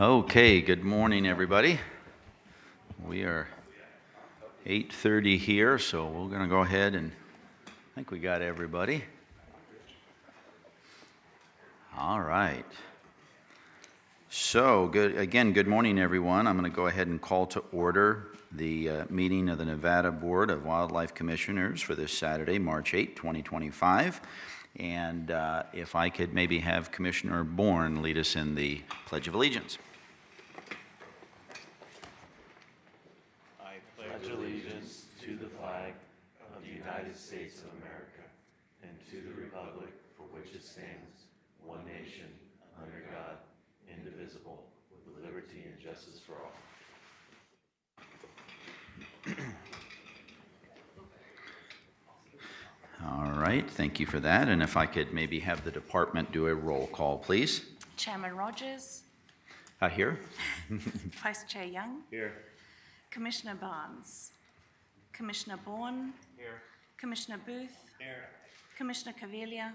Okay, good morning, everybody. We are 8:30 here, so we're going to go ahead and I think we got everybody. All right. So, good morning, everyone. I'm going to go ahead and call to order the meeting of the Nevada Board of Wildlife Commissioners for this Saturday, March 8, 2025. And if I could maybe have Commissioner Bourne lead us in the Pledge of Allegiance. I pledge allegiance to the flag of the United States of America and to the republic for which it stands, one nation, under God, indivisible, with liberty and justice for all. All right, thank you for that. And if I could maybe have the department do a roll call, please. Chairman Rogers. Here. Vice Chair Young. Here. Commissioner Barnes. Commissioner Bourne. Here. Commissioner Booth. Here. Commissioner Caviglia.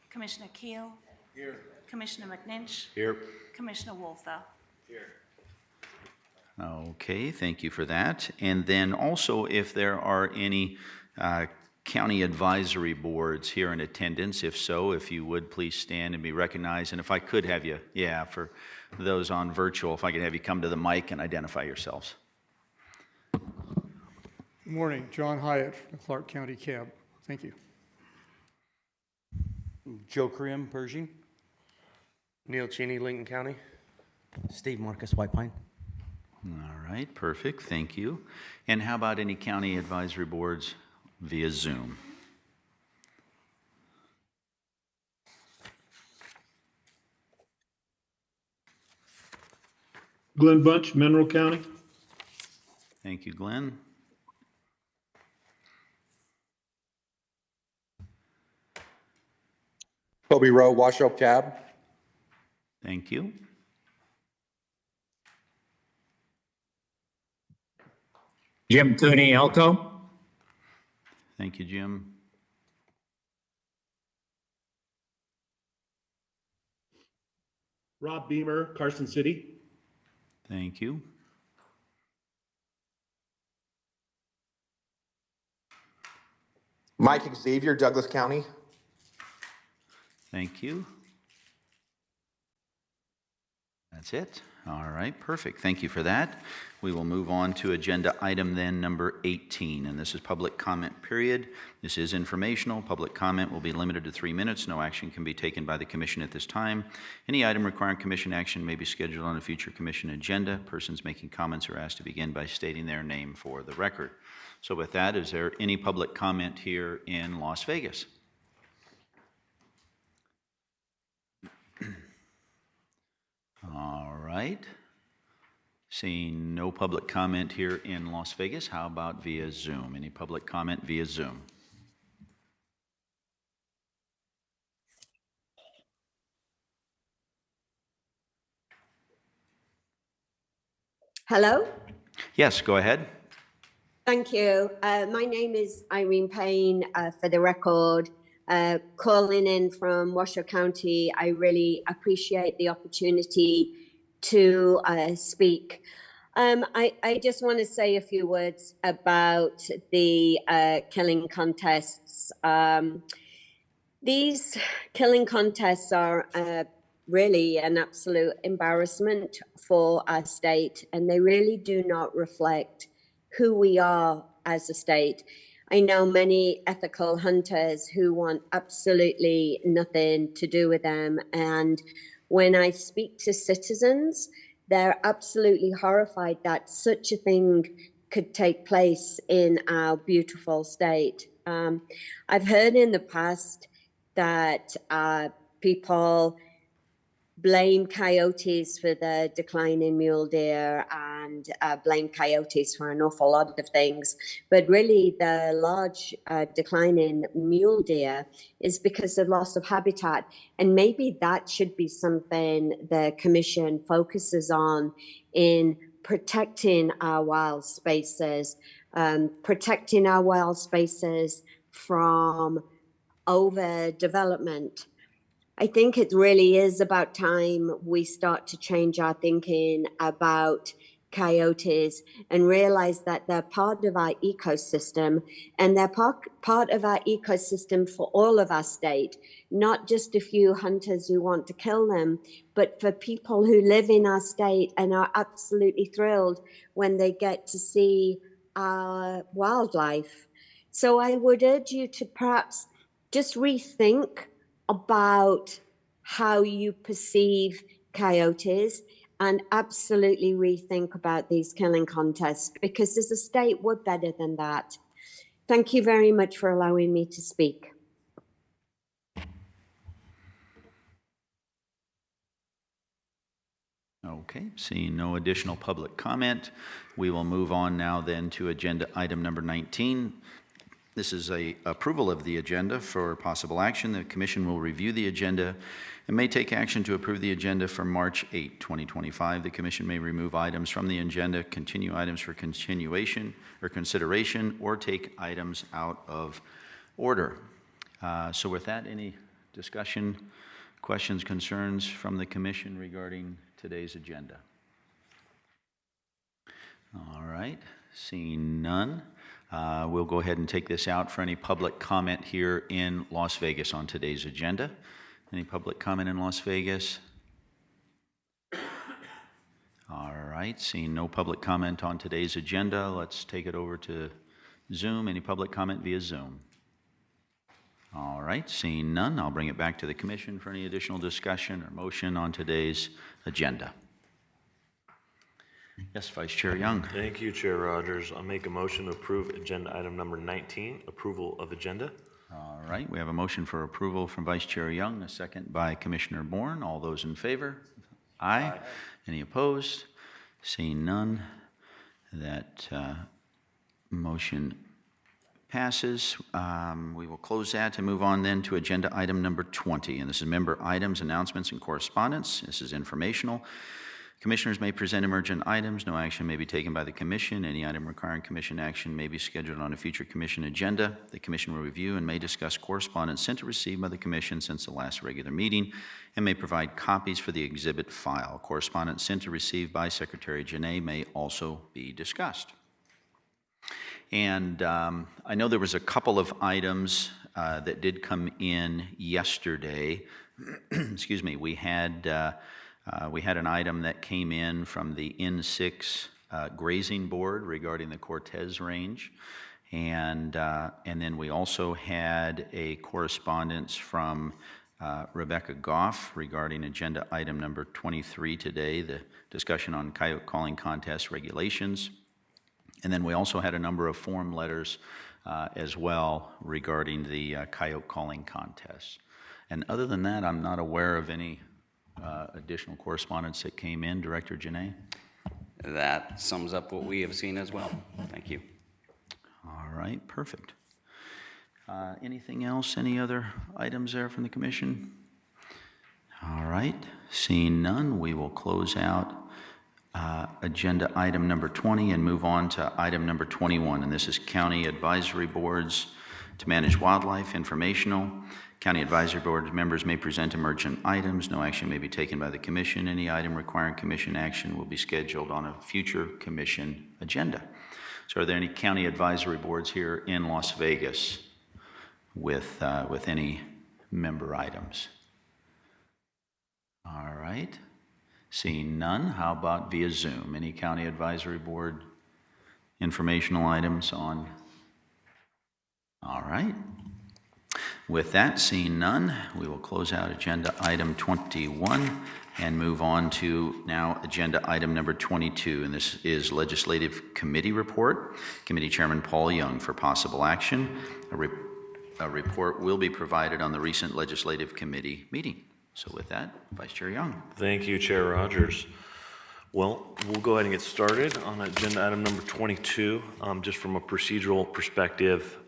Commissioner Keel. Here. Commissioner McNinch. Here. Commissioner Walther. Here. Okay, thank you for that. And then also, if there are any county advisory boards here in attendance, if so, if you would please stand and be recognized. And if I could have you, for those on virtual, if I could have you come to the mic and identify yourselves. Good morning, John Hyatt from the Clark County CAB. Thank you. Joe Krim, Pershing. Neil Cheney, Lincoln County. Steve Marcus, White Pine. All right, perfect, thank you. And how about any county advisory boards via Zoom? Glenn Bunch, Mineral County. Thank you, Glenn. Toby Rowe, Washoe Cab. Thank you. Jim Cooney, Elko. Thank you, Jim. Rob Beamer, Carson City. Thank you. Mike Xavier, Douglas County. Thank you. That's it. All right, perfect. Thank you for that. We will move on to agenda item then number 18, and this is public comment period. This is informational. Public comment will be limited to 3 minutes. No action can be taken by the commission at this time. Any item requiring commission action may be scheduled on a future commission agenda. Persons making comments are asked to begin by stating their name for the record. So with that, is there any public comment here in Las Vegas? All right. Seeing no public comment here in Las Vegas, how about via Zoom? Any public comment via Zoom? Hello? Yes, go ahead. Thank you. My name is Irene Payne, for the record. Calling in from Washoe County. I really appreciate the opportunity to speak. I just want to say a few words about the killing contests. These killing contests are really an absolute embarrassment for our state, and they really do not reflect who we are as a state. I know many ethical hunters who want absolutely nothing to do with them. And when I speak to citizens, they're absolutely horrified that such a thing could take place in our beautiful state. I've heard in the past that people blame coyotes for the decline in mule deer and blame coyotes for an awful lot of things. But really, the large decline in mule deer is because of loss of habitat. And maybe that should be something the commission focuses on in protecting our wild spaces, from overdevelopment. I think it really is about time we start to change our thinking about coyotes and realize that they're part of our ecosystem, and they're part of our ecosystem for all of our state, not just a few hunters who want to kill them, but for people who live in our state and are absolutely thrilled when they get to see our wildlife. So I would urge you to perhaps just rethink about how you perceive coyotes, and absolutely rethink about these killing contests, because as a state, we're better than that. Thank you very much for allowing me to speak. Okay, seeing no additional public comment, we will move on now then to agenda item number 19. This is a approval of the agenda for possible action. The commission will review the agenda and may take action to approve the agenda for March 8, 2025. The commission may remove items from the agenda, continue items for continuation or consideration, or take items out of order. So with that, any discussion, questions, concerns from the commission regarding today's agenda? All right, seeing none. We'll go ahead and take this out for any public comment here in Las Vegas on today's agenda. Any public comment in Las Vegas? All right, seeing no public comment on today's agenda, let's take it over to Zoom. Any public comment via Zoom? All right, seeing none, I'll bring it back to the commission for any additional discussion or motion on today's agenda. Yes, Vice Chair Young. Thank you, Chair Rogers. I'll make a motion to approve agenda item number 19, approval of agenda. All right, we have a motion for approval from Vice Chair Young, a second by Commissioner Bourne. All those in favor? Aye. Any opposed? Seeing none, that motion passes. We will close that and move on then to agenda item number 20. And this is member items, announcements, and correspondence. This is informational. Commissioners may present emergent items. No action may be taken by the commission. Any item requiring commission action may be scheduled on a future commission agenda. The commission will review and may discuss correspondence sent or received by the commission since the last regular meeting and may provide copies for the exhibit file. Correspondence sent or received by Secretary Janae may also be discussed. And I know there was a couple of items that did come in yesterday. Excuse me. We had an item that came in from the N6 Grazing Board regarding the Cortez Range, and then we also had a correspondence from Rebecca Goff regarding agenda item number 23 today, the discussion on coyote calling contest regulations. And then we also had a number of form letters as well regarding the coyote calling contests. And other than that, I'm not aware of any additional correspondence that came in. Director Janae? That sums up what we have seen as well. Thank you. All right, perfect. Anything else? Any other items there from the commission? All right, seeing none, we will close out agenda item number 20 and move on to item number 21. And this is County Advisory Boards to Manage Wildlife, informational. County Advisory Board members may present emergent items. No action may be taken by the commission. Any item requiring commission action will be scheduled on a future commission agenda. So are there any county advisory boards here in Las Vegas with any member items? All right. Seeing none, how about via Zoom? Any county advisory board informational items on? All right. With that, seeing none, we will close out agenda item 21 and move on to now agenda item number 22. And this is Legislative Committee Report. Committee Chairman Paul Young for possible action. A report will be provided on the recent Legislative Committee meeting. So with that, Vice Chair Young. Thank you, Chair Rogers. Well, we'll go ahead and get started on agenda item number 22. Just from a procedural perspective,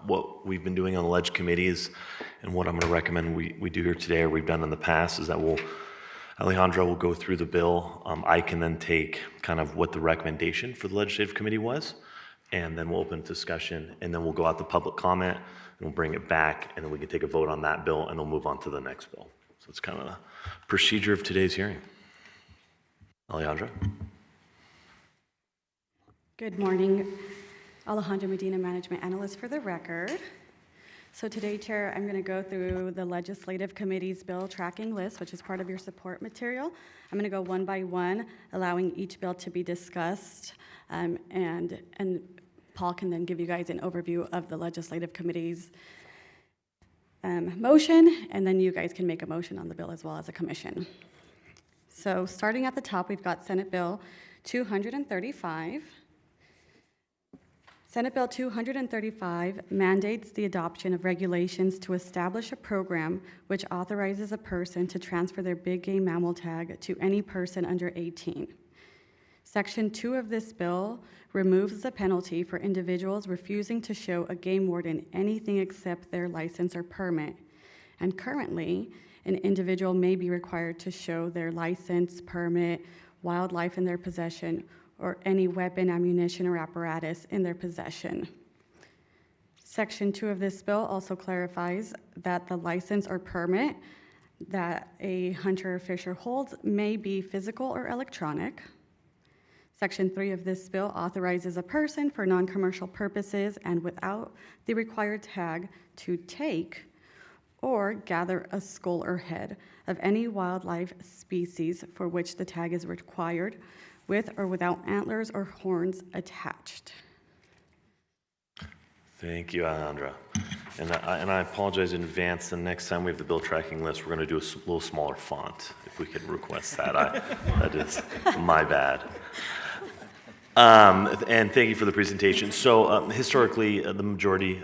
what we've been doing on the Ledge committees and what I'm going to recommend we do here today, or we've done in the past, is that Alejandro will go through the bill. I can then take kind of what the recommendation for the Legislative Committee was, and then we'll open discussion, and then we'll go out to public comment, and we'll bring it back, and then we can take a vote on that bill, and we'll move on to the next bill. So it's kind of the procedure of today's hearing. Alejandra? Good morning. Alejandra Medina, Management Analyst for the record. So today, Chair, I'm going to go through the Legislative Committee's bill tracking list, which is part of your support material. I'm going to go one by one, allowing each bill to be discussed, and Paul can then give you guys an overview of the Legislative Committee's motion, and then you guys can make a motion on the bill as well as a commission. So starting at the top, we've got Senate Bill 235. Senate Bill 235 mandates the adoption of regulations to establish a program which authorizes a person to transfer their big game mammal tag to any person under 18. Section 2 of this bill removes the penalty for individuals refusing to show a game warden anything except their license or permit. And currently, an individual may be required to show their license, permit, wildlife in their possession, or any weapon, ammunition, or apparatus in their possession. Section 2 of this bill also clarifies that the license or permit that a hunter or fisher holds may be physical or electronic. Section 3 of this bill authorizes a person for non-commercial purposes and without the required tag to take or gather a skull or head of any wildlife species for which the tag is required, with or without antlers or horns attached. Thank you, Alejandra. And I apologize in advance. The next time we have the bill tracking list, we're going to do a little smaller font, if we could request that. That is my bad. And thank you for the presentation. So historically, the majority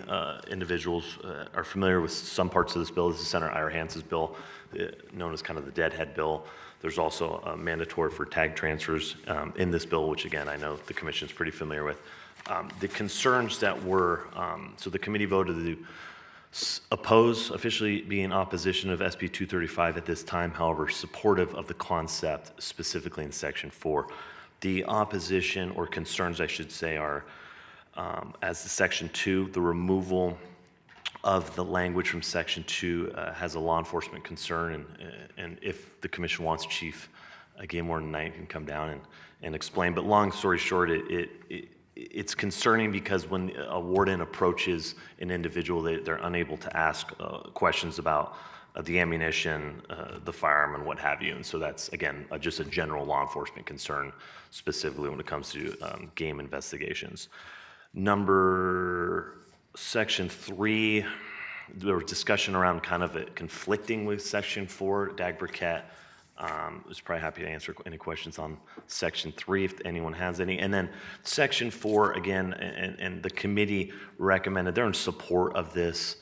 individuals are familiar with some parts of this bill. This is Senator Ira Hans's bill, known as kind of the deadhead bill. There's also a mandatory for tag transfers in this bill, which again, I know the commission is pretty familiar with. The concerns that were, so the committee voted to oppose, officially be in opposition of SB 235 at this time, however, supportive of the concept, specifically in Section 4. The opposition, or concerns I should say, are as to Section 2, the removal of the language from Section 2 has a law enforcement concern, and if the commission wants, Chief Game Warden Knight can come down and explain. But long story short, it's concerning because when a warden approaches an individual, they're unable to ask questions about the ammunition, the firearm, and what have you. And so that's, again, just a general law enforcement concern, specifically when it comes to game investigations. Section 3, there was discussion around kind of it conflicting with Section 4. Dag Burkett was probably happy to answer any questions on Section 3 if anyone has any. And then Section 4, again, and the committee recommended, they're in support of this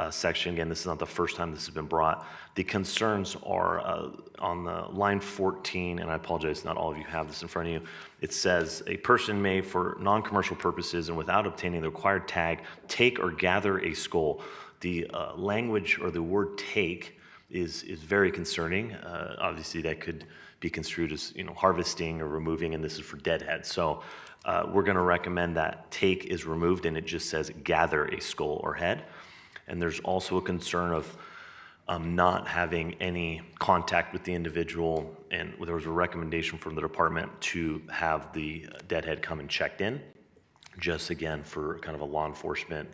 section. Again, this is not the first time this has been brought. The concerns are on the line 14, and I apologize, not all of you have this in front of you. It says, a person may, for non-commercial purposes and without obtaining the required tag, take or gather a skull. The language or the word take is very concerning. Obviously, that could be construed as harvesting or removing, and this is for deadheads. So we're going to recommend that take is removed, and it just says gather a skull or head. And there's also a concern of not having any contact with the individual, and there was a recommendation from the department to have the deadhead come and checked in, just again for kind of a law enforcement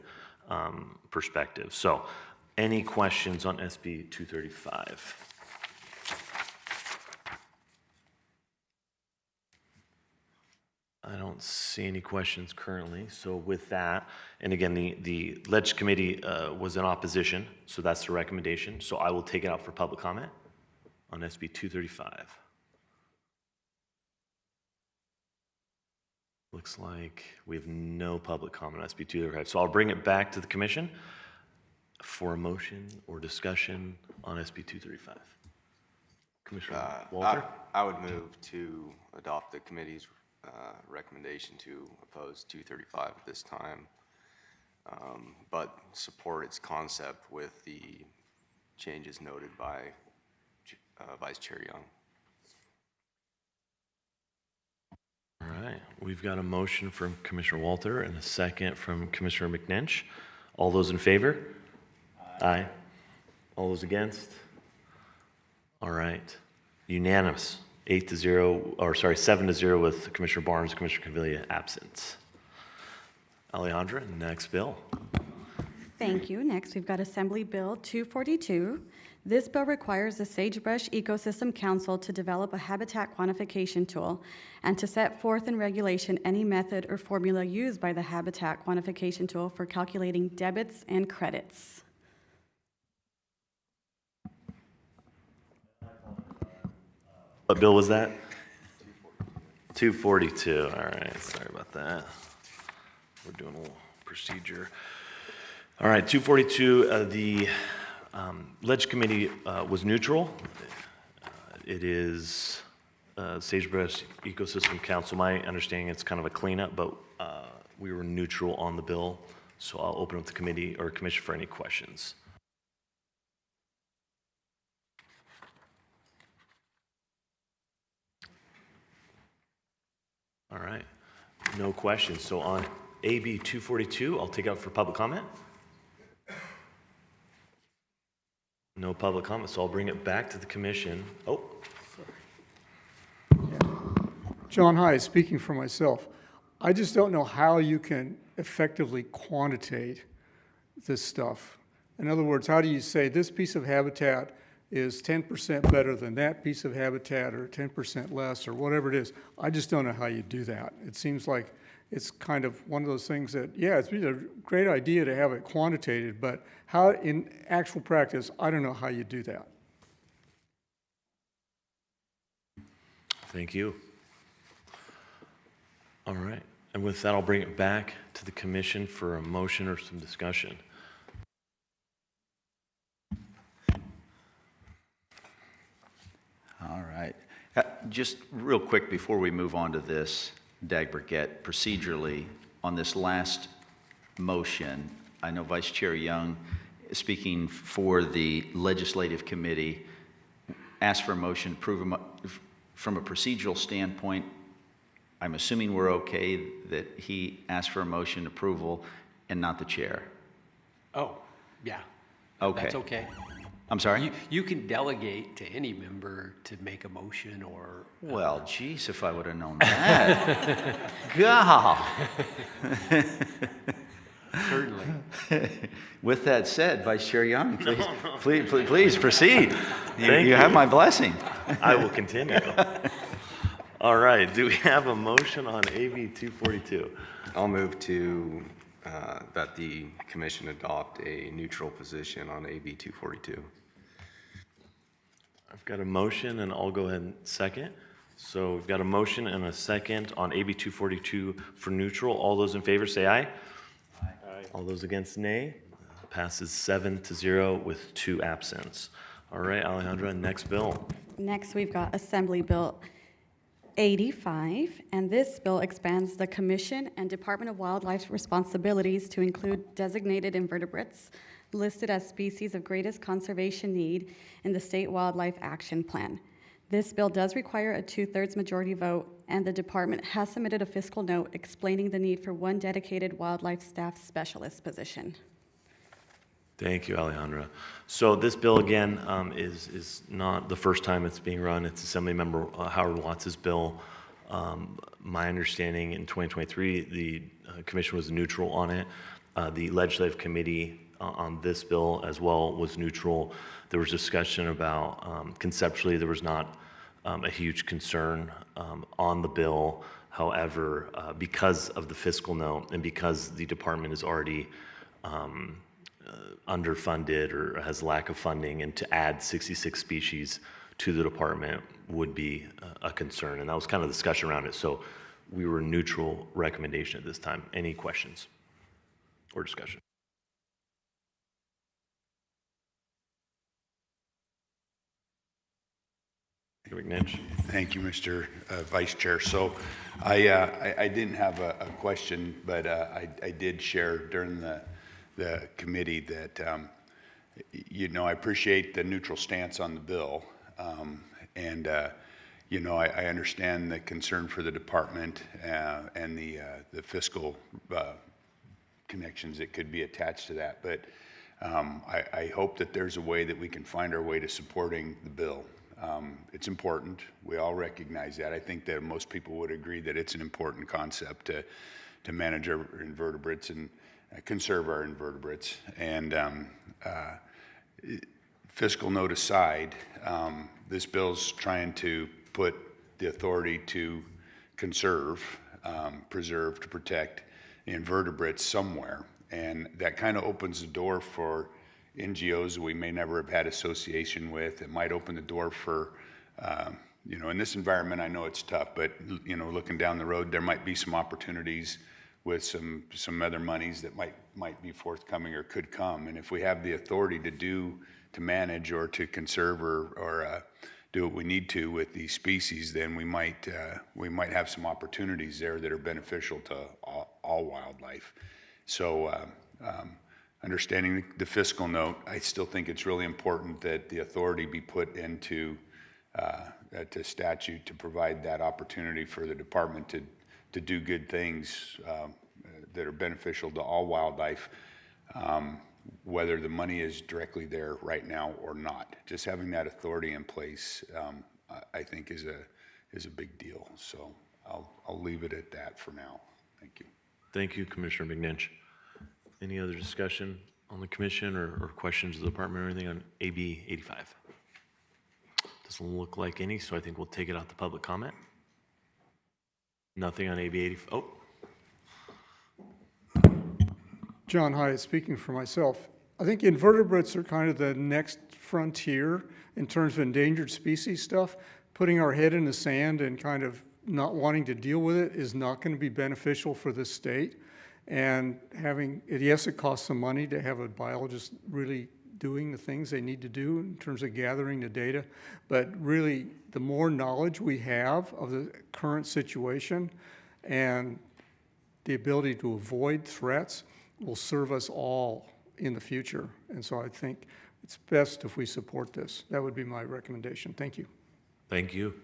perspective. So any questions on SB 235? I don't see any questions currently. So with that, and again, the Leg Committee was in opposition, so that's the recommendation. So I will take it out for public comment on SB 235. Looks like we have no public comment on SB 235. So I'll bring it back to the commission for a motion or discussion on SB 235. Commissioner Walter? I would move to adopt the committee's recommendation to oppose 235 at this time, but support its concept with the changes noted by Vice Chair Young. All right, we've got a motion from Commissioner Walter and a second from Commissioner McNinch. All those in favor? Aye. All those against? All right. Unanimous. 7-0 with Commissioner Barnes, Commissioner Cavilla absent. Alejandra, next bill. Thank you. Next, we've got Assembly Bill 242. This bill requires the Sagebrush Ecosystem Council to develop a habitat quantification tool and to set forth in regulation any method or formula used by the habitat quantification tool for calculating debits and credits. What bill was that? 242. All right, sorry about that. We're doing a little procedure. All right, 242, the Ledge Committee was neutral. It is Sagebrush Ecosystem Council. My understanding, it's kind of a cleanup, but we were neutral on the bill. So I'll open up the committee or commission for any questions. All right, no questions. So on AB 242, I'll take out for public comment. No public comment, so I'll bring it back to the commission. Oh. John Hyatt, speaking for myself. I just don't know how you can effectively quantitate this stuff. In other words, how do you say this piece of habitat is 10% better than that piece of habitat or 10% less or whatever it is? I just don't know how you do that. It seems like it's kind of one of those things that, yeah, it's a great idea to have it quantitated, but how in actual practice, I don't know how you do that. Thank you. All right, and with that, I'll bring it back to the commission for a motion or some discussion. All right. Just real quick before we move on to this, Dagburgett, procedurally, on this last motion, I know Vice Chair Young, speaking for the Legislative Committee, asked for a motion from a procedural standpoint. I'm assuming we're okay that he asked for a motion approval and not the chair. Oh, yeah. Okay. That's okay. I'm sorry? You can delegate to any member to make a motion or... Well, geez, if I would have known that. God. Certainly. With that said, Vice Chair Young, please proceed. Thank You have my blessing. I will continue. All right, do we have a motion on AB 242? I'll move to that the commission adopt a neutral position on AB 242. I've got a motion, and I'll go ahead and second. So we've got a motion and a second on AB 242 for neutral. All those in favor say aye. Aye. All those against nay. Passes 7-0 with 2 absents. All right, Alejandra, next bill. Next, we've got Assembly Bill 85, and this bill expands the Commission and Department of Wildlife's responsibilities to include designated invertebrates listed as species of greatest conservation need in the State Wildlife Action Plan. This bill does require a 2/3 majority vote, and the department has submitted a fiscal note explaining the need for one dedicated wildlife staff specialist position. Thank you, Alejandra. So this bill, again, is not the first time it's being run. It's Assemblymember Howard Watts' bill. My understanding in 2023, the commission was neutral on it. The legislative committee on this bill as well was neutral. There was discussion about, conceptually, there was not a huge concern on the bill. However, because of the fiscal note and because the department is already underfunded or has lack of funding, and to add 66 species to the department would be a concern. And that was kind of the discussion around it. So we were neutral recommendation at this time. Any questions or discussion? Thank you, Mr. Vice Chair. So I didn't have a question, but I did share during the committee that, I appreciate the neutral stance on the bill. I understand the concern for the department and the fiscal connections that could be attached to that. But I hope that there's a way that we can find our way to supporting the bill. It's important. We all recognize that. I think that most people would agree that it's an important concept to manage our invertebrates and conserve our invertebrates. And fiscal note aside, this bill's trying to put the authority to conserve, preserve, to protect the invertebrates somewhere. And that kind of opens the door for NGOs that we may never have had association with. It might open the door for, in this environment, I know it's tough, but, looking down the road, there might be some opportunities with some other monies that might be forthcoming or could come. And if we have the authority to manage or to conserve or do what we need to with these species, then we might have some opportunities there that are beneficial to all wildlife. So understanding the fiscal note, I still think it's really important that the authority be put into to statute to provide that opportunity for the department to do good things that are beneficial to all wildlife, whether the money is directly there right now or not. Just having that authority in place, I think is a big deal. So I'll leave it at that for now. Thank you. Thank you, Commissioner McNinch. Any other discussion on the commission or questions of the department or anything on AB 85? Doesn't look like any, so I think we'll take it out to public comment. Nothing on AB 85. Oh. John Hyatt, speaking for myself. I think invertebrates are kind of the next frontier in terms of endangered species stuff. Putting our head in the sand and kind of not wanting to deal with it is not going to be beneficial for the state. And yes, it costs some money to have a biologist really doing the things they need to do in terms of gathering the data. But really, the more knowledge we have of the current situation and the ability to avoid threats will serve us all in the future. And so I think it's best if we support this. That would be my recommendation. Thank you. Thank you.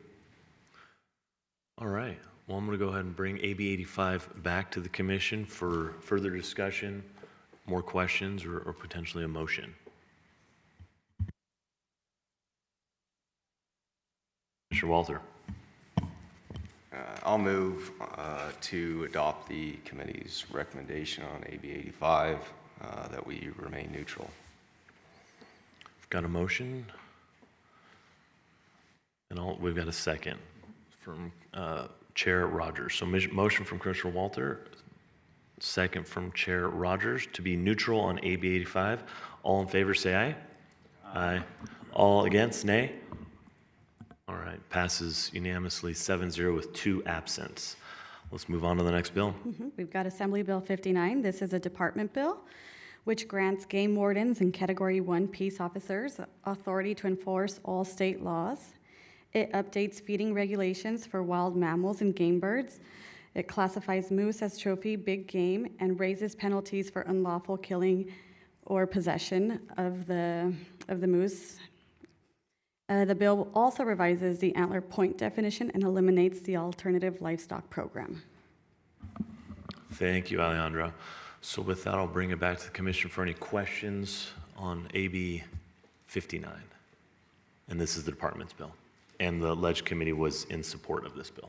All right. Well, I'm going to go ahead and bring AB 85 back to the commission for further discussion, more questions, or potentially a motion. Mr. Walter. I'll move to adopt the committee's recommendation on AB 85, that we remain neutral. We've got a motion, and we've got a second from Chair Rogers. So motion from Commissioner Walter, second from Chair Rogers to be neutral on AB 85. All in favor say aye. Aye. All against, nay. All right, passes unanimously 7-0 with 2 absents. Let's move on to the next bill. We've got Assembly Bill 59. This is a department bill which grants game wardens and Category 1 peace officers authority to enforce all state laws. It updates feeding regulations for wild mammals and game birds. It classifies moose as trophy big game and raises penalties for unlawful killing or possession of the moose. The bill also revises the antler point definition and eliminates the alternative livestock program. Thank you, Alejandra. So with that, I'll bring it back to the commission for any questions on AB 59. And this is the department's bill. And the Ledge Committee was in support of this bill.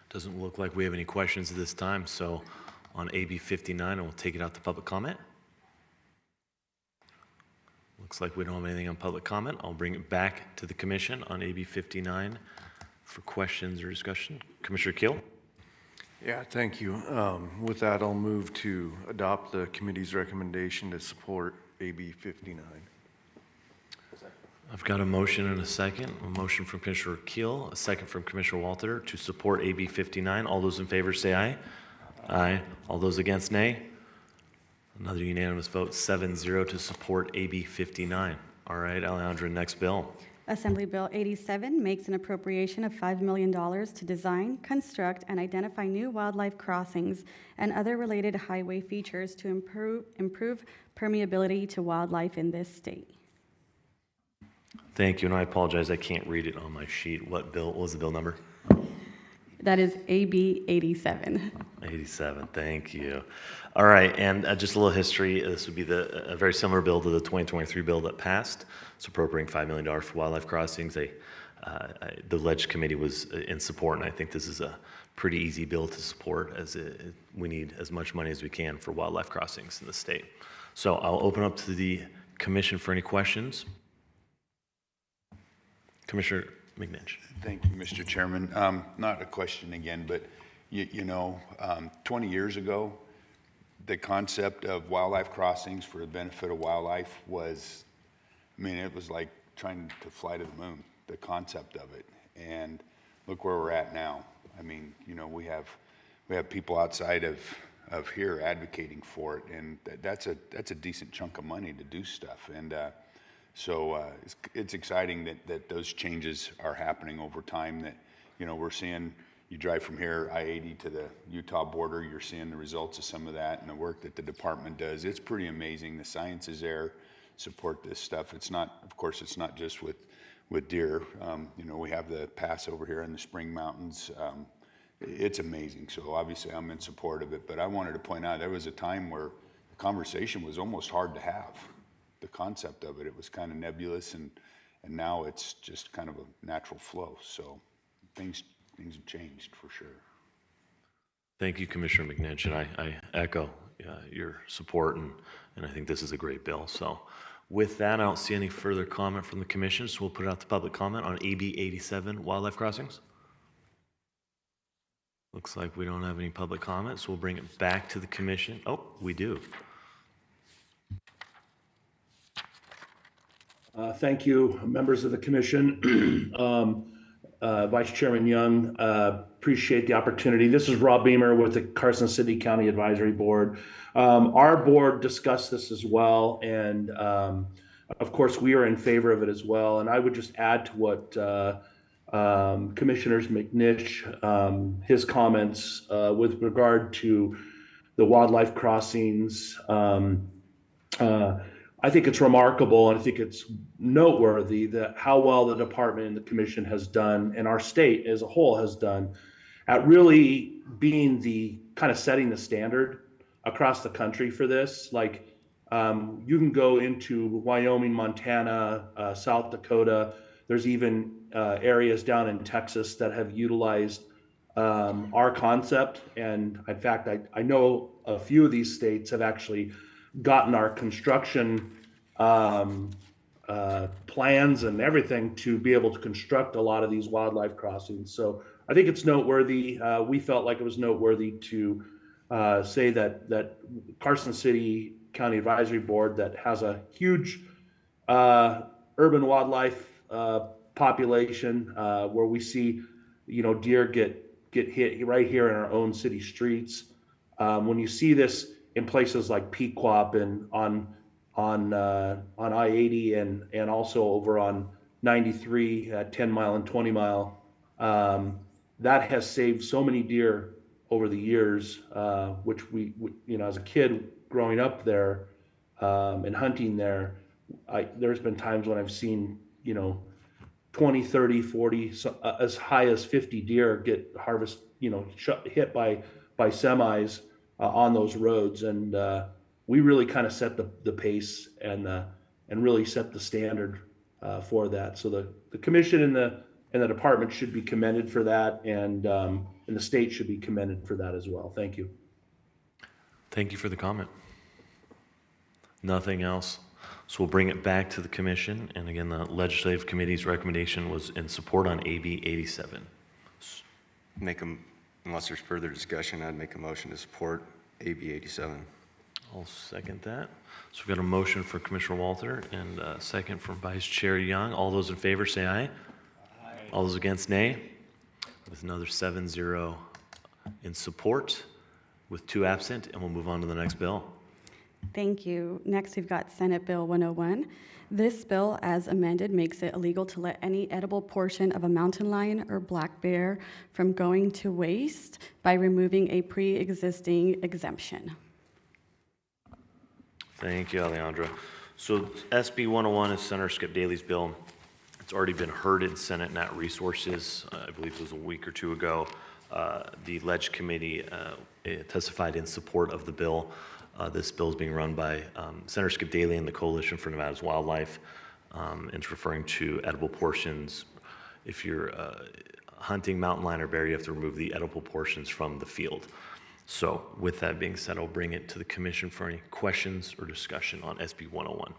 Doesn't look like we have any questions at this time. So on AB 59, we'll take it out to public comment. Looks like we don't have anything on public comment. I'll bring it back to the commission on AB 59 for questions or discussion. Commissioner Keel? Yeah, thank you. With that, I'll move to adopt the committee's recommendation to support AB 59. I've got a motion and a second. A motion from Commissioner Keel, a second from Commissioner Walter to support AB 59. All those in favor say aye. Aye. All those against, nay. Another unanimous vote, 7-0 to support AB 59. All right, Alejandra, next bill. Assembly Bill 87 makes an appropriation of $5 million to design, construct, and identify new wildlife crossings and other related highway features to improve permeability to wildlife in this state. Thank you, and I apologize, I can't read it on my sheet. What was the bill number? That is AB 87. 87, thank you. All right, and just a little history. This would be a very similar bill to the 2023 bill that passed. It's appropriating $5 million for wildlife crossings. The Ledge Committee was in support, and I think this is a pretty easy bill to support, as we need as much money as we can for wildlife crossings in the state. So I'll open up to the commission for any questions. Commissioner McNinch. Thank you, Mr. Chairman. Not a question again, but 20 years ago, the concept of wildlife crossings for the benefit of wildlife was, it was like trying to fly to the moon, the concept of it. And look where we're at now. We have people outside of here advocating for it, and that's a decent chunk of money to do stuff. And so it's exciting that those changes are happening over time, that, we're seeing. You drive from here, I-80 to the Utah border, you're seeing the results of some of that and the work that the department does. It's pretty amazing. The science is there, support this stuff. It's not, of course, it's not just with deer. We have the pass over here in the Spring Mountains. It's amazing. So obviously I'm in support of it, but I wanted to point out there was a time where the conversation was almost hard to have. The concept of it was kind of nebulous, and now it's just kind of a natural flow. So things have changed for sure. Thank you, Commissioner McNinch, and I echo your support, and I think this is a great bill. So with that, I don't see any further comment from the commission, so we'll put it out to public comment on AB 87, wildlife crossings. Looks like we don't have any public comments, so we'll bring it back to the commission. Oh, we do. Thank you, members of the commission. Vice Chairman Young, appreciate the opportunity. This is Rob Beamer with the Carson City County Advisory Board. Our board discussed this as well, and of course we are in favor of it as well. And I would just add to what Commissioners McNish, his comments with regard to the wildlife crossings. I think it's remarkable, and I think it's noteworthy that how well the department and the commission has done, and our state as a whole has done, at really being the kind of setting the standard across the country for this. Like, you can go into Wyoming, Montana, South Dakota. There's even areas down in Texas that have utilized our concept. And in fact, I know a few of these states have actually gotten our construction plans and everything to be able to construct a lot of these wildlife crossings. So I think it's noteworthy. We felt like it was noteworthy to say that Carson City County Advisory Board, that has a huge urban wildlife population, where we see, deer get hit right here in our own city streets. When you see this in places like Pequot and on I-80 and also over on 93 at 10 Mile and 20 Mile, that has saved so many deer over the years, which we as a kid growing up there and hunting there, there's been times when I've seen 20, 30, 40, as high as 50 deer get hit by semis on those roads, and we really kind of set the pace and really set the standard for that. So the commission and the department should be commended for that, and the state should be commended for that as well. Thank you. Thank you for the comment. Nothing else. So we'll bring it back to the commission. And again, the legislative committee's recommendation was in support on AB 87. Unless there's further discussion, I'd make a motion to support AB 87. I'll second that. So we've got a motion for Commissioner Walter and a second from Vice Chair Young. All those in favor say aye. Aye. All those against, nay. With another 7-0 in support with 2 absent, and we'll move on to the next bill. Thank you. Next, we've got Senate Bill 101. This bill, as amended, makes it illegal to let any edible portion of a mountain lion or black bear from going to waste by removing a pre-existing exemption. Thank you, Alejandra. So SB 101 is Senator Skip Daly's bill. It's already been heard in Senate Nat Resources. I believe it was a week or 2 ago. the Ledge Committee testified in support of the bill. This bill is being run by Senator Skip Daly and the Coalition for Nevada's Wildlife. And it's referring to edible portions. If you're hunting mountain lion or bear, you have to remove the edible portions from the field. So with that being said, I'll bring it to the commission for any questions or discussion on SB 101.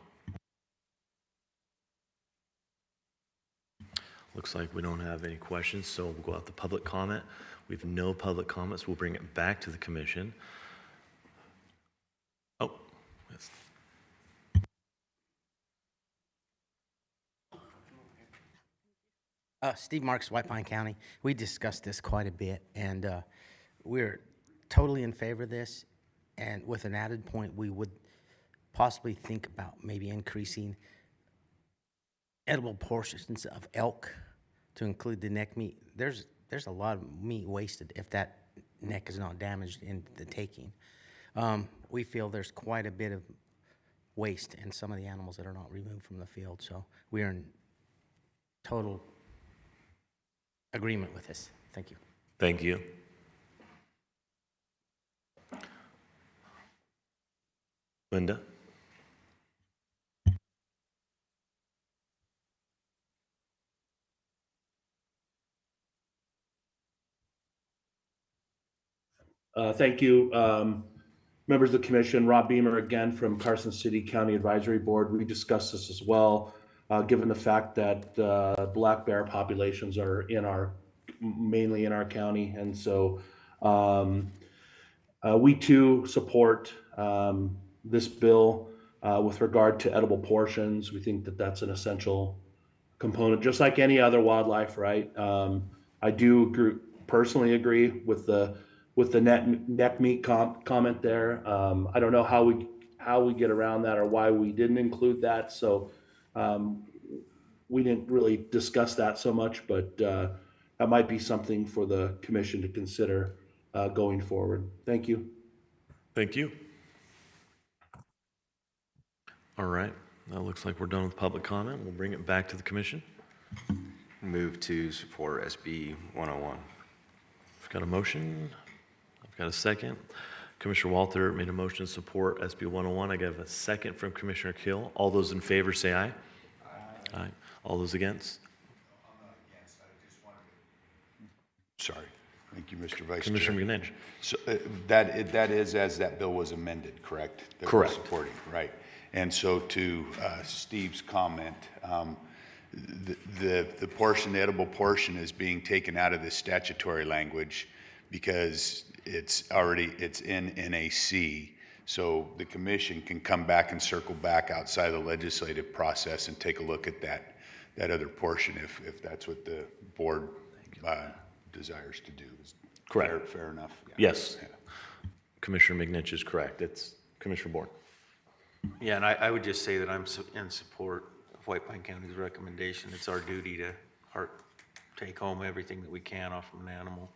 Looks like we don't have any questions, so we'll go out to public comment. We have no public comments. We'll bring it back to the commission. Oh, yes. Steve Marks, White Pine County. We discussed this quite a bit, and we're totally in favor of this. And with an added point, we would possibly think about maybe increasing edible portions of elk to include the neck meat. There's a lot of meat wasted if that neck is not damaged in the taking. We feel there's quite a bit of waste in some of the animals that are not removed from the field. So we are in total agreement with this. Thank you. Thank you. Linda? Thank you. Members of the commission, Rob Beamer again from Carson City County Advisory Board. We discussed this as well, given the fact that black bear populations are mainly in our county. And so we too support this bill with regard to edible portions. We think that that's an essential component, just like any other wildlife, right? I do personally agree with the neck meat comment there. I don't know how we get around that or why we didn't include that. So we didn't really discuss that so much, but that might be something for the commission to consider going forward. Thank you. Thank you. All right, that looks like we're done with public comment. We'll bring it back to the commission. Move to support SB 101. I've got a motion. I've got a second. Commissioner Walter made a motion to support SB 101. I have a second from Commissioner Keel. All those in favor say aye. Aye. Aye. All those against? I'm not against. I just wanted to... Sorry. Thank you, Mr. Vice Commissioner Chair. McNinch. So that is as that bill was amended, correct? That we're Correct. supporting, right. And so to Steve's comment, the portion, the edible portion is being taken out of the statutory language because it's in NAC. So the commission can come back and circle back outside the legislative process and take a look at that other portion if that's what the board desires to do. Correct. Fair enough. Yeah. Yes. Yeah. Commissioner McNinch is correct. It's Commissioner Bourne. Yeah, and I would just say that I'm in support of White Pine County's recommendation. It's our duty to take home everything that we can off of an animal.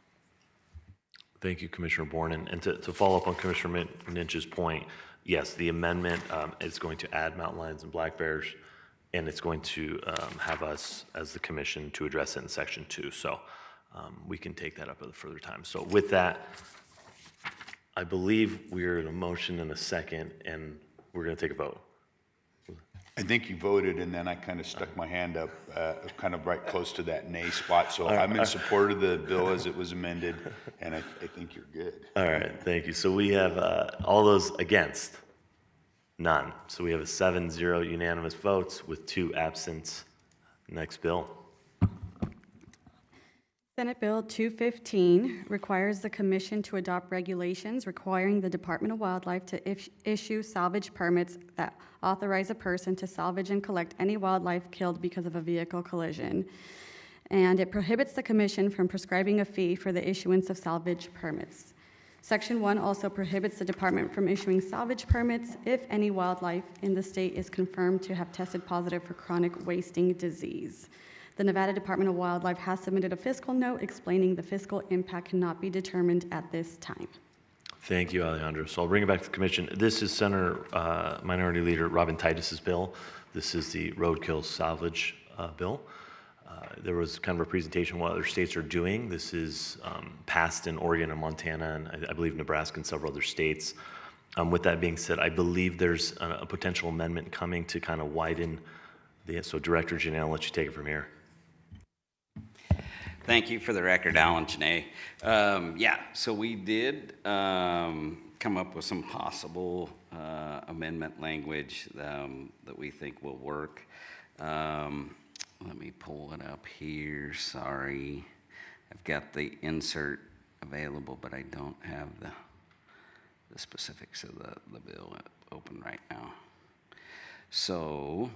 Thank you, Commissioner Bourne. And to follow up on Commissioner McNinch's point, yes, the amendment is going to add mountain lions and black bears, and it's going to have us as the commission to address it in section 2. So we can take that up at a further time. So with that, I believe we're in a motion and a second, and we're going to take a vote. I think you voted, and then I kind of stuck my hand up, kind of right close to that nay spot. So I'm in support of the bill as it was amended, and I think you're good. All right, thank you. So we have all those against? None. So we have a 7-0 unanimous votes with 2 absent. Next bill. Senate Bill 215 requires the commission to adopt regulations requiring the Department of Wildlife to issue salvage permits that authorize a person to salvage and collect any wildlife killed because of a vehicle collision. And it prohibits the commission from prescribing a fee for the issuance of salvage permits. Section 1 also prohibits the department from issuing salvage permits if any wildlife in the state is confirmed to have tested positive for chronic wasting disease. The Nevada Department of Wildlife has submitted a fiscal note explaining the fiscal impact cannot be determined at this time. Thank you, Alejandro. So I'll bring it back to the commission. This is Senator Minority Leader Robin Titus's bill. This is the roadkill salvage bill. there was kind of a presentation on what other states are doing. This is passed in Oregon and Montana, and I believe Nebraska and several other states. With that being said, I believe there's a potential amendment coming to kind of widen so Director Janelle, I'll let you take it from here. Thank you. For the record, Alan Janae. Yeah, so we did come up with some possible amendment language that we think will work. Let me pull it up here. Sorry. I've got the insert available, but I don't have the specifics of the bill open right now. So,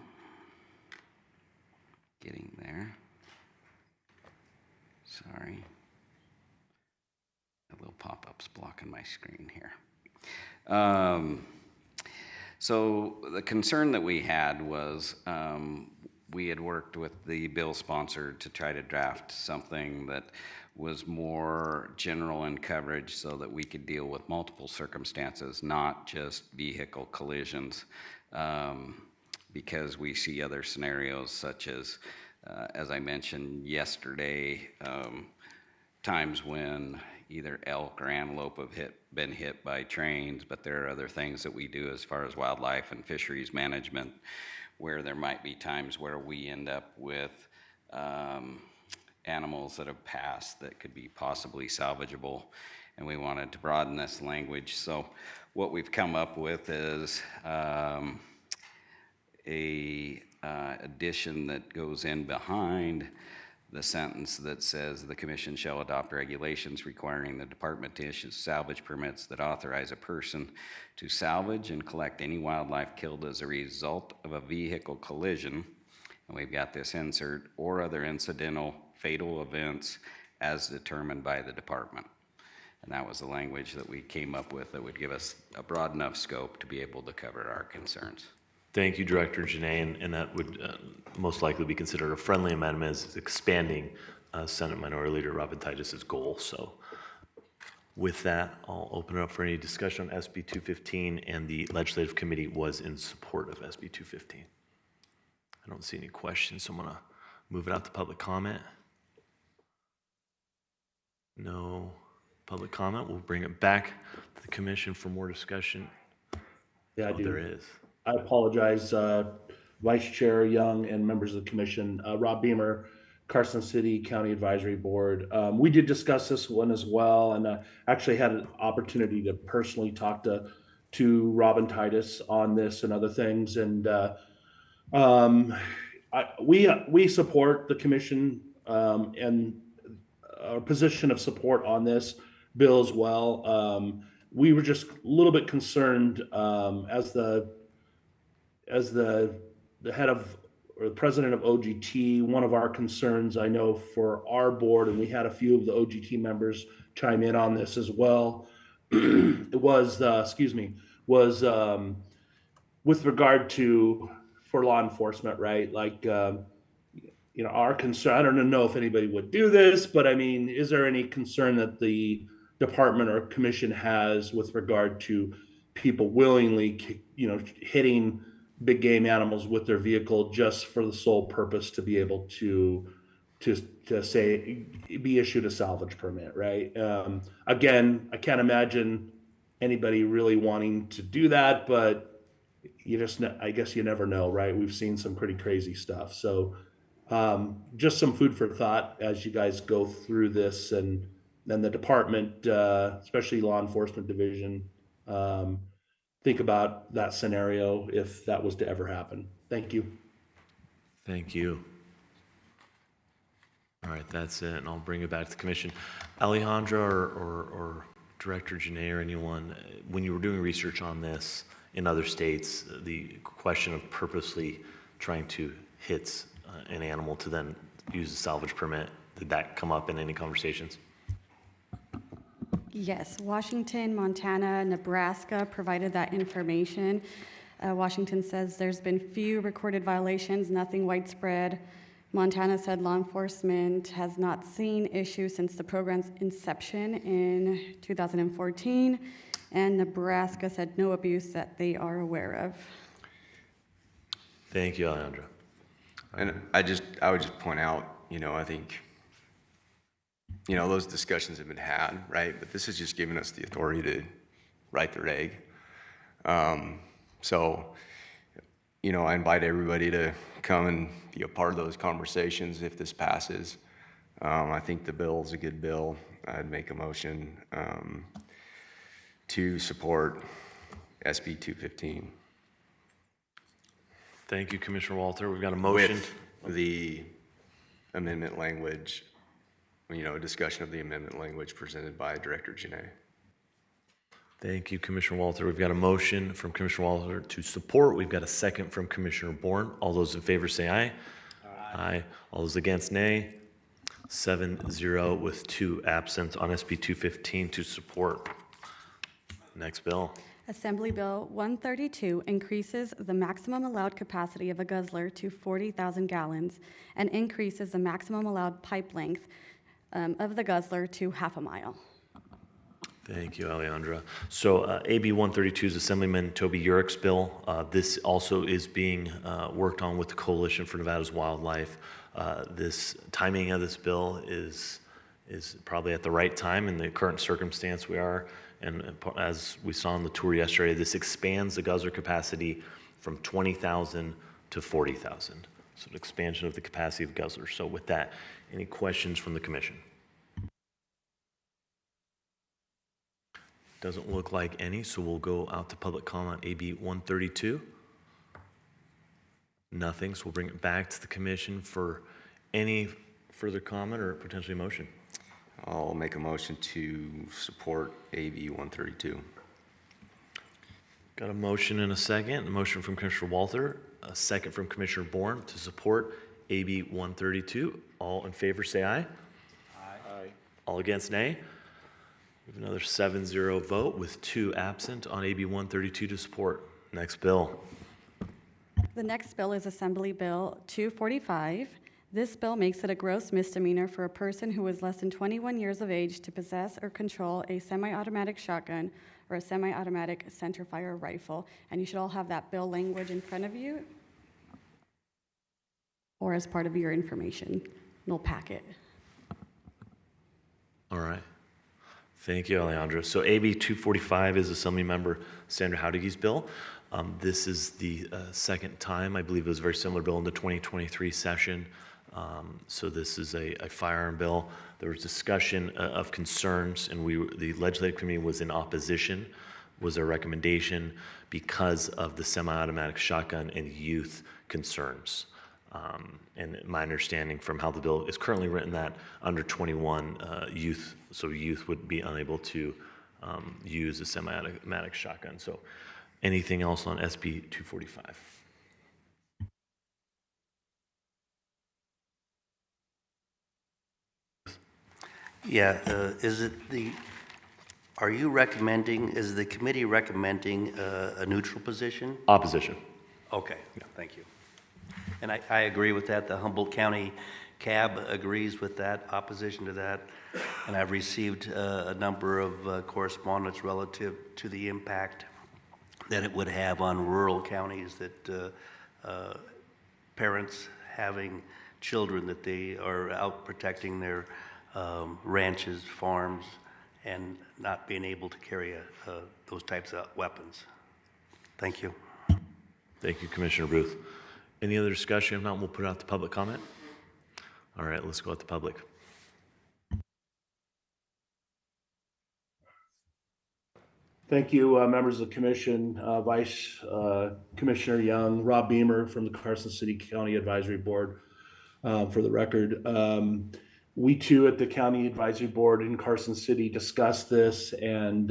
getting there. Sorry. A little pop-up's blocking my screen here. So the concern that we had was we had worked with the bill sponsor to try to draft something that was more general in coverage so that we could deal with multiple circumstances, not just vehicle collisions, because we see other scenarios such as I mentioned yesterday, times when either elk or antelope have been hit by trains, but there are other things that we do as far as wildlife and fisheries management, where there might be times where we end up with animals that have passed that could be possibly salvageable, and we wanted to broaden this language. So what we've come up with is a addition that goes in behind the sentence that says the commission shall adopt regulations requiring the department to issue salvage permits that authorize a person to salvage and collect any wildlife killed as a result of a vehicle collision, and we've got this insert, or other incidental fatal events as determined by the department. And that was the language that we came up with that would give us a broad enough scope to be able to cover our concerns. Thank you, Director Janae, and that would most likely be considered a friendly amendment, as it's expanding Senate Minority Leader Robin Titus's goal. So with that, I'll open it up for any discussion on SB 215, and the Legislative Committee was in support of SB 215. I don't see any questions, so I'm going to move it out to public comment. No public comment. We'll bring it back to the commission for more discussion. Yeah, I do. There is. I apologize, Vice Chair Young and members of the commission. Rob Beamer, Carson City County Advisory Board. We did discuss this one as well, and actually had an opportunity to personally talk to Robin Titus on this and other things. And we support the commission and our position of support on this bill as well. We were just a little bit concerned as the head of or the president of OGT. One of our concerns, I know, for our board, and we had a few of the OGT members chime in on this as well, was with regard to for law enforcement, right? Like, our concern, I don't know if anybody would do this, but I mean, is there any concern that the department or commission has with regard to people willingly, hitting big game animals with their vehicle just for the sole purpose to be able to say, be issued a salvage permit, right? Again, I can't imagine anybody really wanting to do that, but I guess you never know, right? We've seen some pretty crazy stuff. So just some food for thought as you guys go through this, and then the department, especially law enforcement division, think about that scenario if that was to ever happen. Thank you. Thank you. All right, that's it, and I'll bring it back to the commission. Alejandra or Director Janae or anyone, when you were doing research on this in other states, the question of purposely trying to hit an animal to then use a salvage permit, did that come up in any conversations? Yes, Washington, Montana, Nebraska provided that information. Washington says there's been few recorded violations, nothing widespread. Montana said law enforcement has not seen issues since the program's inception in 2014. And Nebraska said no abuse that they are aware of. Thank you, Alejandra. And I would just point out, I think, those discussions have been had, right? But this is just giving us the authority to write the reg. So, I invite everybody to come and be a part of those conversations if this passes. I think the bill is a good bill. I'd make a motion to support SB 215. Thank you, Commissioner Walter. We've got a motion. With the amendment language, a discussion of the amendment language presented by Director Janae. Thank you, Commissioner Walter. We've got a motion from Commissioner Walter to support. We've got a second from Commissioner Bourne. All those in favor say aye. Aye. All those against, nay. 7-0 with 2 absent on SB 215 to support. Next bill. Assembly Bill 132 increases the maximum allowed capacity of a guzzler to 40,000 gallons and increases the maximum allowed pipe length of the guzzler to half a mile. Thank you, Alejandra. So AB 132 is Assemblyman Toby Urick's bill. This also is being worked on with the Coalition for Nevada's Wildlife. This timing of this bill is probably at the right time in the current circumstance we are. And as we saw on the tour yesterday, this expands the guzzler capacity from 20,000 to 40,000. So an expansion of the capacity of guzzlers. So with that, any questions from the commission? Doesn't look like any, so we'll go out to public comment AB 132. Nothing, so we'll bring it back to the commission for any further comment or potentially motion. I'll make a motion to support AB 132. Got a motion and a second. A motion from Commissioner Walter, a second from Commissioner Bourne to support AB 132. All in favor say aye. Aye. All against nay. We have another 7-0 vote with 2 absent on AB 132 to support. Next bill. The next bill is Assembly Bill 245. This bill makes it a gross misdemeanor for a person who is less than 21 years of age to possess or control a semi-automatic shotgun or a semi-automatic centerfire rifle. And you should all have that bill language in front of you or as part of your information, little packet. All right. Thank you, Alejandra. So AB 245 is Assemblymember Sandra Howdige's bill. This is the second time, I believe it was a very similar bill in the 2023 session. So this is a firearm bill. There was discussion of concerns, and the legislative committee was in opposition, was a recommendation because of the semi-automatic shotgun and youth concerns. And my understanding from how the bill is currently written that under 21 youth would be unable to use a semi-automatic shotgun. So anything else on SB 245? Yeah, are you recommending, is the committee recommending a neutral position? Opposition. Okay, thank you. And I agree with that. The Humboldt County CAB agrees with that, opposition to that. And I've received a number of correspondence relative to the impact that it would have on rural counties, that parents having children, that they are out protecting their ranches, farms, and not being able to carry those types of weapons. Thank you. Thank you, Commissioner Booth. Any other discussion? If not, we'll put it out to public comment. All right, let's go out to public. Thank you, members of the commission, Vice Commissioner Young, Rob Beamer from the Carson City County Advisory Board. For the record, we too at the County Advisory Board in Carson City discussed this, and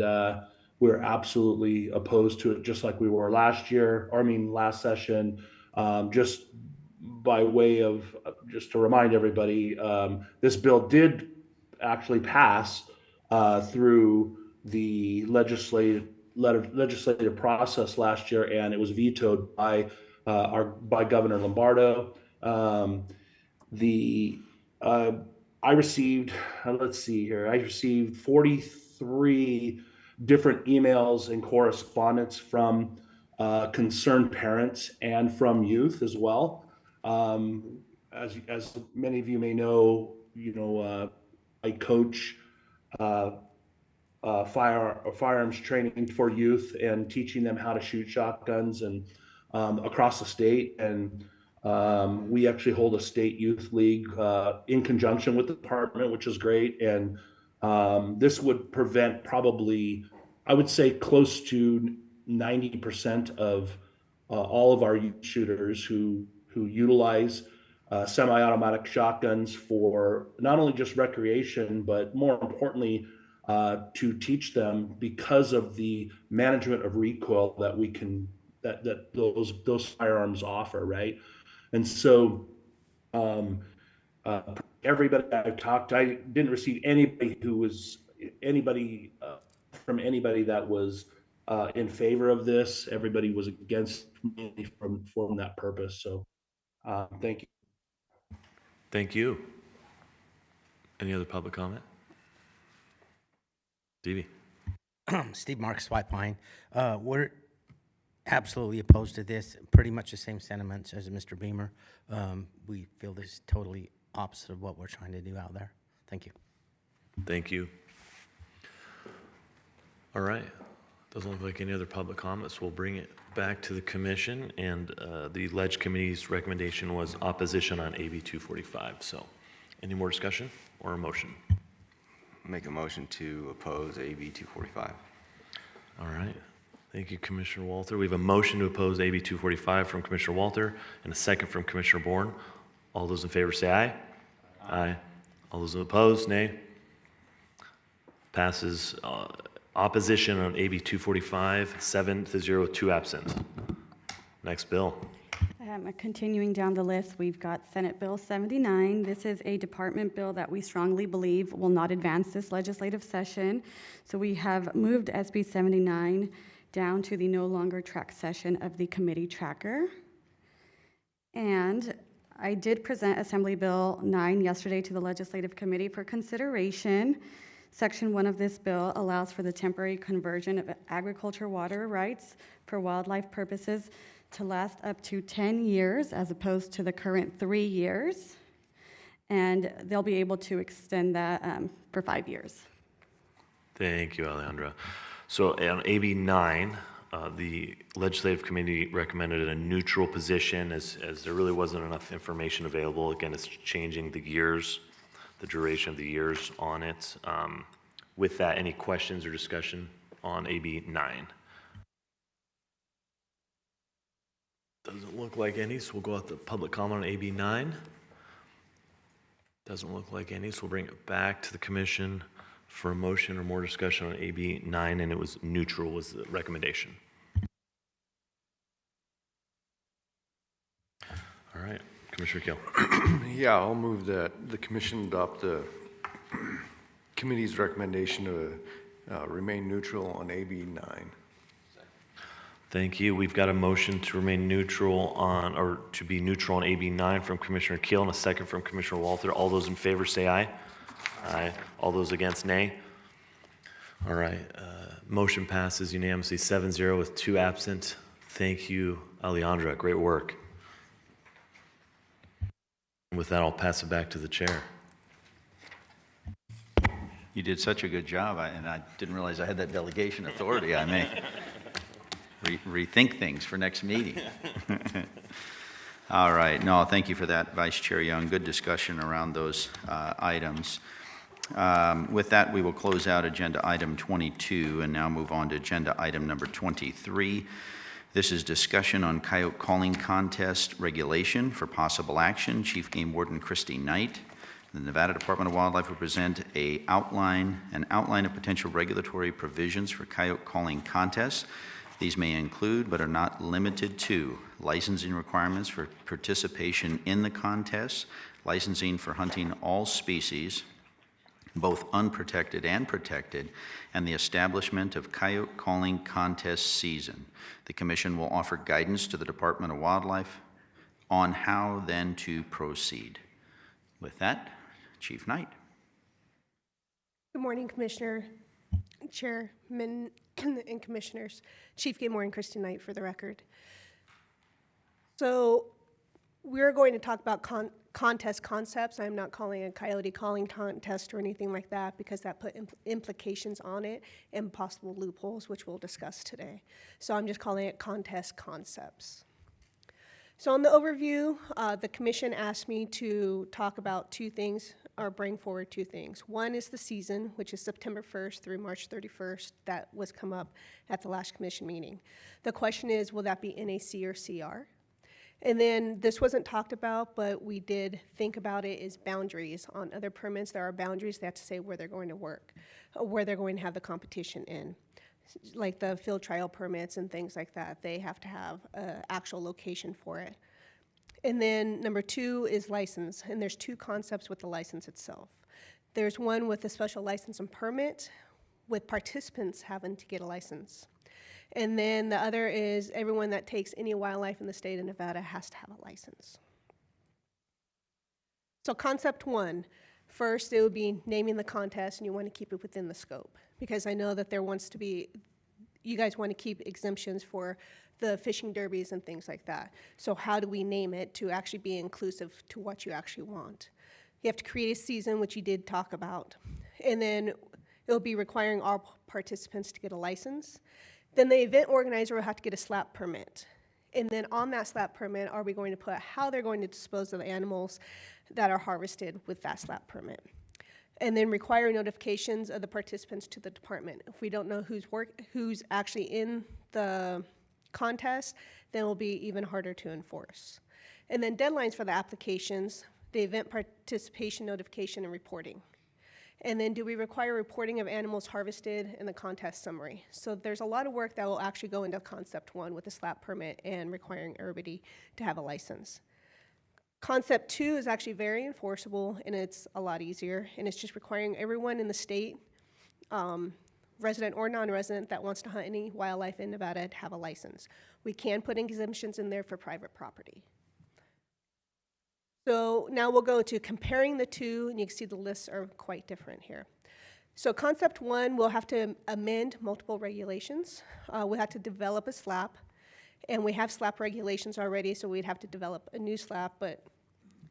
we're absolutely opposed to it, just like we were last session. Just by way of, just to remind everybody, this bill did actually pass through the legislative process last year, and it was vetoed by Governor Lombardo. I received, let's see here, I received 43 different emails and correspondence from concerned parents and from youth as well. as many of you may know, I coach firearms training for youth and teaching them how to shoot shotguns and across the state. And we actually hold a state youth league in conjunction with the department, which is great. And this would prevent probably, I would say, close to 90% of all of our youth shooters who utilize semi-automatic shotguns for not only just recreation, but more importantly, to teach them because of the management of recoil that we can that those firearms offer, right? And so everybody I've talked, I didn't receive anybody from anybody that was in favor of this. Everybody was against me from that purpose. So thank you. Thank you. Any other public comment? Stevie. Steve Marks, White Pine. We're absolutely opposed to this. Pretty much the same sentiments as Mr. Beamer. We feel this is totally opposite of what we're trying to do out there. Thank you. Thank you. All right. Doesn't look like any other public comments. We'll bring it back to the commission, and the Ledge Committee's recommendation was opposition on AB 245. So any more discussion or a motion? Make a motion to oppose AB 245. All right. Thank you, Commissioner Walter. We have a motion to oppose AB 245 from Commissioner Walter and a second from Commissioner Bourne. All those in favor say aye. Aye. All those opposed, nay. Passes. Opposition on AB 245, 7-0 with 2 absent. Next bill. Continuing down the list, we've got Senate Bill 79. This is a department bill that we strongly believe will not advance this legislative session. So we have moved SB 79 down to the no longer track session of the committee tracker. And I did present Assembly Bill 9 yesterday to the Legislative Committee for consideration. Section 1 of this bill allows for the temporary conversion of agriculture water rights for wildlife purposes to last up to 10 years as opposed to the current 3 years. And they'll be able to extend that for 5 years. Thank you, Alejandra. So on AB 9, the Legislative Committee recommended a neutral position as there really wasn't enough information available. Again, it's changing the years, the duration of the years on it. With that, any questions or discussion on AB 9? Doesn't look like any, so we'll go out to public comment on AB 9. Doesn't look like any, so we'll bring it back to the commission for a motion or more discussion on AB 9, and it was neutral was the recommendation. All right, Commissioner Keel. Yeah, I'll move that the commission adopt the committee's recommendation to remain neutral on AB 9. Thank you. We've got a motion to remain neutral on, or to be neutral on AB 9 from Commissioner Keel and a second from Commissioner Walter. All those in favor say aye. Aye. All those against, nay. All right. Motion passes unanimously 7-0 with 2 absent. Thank you, Alejandra. Great work. With that, I'll pass it back to the chair. You did such a good job, and I didn't realize I had that delegation authority. I may rethink things for next meeting. All right. No, thank you for that, Vice Chair Young. Good discussion around those items. With that, we will close out agenda item 22 and now move on to agenda item number 23. This is discussion on coyote calling contest regulation for possible action. Chief Game Warden Christy Knight. The Nevada Department of Wildlife will present an outline of potential regulatory provisions for coyote calling contests. These may include, but are not limited to, licensing requirements for participation in the contest, licensing for hunting all species, both unprotected and protected, and the establishment of coyote calling contest season. The Commission will offer guidance to the Department of Wildlife on how then to proceed. With that, Chief Knight. Good morning, Commissioner, Chairman, and Commissioners. Chief Game Warden Christy Knight for the record. So we're going to talk about contest concepts. I'm not calling it a coyote calling contest or anything like that because that put implications on it and possible loopholes, which we'll discuss today. So I'm just calling it contest concepts. So on the overview, the commission asked me to talk about two things, or bring forward two things. One is the season, which is September 1st through March 31st. That was come up at the last commission meeting. The question is, will that be NAC or CR? And then this wasn't talked about, but we did think about it, is boundaries. On other permits, there are boundaries. They have to say where they're going to work, or where they're going to have the competition in. Like the field trial permits and things like that, they have to have an actual location for it. And then number two is license, and there's two concepts with the license itself. There's one with a special license and permit, with participants having to get a license. And then the other is everyone that takes any wildlife in the state of Nevada has to have a license. So concept one, first it would be naming the contest, and you want to keep it within the scope, because I know that there wants to be, you guys want to keep exemptions for the fishing derbies and things like that. So how do we name it to actually be inclusive to what you actually want? You have to create a season, which you did talk about, and then it'll be requiring all participants to get a license. Then the event organizer will have to get a SLAP permit. And then on that SLAP permit, are we going to put how they're going to dispose of the animals that are harvested with that SLAP permit? And then require notifications of the participants to the department. If we don't know who's actually in the contest, then it will be even harder to enforce. And then deadlines for the applications, the event participation notification and reporting. And then do we require reporting of animals harvested in the contest summary? So there's a lot of work that will actually go into concept one with the SLAP permit and requiring everybody to have a license. Concept two is actually very enforceable, and it's a lot easier, and it's just requiring everyone in the state, resident or non-resident, that wants to hunt any wildlife in Nevada to have a license. We can put exemptions in there for private property. So now we'll go to comparing the two, and you can see the lists are quite different here. So concept one, we'll have to amend multiple regulations. We'll have to develop a SLAP, and we have SLAP regulations already, so we'd have to develop a new SLAP, but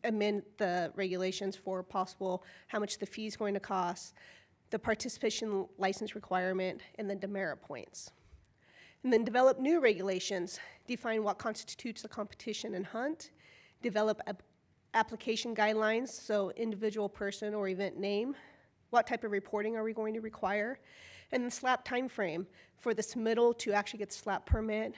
amend the regulations for possible how much the fee is going to cost, the participation license requirement, and the demerit points. And then develop new regulations, define what constitutes a competition and hunt, develop application guidelines, so individual person or event name, what type of reporting are we going to require, and the SLAP timeframe for the submittal to actually get the SLAP permit,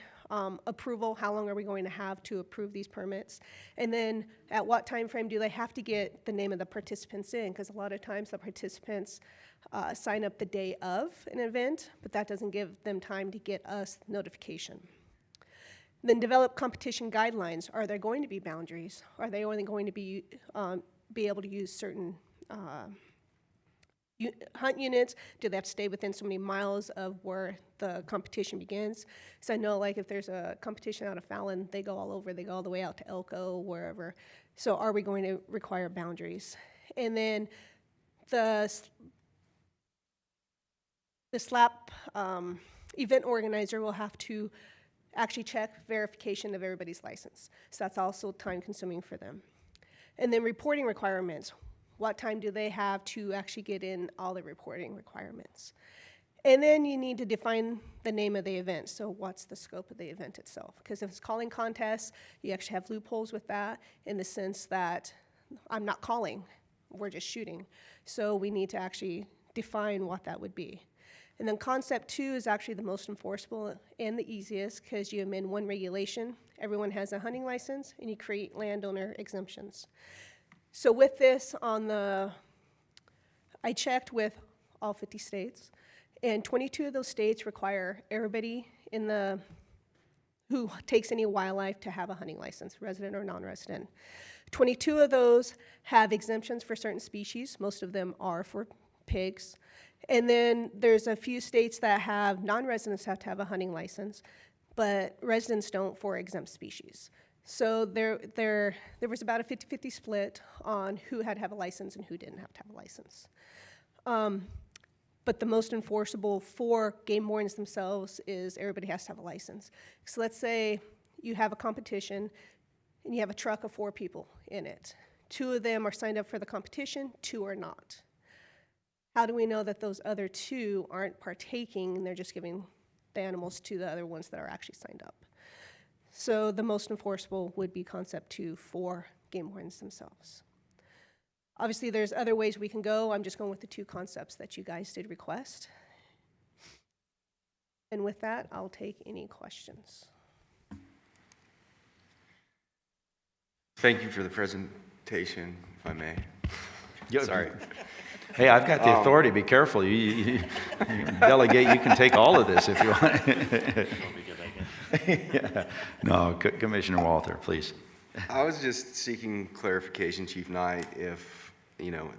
approval, how long are we going to have to approve these permits, and then at what time frame do they have to get the name of the participants in, because a lot of times the participants sign up the day of an event, but that doesn't give them time to get us notification. Then develop competition guidelines. Are there going to be boundaries? Are they only going to be able to use certain hunt units? Do they have to stay within so many miles of where the competition begins? Because I know, like, if there's a competition out of Fallon, they go all over. They go all the way out to Elko, wherever. So are we going to require boundaries? And then the SLAP event organizer will have to actually check verification of everybody's license. So that's also time consuming for them. And then reporting requirements. What time do they have to actually get in all the reporting requirements? And then you need to define the name of the event. So what's the scope of the event itself? Because if it's calling contests, you actually have loopholes with that in the sense that I'm not calling, we're just shooting. So we need to actually define what that would be. And then concept two is actually the most enforceable and the easiest, because you amend one regulation, everyone has a hunting license, and you create landowner exemptions. So with this I checked with all 50 states, and 22 of those states require everybody who takes any wildlife to have a hunting license, resident or non-resident. 22 of those have exemptions for certain species. Most of them are for pigs. And then there's a few states that have non-residents have to have a hunting license, but residents don't for exempt species. So there was about a 50-50 split on who had to have a license and who didn't have to have a license. But the most enforceable for game wardens themselves is everybody has to have a license. So let's say you have a competition and you have a truck of 4 people in it. 2 of them are signed up for the competition, 2 are not. How do we know that those other 2 aren't partaking and they're just giving the animals to the other ones that are actually signed up? So the most enforceable would be concept 2 for game wardens themselves. Obviously, there's other ways we can go. I'm just going with the 2 concepts that you guys did request. And with that, I'll take any questions. Thank you for the presentation, if I may. Sorry. Hey, I've got the authority. Be careful. You delegate. You can take all of this if you want. Yeah. No, Commissioner Walther, please. I was just seeking clarification, Chief Knight, if, you know,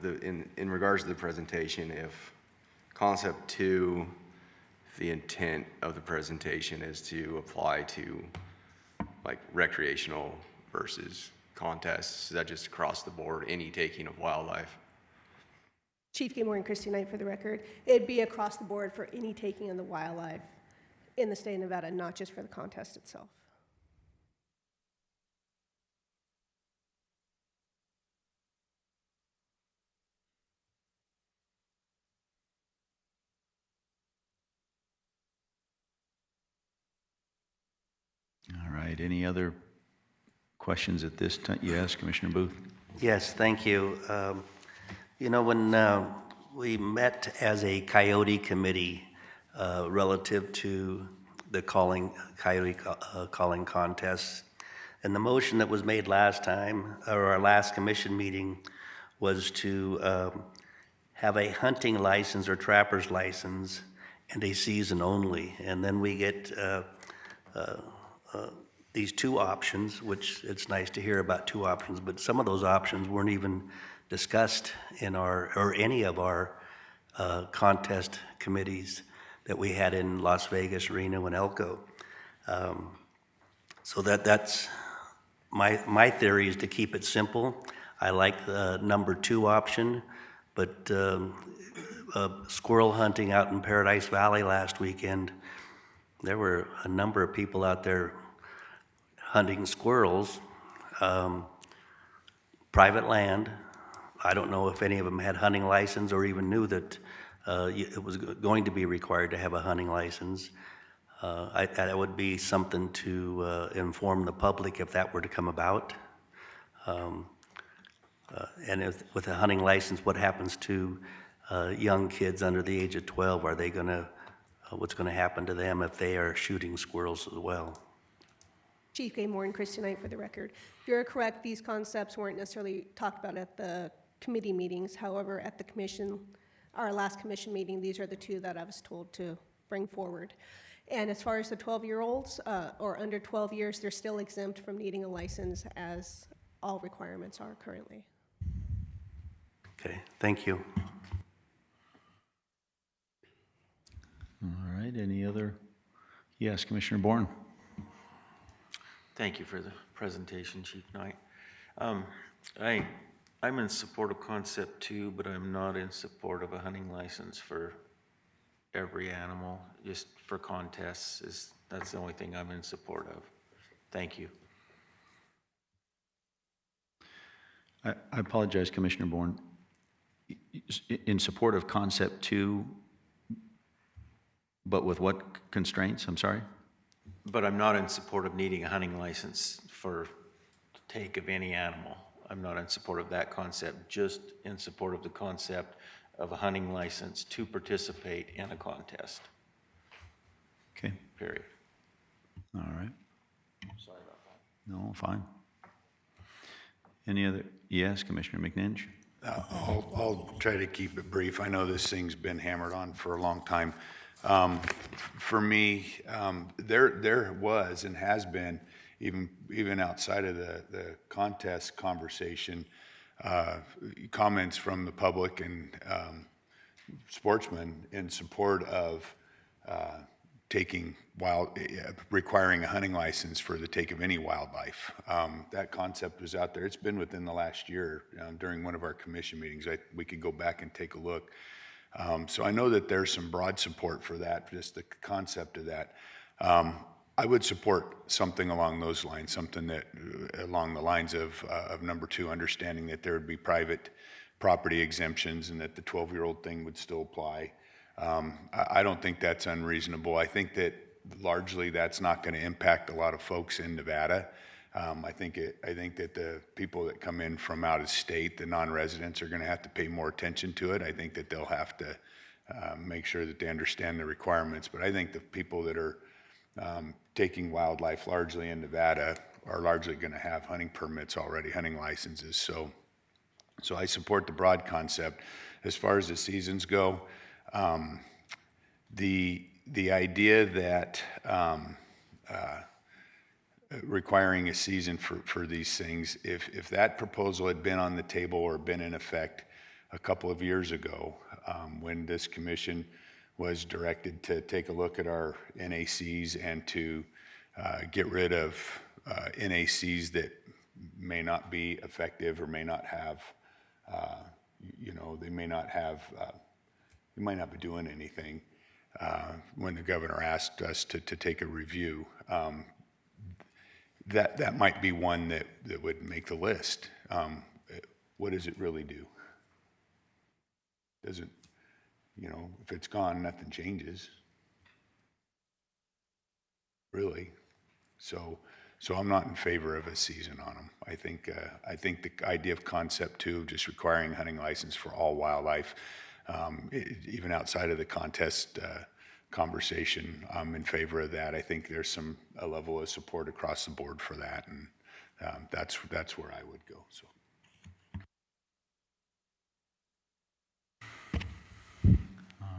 in regards to the presentation, if concept 2, the intent of the presentation is to apply to like recreational versus contests. Is that just across the board, any taking of wildlife? Chief Game Warden Christy Knight for the record. It'd be across the board for any taking of the wildlife in the state of Nevada, not just for the contest itself. All right. Any other questions at this time? Yes, Commissioner Booth. Yes, thank you. You know, when we met as a coyote committee relative to the coyote calling contest, and the motion that was made last time, or our last commission meeting, was to have a hunting license or trapper's license and a season only. And then we get these 2 options, which it's nice to hear about 2 options, but some of those options weren't even discussed in any of our contest committees that we had in Las Vegas, Reno, and Elko. So that's my theory, is to keep it simple. I like the number 2 option, but squirrel hunting out in Paradise Valley last weekend, there were a number of people out there hunting squirrels, private land. I don't know if any of them had hunting license or even knew that it was going to be required to have a hunting license. That would be something to inform the public if that were to come about. And with a hunting license, what happens to young kids under the age of 12? Are they gonna, what's gonna happen to them if they are shooting squirrels as well? Chief Game Warden Christy Knight for the record. You're correct, these concepts weren't necessarily talked about at the committee meetings. However, at the commission, our last commission meeting, these are the 2 that I was told to bring forward. And as far as the 12-year-olds or under 12 years, they're still exempt from needing a license, as all requirements are currently. Okay, thank you. All right. Any other? Yes, Commissioner Bourne. Thank you for the presentation, Chief Knight. I'm in support of concept 2, but I'm not in support of a hunting license for every animal, just for contests. That's the only thing I'm in support of. Thank you. I apologize, Commissioner Bourne. In support of concept 2, but with what constraints? I'm sorry? But I'm not in support of needing a hunting license for take of any animal. I'm not in support of that concept, just in support of the concept of a hunting license to participate in a contest. Okay. Period. All right. Sorry about that. No, fine. Any other? Yes, Commissioner McNinch. I'll try to keep it brief. I know this thing's been hammered on for a long time. For me, there was and has been, even outside of the contest conversation, comments from the public and sportsmen in support of requiring a hunting license for the take of any wildlife. That concept was out there. It's been within the last year. During one of our commission meetings, we could go back and take a look. So I know that there's some broad support for that, just the concept of that. I would support something along those lines, something that, along the lines of number 2, understanding that there would be private property exemptions and that the 12-year-old thing would still apply. I don't think that's unreasonable. I think that largely that's not going to impact a lot of folks in Nevada. I think that the people that come in from out of state, the non-residents, are going to have to pay more attention to it. I think that they'll have to make sure that they understand the requirements. But I think the people that are taking wildlife largely in Nevada are largely going to have hunting permits already, hunting licenses. So I support the broad concept. As far as the seasons go, the idea that requiring a season for these things, if that proposal had been on the table or been in effect a couple of years ago, when this commission was directed to take a look at our NACs and to get rid of NACs that may not be effective or may not have, they might not be doing anything. When the governor asked us to take a review, that might be one that would make the list. What does it really do? Doesn't, if it's gone, nothing changes, really. So I'm not in favor of a season on them. I think the idea of concept 2, just requiring a hunting license for all wildlife, even outside of the contest conversation, I'm in favor of that. I think there's a level of support across the board for that, and that's where I would go. So.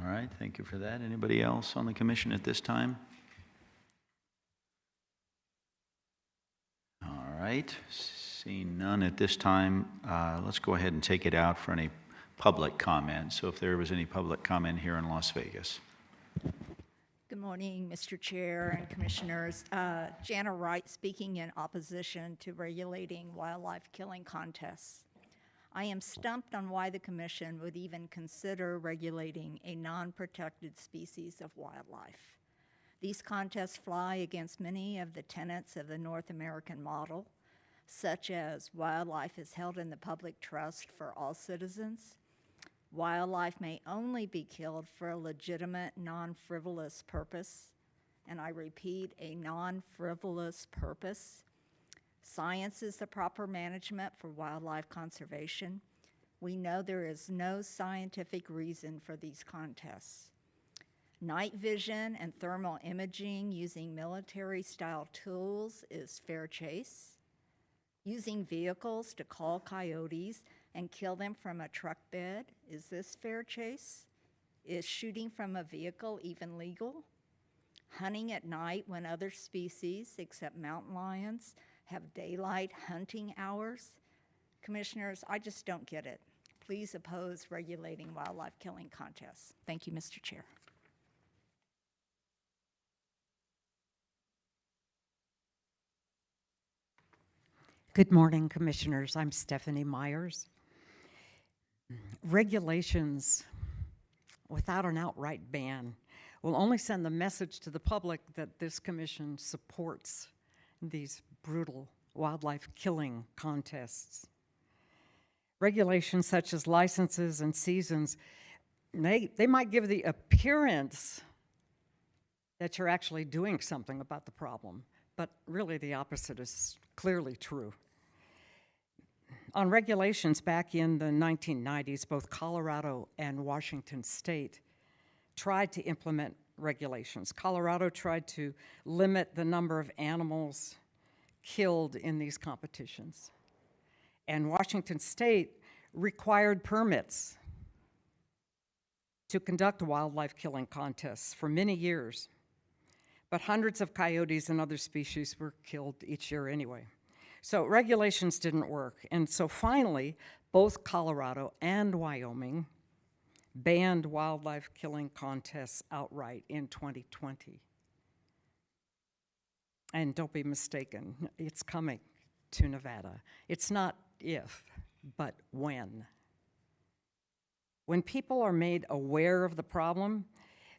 All right, thank you for that. Anybody else on the commission at this time? All right, seeing none at this time, let's go ahead and take it out for any public comment. So if there was any public comment here in Las Vegas. Good morning, Mr. Chair and Commissioners. Jana Wright speaking in opposition to regulating wildlife killing contests. I am stumped on why the Commission would even consider regulating a non-protected species of wildlife. These contests fly against many of the tenets of the North American model, such as wildlife is held in the public trust for all citizens. Wildlife may only be killed for a legitimate, non-frivolous purpose, and I repeat, a non-frivolous purpose. Science is the proper management for wildlife conservation. We know there is no scientific reason for these contests. Night vision and thermal imaging using military-style tools is fair chase. Using vehicles to call coyotes and kill them from a truck bed, is this fair chase? Is shooting from a vehicle even legal? Hunting at night when other species, except mountain lions, have daylight hunting hours? Commissioners, I just don't get it. Please oppose regulating wildlife killing contests. Thank you, Mr. Chair. Good morning, Commissioners. I'm Stephanie Myers. Regulations without an outright ban will only send the message to the public that this commission supports these brutal wildlife killing contests. Regulations such as licenses and seasons, they might give the appearance that you're actually doing something about the problem, but really the opposite is clearly true. On regulations back in the 1990s, both Colorado and Washington State tried to implement regulations. Colorado tried to limit the number of animals killed in these competitions. And Washington State required permits to conduct wildlife killing contests for many years. But hundreds of coyotes and other species were killed each year anyway. So regulations didn't work. And so finally, both Colorado and Wyoming banned wildlife killing contests outright in 2020. And don't be mistaken, it's coming to Nevada. It's not if, but when. When people are made aware of the problem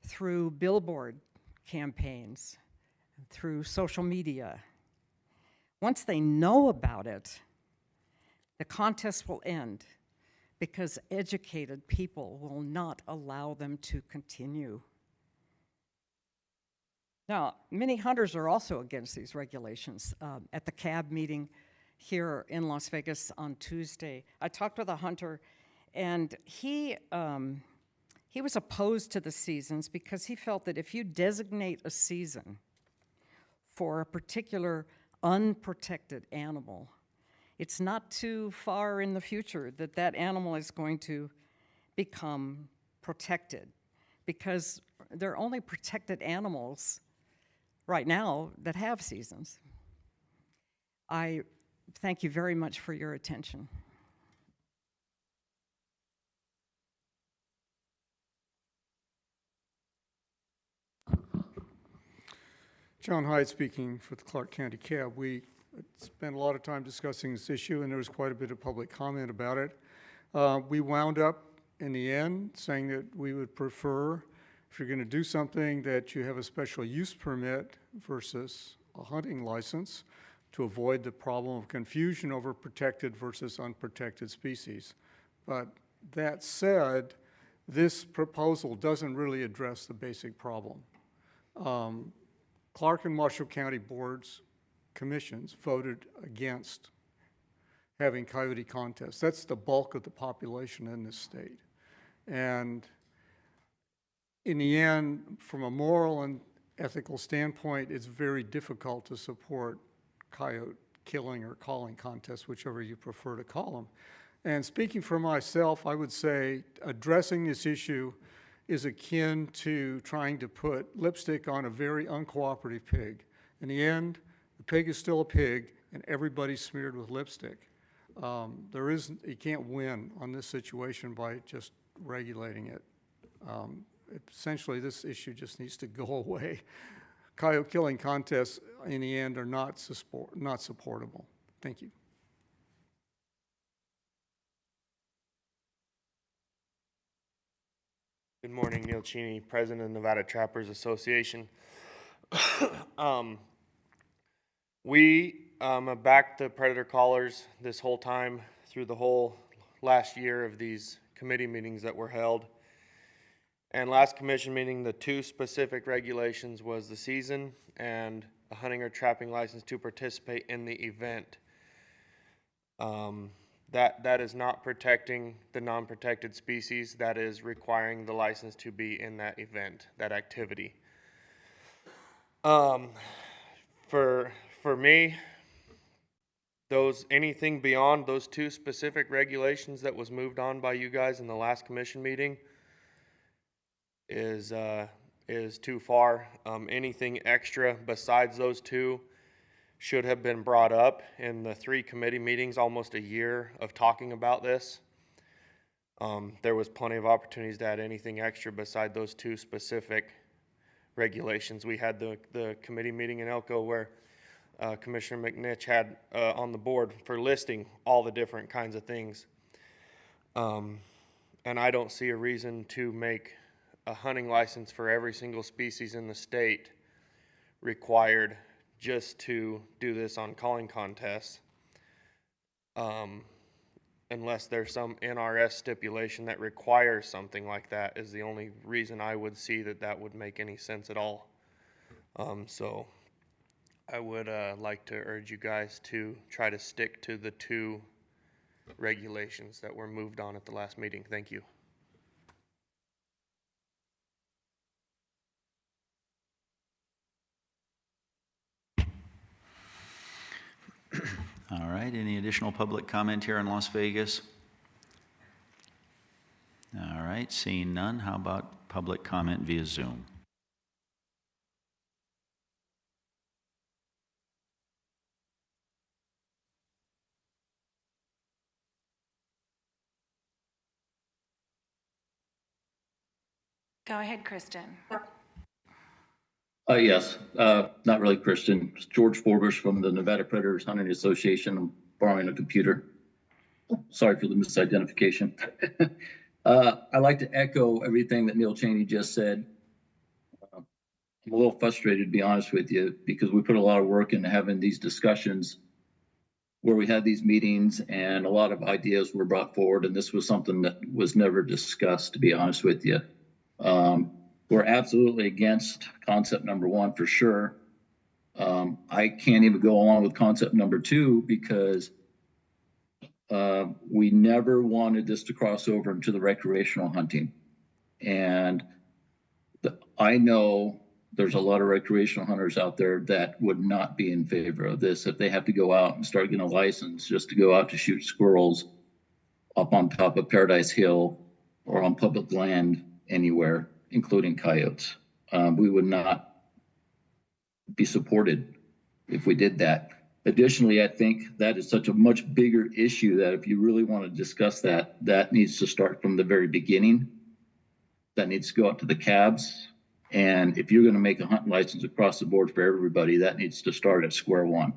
through billboard campaigns, through social media. Once they know about it, the contest will end because educated people will not allow them to continue. Now, many hunters are also against these regulations. At the CAB meeting here in Las Vegas on Tuesday, I talked with a hunter, and he was opposed to the seasons because he felt that if you designate a season for a particular unprotected animal, it's not too far in the future that that animal is going to become protected, because there are only protected animals right now that have seasons. I thank you very much for your attention. John Hyde speaking for the Clark County CAB. We spent a lot of time discussing this issue, and there was quite a bit of public comment about it. We wound up in the end saying that we would prefer, if you're going to do something, that you have a special use permit versus a hunting license to avoid the problem of confusion over protected versus unprotected species. But that said, this proposal doesn't really address the basic problem. Clark and Marshall County boards, commissions voted against having coyote contests. That's the bulk of the population in this state. And in the end, from a moral and ethical standpoint, it's very difficult to support coyote killing or calling contests, whichever you prefer to call them. And speaking for myself, I would say addressing this issue is akin to trying to put lipstick on a very uncooperative pig. In the end, the pig is still a pig, and everybody's smeared with lipstick. You can't win on this situation by just regulating it. Essentially, this issue just needs to go away. Coyote killing contests, in the end, are not supportable. Thank you. Good morning, Neil Cheney, President of Nevada Trappers Association. We have backed the predator callers this whole time through the whole last year of these committee meetings that were held. And last commission meeting, the two specific regulations was the season and a hunting or trapping license to participate in the event. That is not protecting the non-protected species. That is requiring the license to be in that event, that activity. For me, anything beyond those two specific regulations that was moved on by you guys in the last commission meeting is too far. Anything extra besides those two should have been brought up in the 3 committee meetings, almost a year of talking about this. There was plenty of opportunities to add anything extra beside those two specific regulations. We had the committee meeting in Elko where Commissioner McNitch had on the board for listing all the different kinds of things. And I don't see a reason to make a hunting license for every single species in the state required just to do this on calling contests, unless there's some NRS stipulation that requires something like that, is the only reason I would see that would make any sense at all. So I would like to urge you guys to try to stick to the 2 regulations that were moved on at the last meeting. Thank you. All right, any additional public comment here in Las Vegas? All right, seeing none, how about public comment via Zoom? Go ahead, Kristen. Yes, not really Christian. It's George Forbush from the Nevada Predators Hunting Association. I'm borrowing a computer. Sorry for the misidentification. I'd like to echo everything that Neil Cheney just said. I'm a little frustrated, to be honest with you, because we put a lot of work into having these discussions where we had these meetings and a lot of ideas were brought forward, and this was something that was never discussed, to be honest with you. We're absolutely against concept number one for sure. I can't even go along with concept number two because we never wanted this to cross over into the recreational hunting. And I know there's a lot of recreational hunters out there that would not be in favor of this if they have to go out and start getting a license just to go out to shoot squirrels up on top of Paradise Hill or on public land anywhere, including coyotes. We would not be supported if we did that. Additionally, I think that is such a much bigger issue that if you really want to discuss that, that needs to start from the very beginning. That needs to go out to the cabs. And if you're going to make a hunting license across the board for everybody, that needs to start at square one.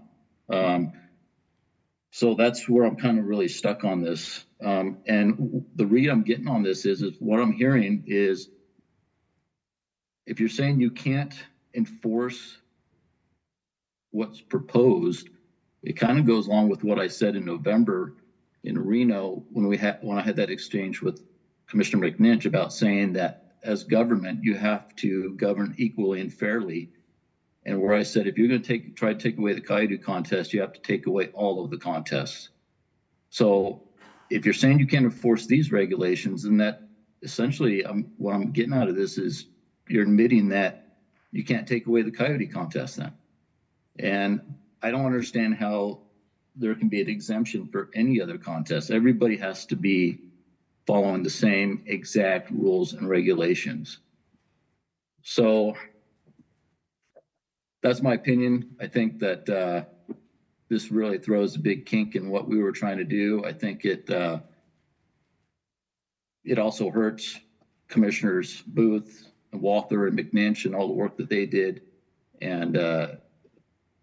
So that's where I'm kind of really stuck on this. And the read I'm getting on this is what I'm hearing is if you're saying you can't enforce what's proposed, it kind of goes along with what I said in November in Reno when I had that exchange with Commissioner McNinch about saying that as government, you have to govern equally and fairly. And where I said, if you're going to try to take away the coyote contest, you have to take away all of the contests. So if you're saying you can't enforce these regulations, then that essentially what I'm getting out of this is you're admitting that you can't take away the coyote contest then. And I don't understand how there can be an exemption for any other contest. Everybody has to be following the same exact rules and regulations. So that's my opinion. I think that this really throws a big kink in what we were trying to do. I think it also hurts Commissioners Booth and Walther and McNinch and all the work that they did. And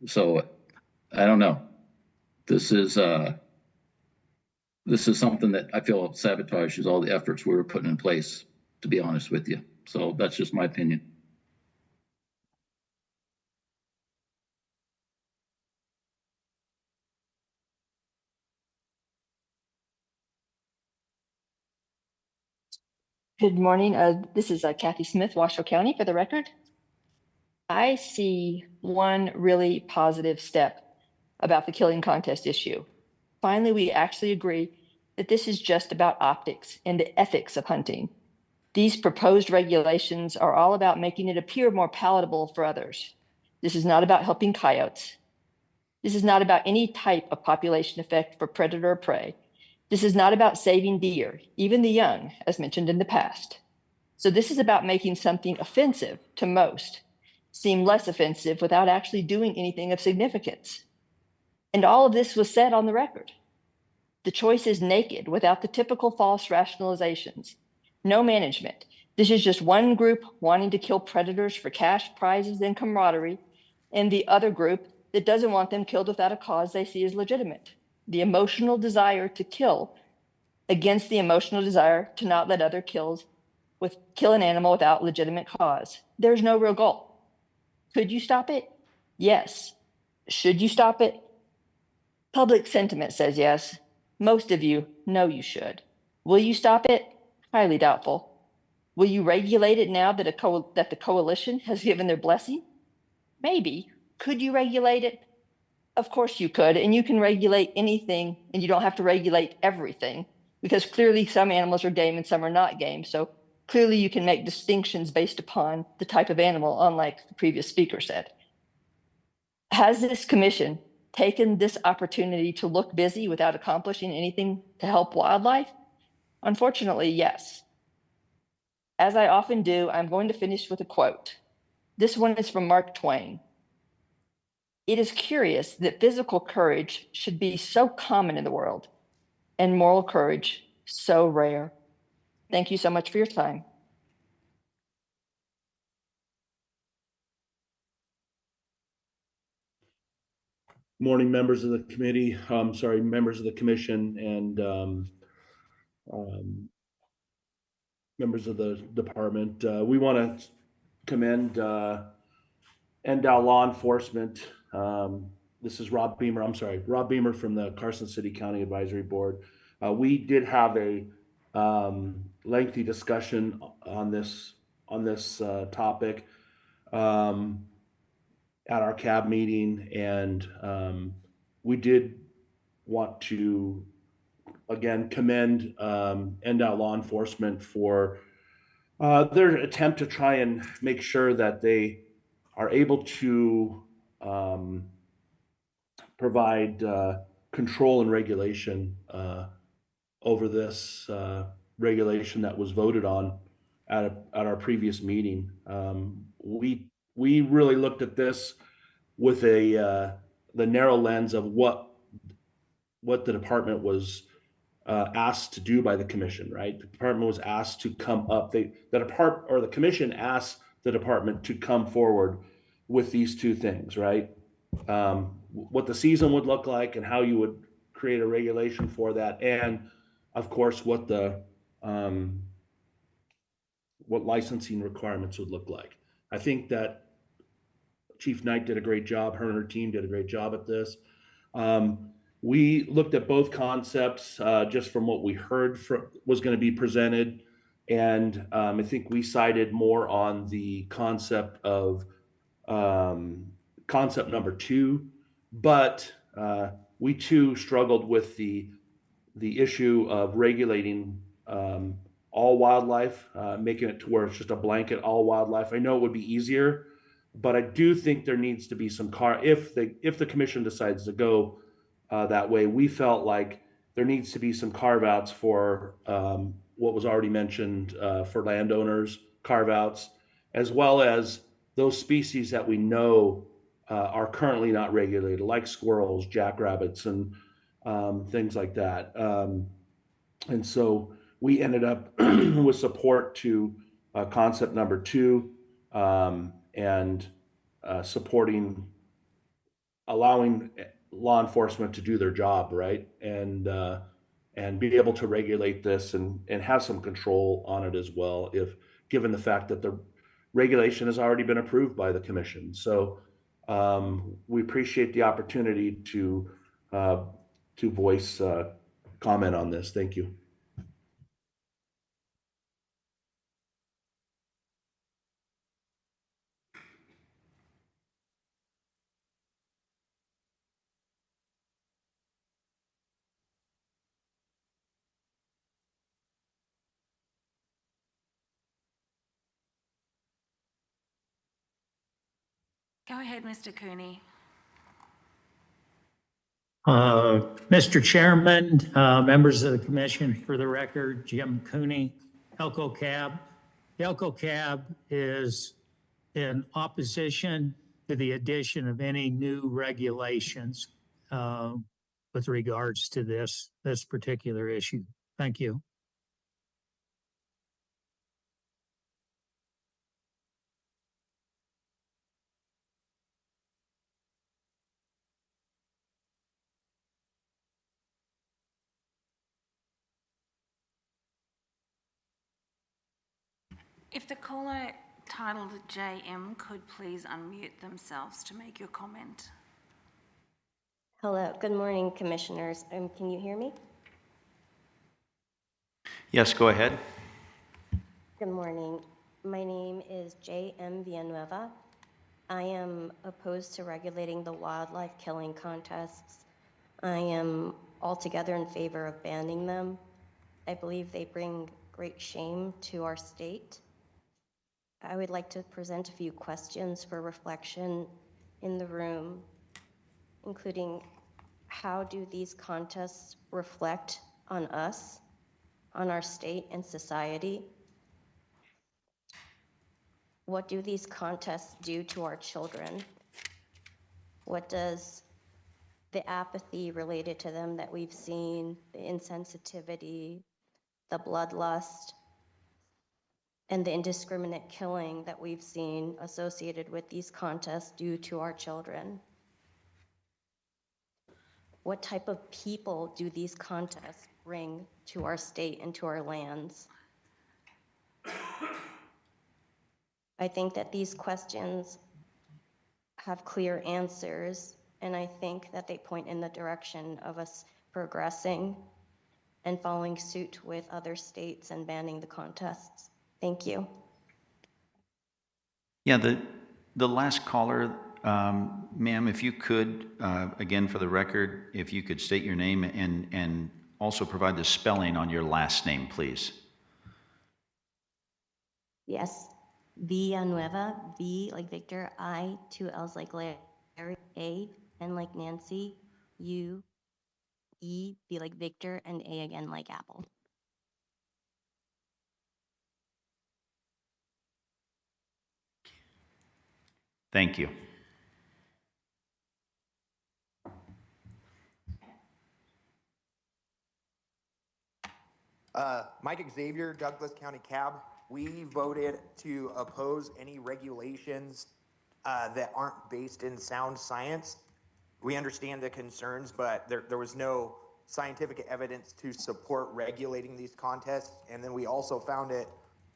so I don't know. This is something that I feel sabotages all the efforts we were putting in place, to be honest with you. So that's just my opinion. Good morning. This is Kathy Smith, Washoe County, for the record. I see one really positive step about the killing contest issue. Finally, we actually agree that this is just about optics and the ethics of hunting. These proposed regulations are all about making it appear more palatable for others. This is not about helping coyotes. This is not about any type of population effect for predator or prey. This is not about saving deer, even the young, as mentioned in the past. So this is about making something offensive to most seem less offensive without actually doing anything of significance. And all of this was said on the record. The choice is naked without the typical false rationalizations. No management. This is just one group wanting to kill predators for cash prizes and camaraderie, and the other group that doesn't want them killed without a cause they see as legitimate. The emotional desire to kill against the emotional desire to not let other kill an animal without legitimate cause. There's no real goal. Could you stop it? Yes. Should you stop it? Public sentiment says yes. Most of you know you should. Will you stop it? Highly doubtful. Will you regulate it now that the coalition has given their blessing? Maybe. Could you regulate it? Of course you could, and you can regulate anything, and you don't have to regulate everything, because clearly some animals are game and some are not game. So clearly you can make distinctions based upon the type of animal, unlike the previous speaker said. Has this commission taken this opportunity to look busy without accomplishing anything to help wildlife? Unfortunately, yes. As I often do, I'm going to finish with a quote. This one is from Mark Twain. It is curious that physical courage should be so common in the world and moral courage so rare. Thank you so much for your time. Morning, members of the committee. Members of the commission and members of the department. We want to commend NDOW law enforcement. This is Rob Beamer from the Carson City County Advisory Board. We did have a lengthy discussion on this topic at our CAB meeting, and we did want to again commend NDOW law enforcement for their attempt to try and make sure that they are able to provide control and regulation over this regulation that was voted on at our previous meeting. We really looked at this with the narrow lens of what the department was asked to do by the commission, right? The department was asked to come up. The commission asked the department to come forward with these two things, right? What the season would look like and how you would create a regulation for that, and of course what the what licensing requirements would look like. I think that Chief Knight did a great job. Her and her team did a great job at this. We looked at both concepts just from what we heard was going to be presented. And I think we sided more on the concept of concept number 2, but we too struggled with the issue of regulating all wildlife, making it to where it's just a blanket all wildlife. I know it would be easier, but I do think there needs to be some if the commission decides to go that way, we felt like there needs to be some carve-outs for what was already mentioned for landowners, carve-outs, as well as those species that we know are currently not regulated, like squirrels, jackrabbits, and things like that. And so we ended up with support to concept number 2 and supporting allowing law enforcement to do their job, right? And be able to regulate this and have some control on it as well, if given the fact that the regulation has already been approved by the commission. So we appreciate the opportunity to voice comment on this. Thank you. Go ahead, Mr. Cooney. Mr. Chairman, members of the commission, for the record, Jim Cooney, Elko Cab. The Elko Cab is in opposition to the addition of any new regulations with regards to this particular issue. Thank you. If the caller titled JM could please unmute themselves to make your comment. Hello, good morning, commissioners. Can you hear me? Yes, go ahead. Good morning. My name is J.M. Villanueva. I am opposed to regulating the wildlife killing contests. I am altogether in favor of banning them. I believe they bring great shame to our state. I would like to present a few questions for reflection in the room, including how do these contests reflect on us, on our state and society? What do these contests do to our children? What does the apathy related to them that we've seen, the insensitivity, the bloodlust, and the indiscriminate killing that we've seen associated with these contests do to our children? What type of people do these contests bring to our state and to our lands? I think that these questions have clear answers, and I think that they point in the direction of us progressing and following suit with other states and banning the contests. Thank you. Yeah, the last caller, ma'am, if you could, again, for the record, if you could state your name and also provide the spelling on your last name, please. Yes, Villanueva, V like Victor, I, 2 L's like Larry, A, N like Nancy, U, E, B like Victor, and A again like Apple. Thank you. Mike Xavier, Douglas County Cab. We voted to oppose any regulations that aren't based in sound science. We understand the concerns, but there was no scientific evidence to support regulating these contests. And then we also found it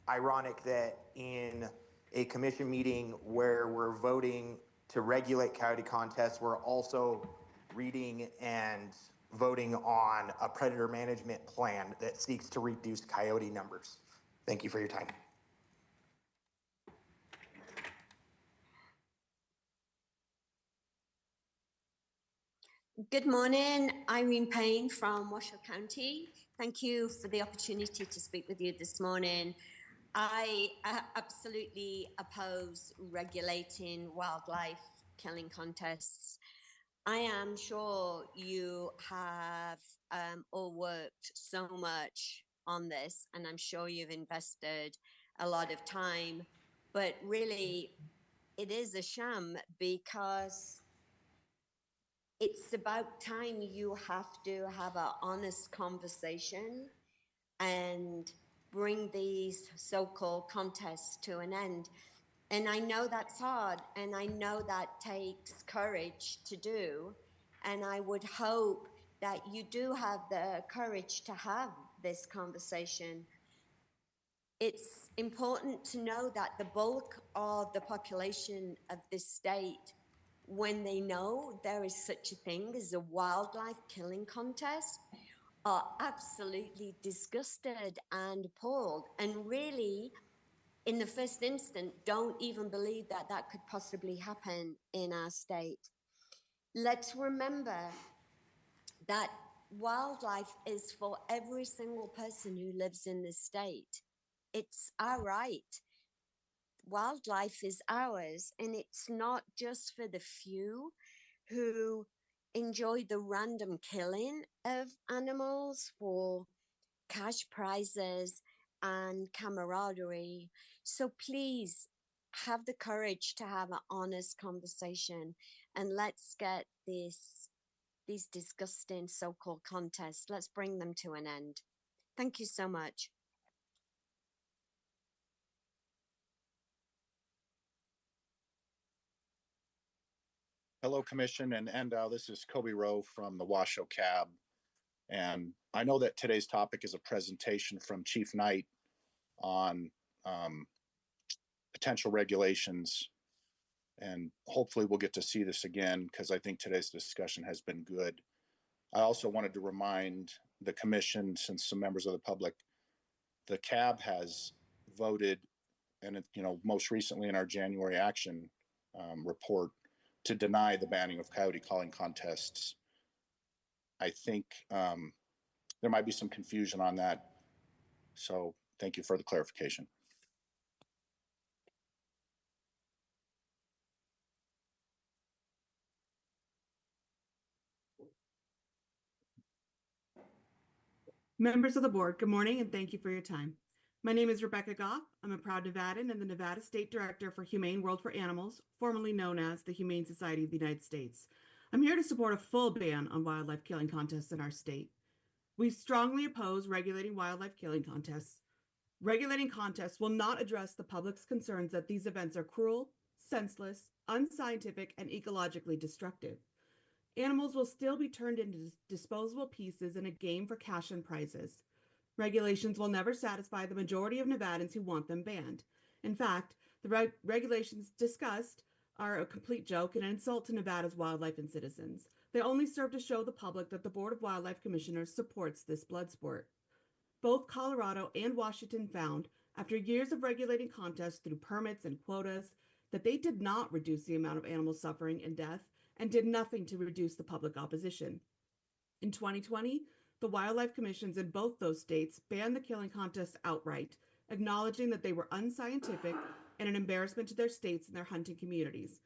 ironic that in a commission meeting where we're voting to regulate coyote contests, we're also reading and voting on a predator management plan that seeks to reduce coyote numbers. Thank you for your time. Good morning, Irene Payne from Washoe County. Thank you for the opportunity to speak with you this morning. I absolutely oppose regulating wildlife killing contests. I am sure you have all worked so much on this, and I'm sure you've invested a lot of time, but really it is a sham because it's about time you have to have an honest conversation and bring these so-called contests to an end. And I know that's hard, and I know that takes courage to do. And I would hope that you do have the courage to have this conversation. It's important to know that the bulk of the population of this state, when they know there is such a thing as a wildlife killing contest, are absolutely disgusted and appalled, and really, in the first instant, don't even believe that that could possibly happen in our state. Let's remember that wildlife is for every single person who lives in this state. It's our right. Wildlife is ours, and it's not just for the few who enjoy the random killing of animals for cash prizes and camaraderie. So please have the courage to have an honest conversation, and let's get these disgusting so-called contests, let's bring them to an end. Thank you so much. Hello, Commission and NDOW. This is Kobe Rowe from the Washoe Cab. And I know that today's topic is a presentation from Chief Knight on potential regulations. And hopefully we'll get to see this again because I think today's discussion has been good. I also wanted to remind the Commission, since some members of the public, the CAB has voted, and most recently in our January action report, to deny the banning of coyote calling contests. I think there might be some confusion on that. So thank you for the clarification. Members of the board, good morning and thank you for your time. My name is Rebecca Goff. I'm a proud Nevadan and the Nevada State Director for Humane World for Animals, formerly known as the Humane Society of the United States. I'm here to support a full ban on wildlife killing contests in our state. We strongly oppose regulating wildlife killing contests. Regulating contests will not address the public's concerns that these events are cruel, senseless, unscientific, and ecologically destructive. Animals will still be turned into disposable pieces in a game for cash and prizes. Regulations will never satisfy the majority of Nevadans who want them banned. In fact, the regulations discussed are a complete joke and an insult to Nevada's wildlife and citizens. They only serve to show the public that the Board of Wildlife Commissioners supports this blood sport. Both Colorado and Washington found, after years of regulating contests through permits and quotas, that they did not reduce the amount of animal suffering and death and did nothing to reduce the public opposition. In 2020, the wildlife commissions in both those states banned the killing contests outright, acknowledging that they were unscientific and an embarrassment to their states and their hunting communities.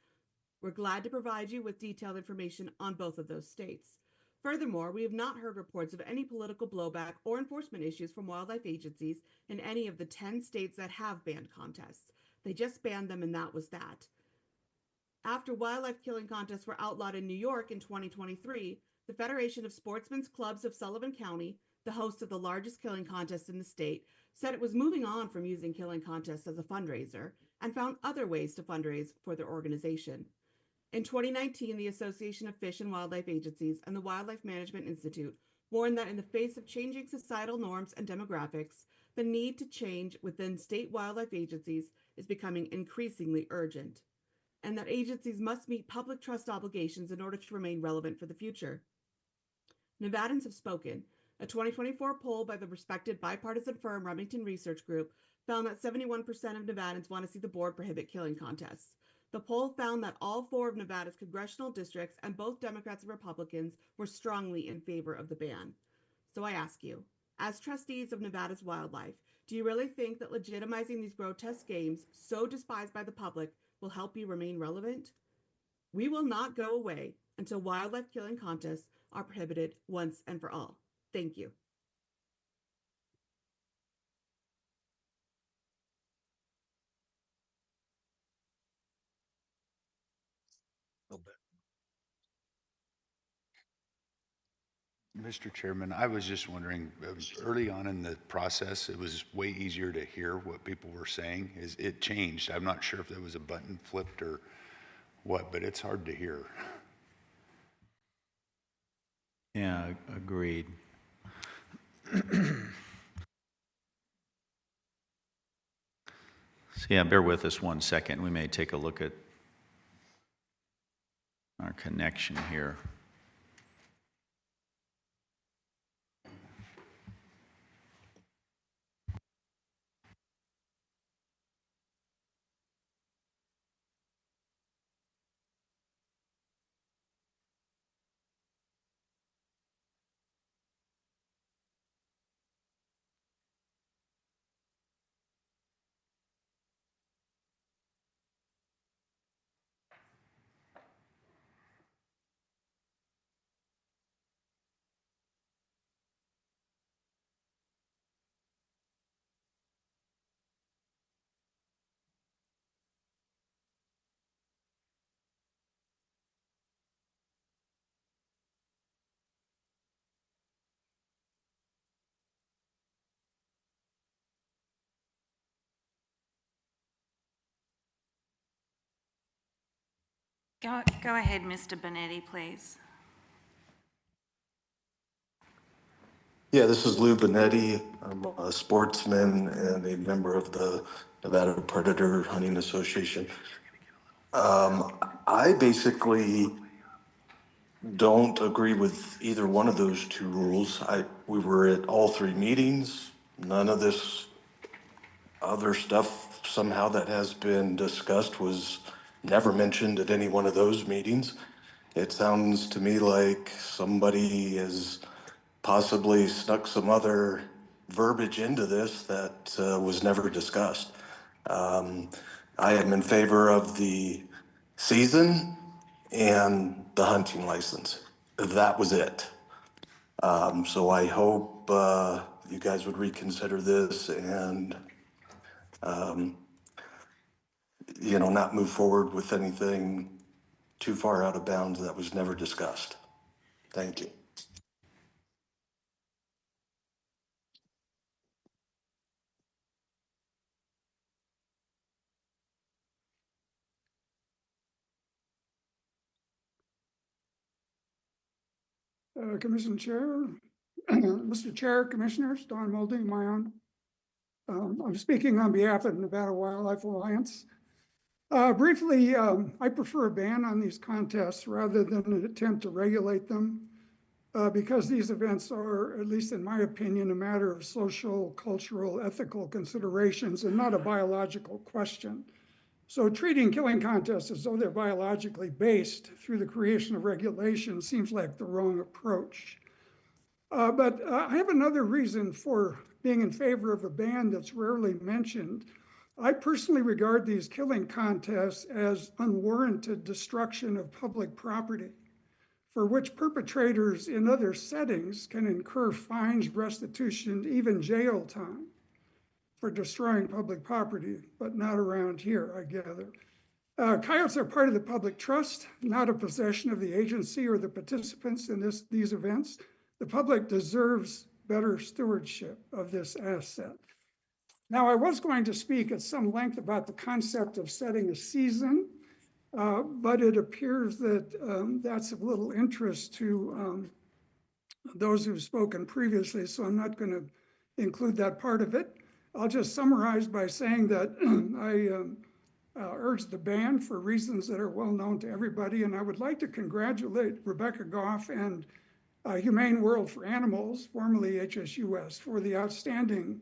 We're glad to provide you with detailed information on both of those states. Furthermore, we have not heard reports of any political blowback or enforcement issues from wildlife agencies in any of the 10 states that have banned contests. They just banned them, and that was that. After wildlife killing contests were outlawed in New York in 2023, the Federation of Sportsmen's Clubs of Sullivan County, the host of the largest killing contest in the state, said it was moving on from using killing contests as a fundraiser and found other ways to fundraise for their organization. In 2019, the Association of Fish and Wildlife Agencies and the Wildlife Management Institute warned that in the face of changing societal norms and demographics, the need to change within state wildlife agencies is becoming increasingly urgent, and that agencies must meet public trust obligations in order to remain relevant for the future. Nevadans have spoken. A 2024 poll by the respected bipartisan firm Remington Research Group found that 71% of Nevadans want to see the board prohibit killing contests. The poll found that all 4 of Nevada's congressional districts and both Democrats and Republicans were strongly in favor of the ban. So I ask you, as trustees of Nevada's wildlife, do you really think that legitimizing these grotesque games, so despised by the public, will help you remain relevant? We will not go away until wildlife killing contests are prohibited once and for all. Thank you. Mr. Chairman, I was just wondering, early on in the process, it was way easier to hear what people were saying. It changed. I'm not sure if there was a button flipped or what, but it's hard to hear. Yeah, agreed. So yeah, bear with us one second. We may take a look at our connection here. Go ahead, Mr. Benetti, please. Yeah, this is Lou Benetti. I'm a sportsman and a member of the Nevada Predator Hunting Association. I basically don't agree with either one of those 2 rules. We were at all 3 meetings. None of this other stuff somehow that has been discussed was never mentioned at any one of those meetings. It sounds to me like somebody has possibly snuck some other verbiage into this that was never discussed. I am in favor of the season and the hunting license. That was it. So I hope you guys would reconsider this and, not move forward with anything too far out of bounds that was never discussed. Thank you. Commission Chair, Mr. Chair, Commissioners, Don Molding, my own. I'm speaking on behalf of Nevada Wildlife Alliance. Briefly, I prefer a ban on these contests rather than an attempt to regulate them because these events are, at least in my opinion, a matter of social, cultural, ethical considerations and not a biological question. So treating killing contests as though they're biologically based through the creation of regulations seems like the wrong approach. But I have another reason for being in favor of a ban that's rarely mentioned. I personally regard these killing contests as unwarranted destruction of public property, for which perpetrators in other settings can incur fines, restitution, even jail time for destroying public property, but not around here, I gather. Coyotes are part of the public trust, not a possession of the agency or the participants in these events. The public deserves better stewardship of this asset. Now, I was going to speak at some length about the concept of setting a season, but it appears that that's of little interest to those who've spoken previously, so I'm not going to include that part of it. I'll just summarize by saying that I urge the ban for reasons that are well known to everybody, and I would like to congratulate Rebecca Goff and Humane World for Animals, formerly HSUS, for the outstanding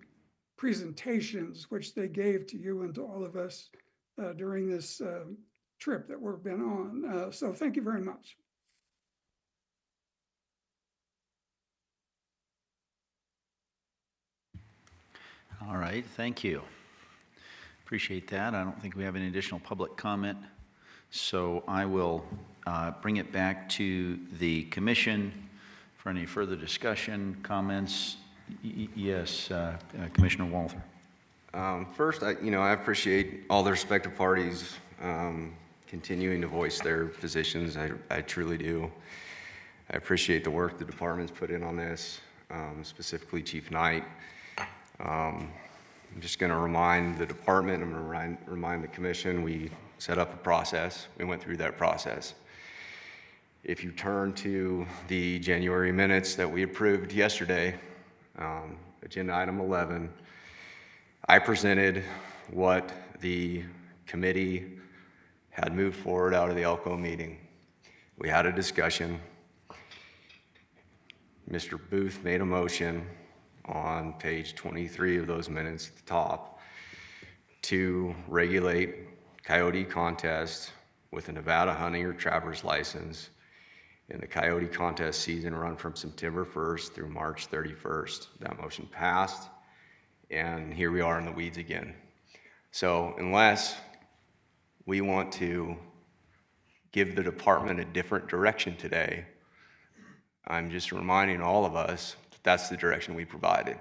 presentations which they gave to you and to all of us during this trip that we've been on. So thank you very much. All right, thank you. Appreciate that. I don't think we have any additional public comment, so I will bring it back to the commission for any further discussion, comments. Yes, Commissioner Walther. First, I appreciate all the respective parties continuing to voice their positions. I truly do. I appreciate the work the department's put in on this, specifically Chief Knight. I'm just going to remind the department, I'm going to remind the commission, we set up a process. We went through that process. If you turn to the January minutes that we approved yesterday, agenda item 11, I presented what the committee had moved forward out of the Elko meeting. We had a discussion. Mr. Booth made a motion on page 23 of those minutes at the top to regulate coyote contest with a Nevada hunting or traverse license in the coyote contest season run from September 1st through March 31st. That motion passed, and here we are in the weeds again. So unless we want to give the department a different direction today, I'm just reminding all of us that that's the direction we provided,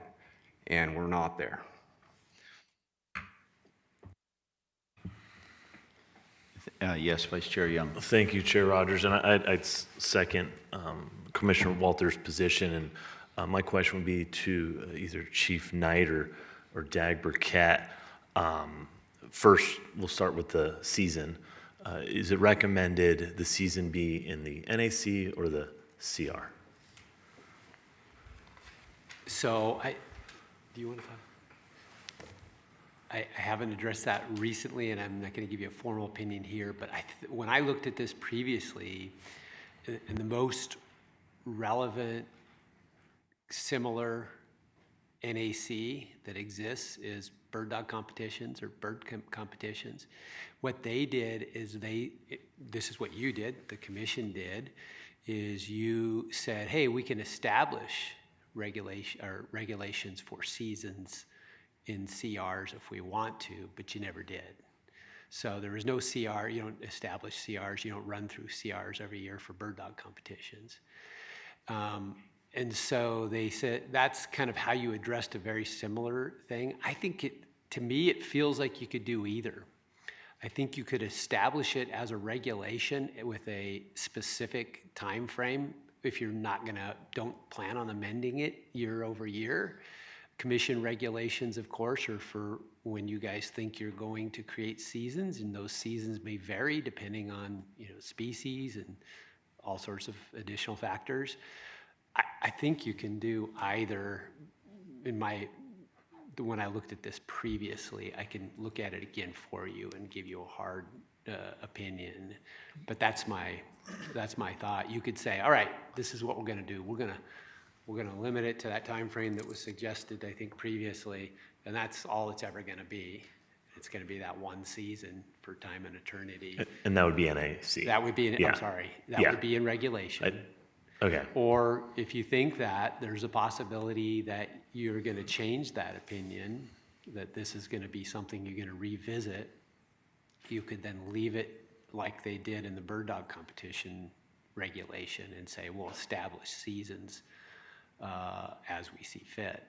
and we're not there. Yes, Vice Chair Young. Thank you, Chair Rogers, and I'd second Commissioner Walter's position, and my question would be to either Chief Knight or Dagbert Cat. First, we'll start with the season. Is it recommended the season be in the NAC or the CR? So do you want to talk? I haven't addressed that recently, and I'm not going to give you a formal opinion here, but when I looked at this previously, and the most relevant similar NAC that exists is bird dog competitions or bird competitions. What they did is this is what you did, the commission did, is you said, hey, we can establish regulations for seasons in CRs if we want to, but you never did. So there was no CR, you don't establish CRs, you don't run through CRs every year for bird dog competitions. And so they said that's kind of how you addressed a very similar thing. I think to me, it feels like you could do either. I think you could establish it as a regulation with a specific time frame if you're don't plan on amending it year over year. Commission regulations, of course, are for when you guys think you're going to create seasons, and those seasons may vary depending on species and all sorts of additional factors. I think you can do either, in my when I looked at this previously, I can look at it again for you and give you a hard opinion. But that's my thought. You could say, all right, this is what we're going to do. We're going to limit it to that time frame that was suggested, I think, previously, and that's all it's ever going to be. It's going to be that one season for time and eternity. And that would be NAC. That would be, Yeah. I'm sorry, that Yeah. would be in regulation. Okay. Or if you think that there's a possibility that you're going to change that opinion, that this is going to be something you're going to revisit, you could then leave it like they did in the bird dog competition regulation and say, we'll establish seasons as we see fit.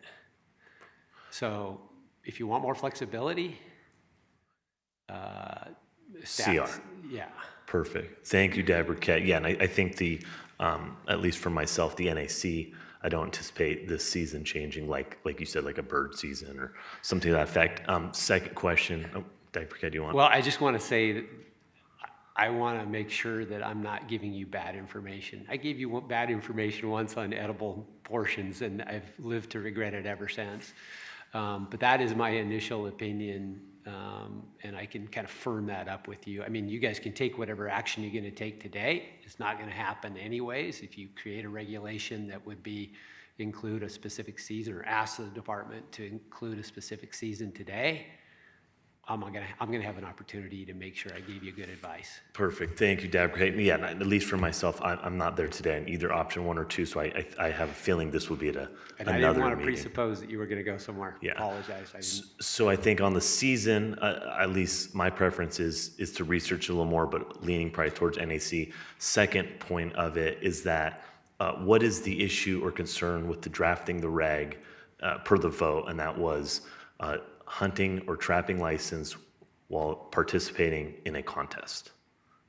So if you want more flexibility, CR. Yeah. Perfect. Thank you, Deborah. Yeah, and I think at least for myself, the NAC, I don't anticipate this season changing like you said, like a bird season or something to that effect. Second question, Deborah, do you want? Well, I just want to say that I want to make sure that I'm not giving you bad information. I gave you bad information once on edible portions, and I've lived to regret it ever since. But that is my initial opinion, and I can kind of firm that up with you. I mean, you guys can take whatever action you're going to take today. It's not going to happen anyways. If you create a regulation that would include a specific season or ask the department to include a specific season today, I'm gonna have an opportunity to make sure I gave you good advice. Perfect. Thank you, Deborah. Yeah, at least for myself, I'm not there today in either option 1 or 2, so I have a feeling this will be at And another I didn't want to meeting. presuppose that you were going to go somewhere. Yeah. Apologize. I didn't. So I think on the season, at least my preference is to research a little more, but leaning probably towards NAC. Second point of it is that what is the issue or concern with the drafting the reg per the vote, and that was hunting or trapping license while participating in a contest.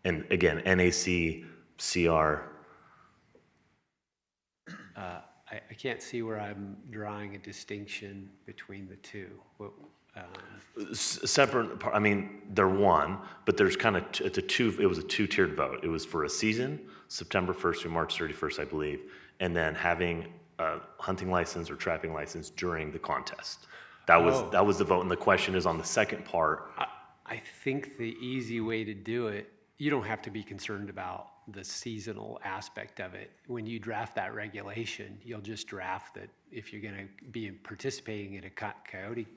And again, NAC, CR. I can't see where I'm drawing a distinction between the two. Separate, I mean, they're one, but there's kind of, it was a two-tiered vote. It was for a season, September 1st through March 31st, I believe, and then having a hunting license or trapping license during the contest. That was the vote, and the question is on the second part. I think the easy way to do it, you don't have to be concerned about the seasonal aspect of it. When you draft that regulation, you'll just draft that if you're going to be participating in a coyote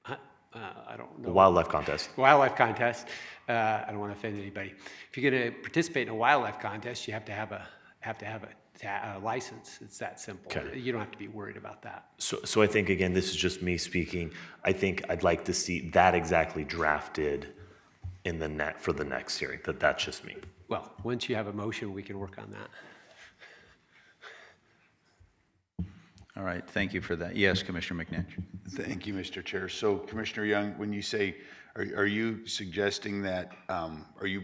hunt, I don't know. Wildlife contest. Wildlife contest. I don't want to offend anybody. If you're going to participate in a wildlife contest, you have to have a license. It's that simple. Okay. You don't have to be worried about that. So I think, again, this is just me speaking. I think I'd like to see that exactly drafted in the for the next hearing. That's just me. Well, once you have a motion, we can work on that. All right, thank you for that. Yes, Commissioner McNinch. Thank you, Mr. Chair. So Commissioner Young, when you say, are you suggesting that, are you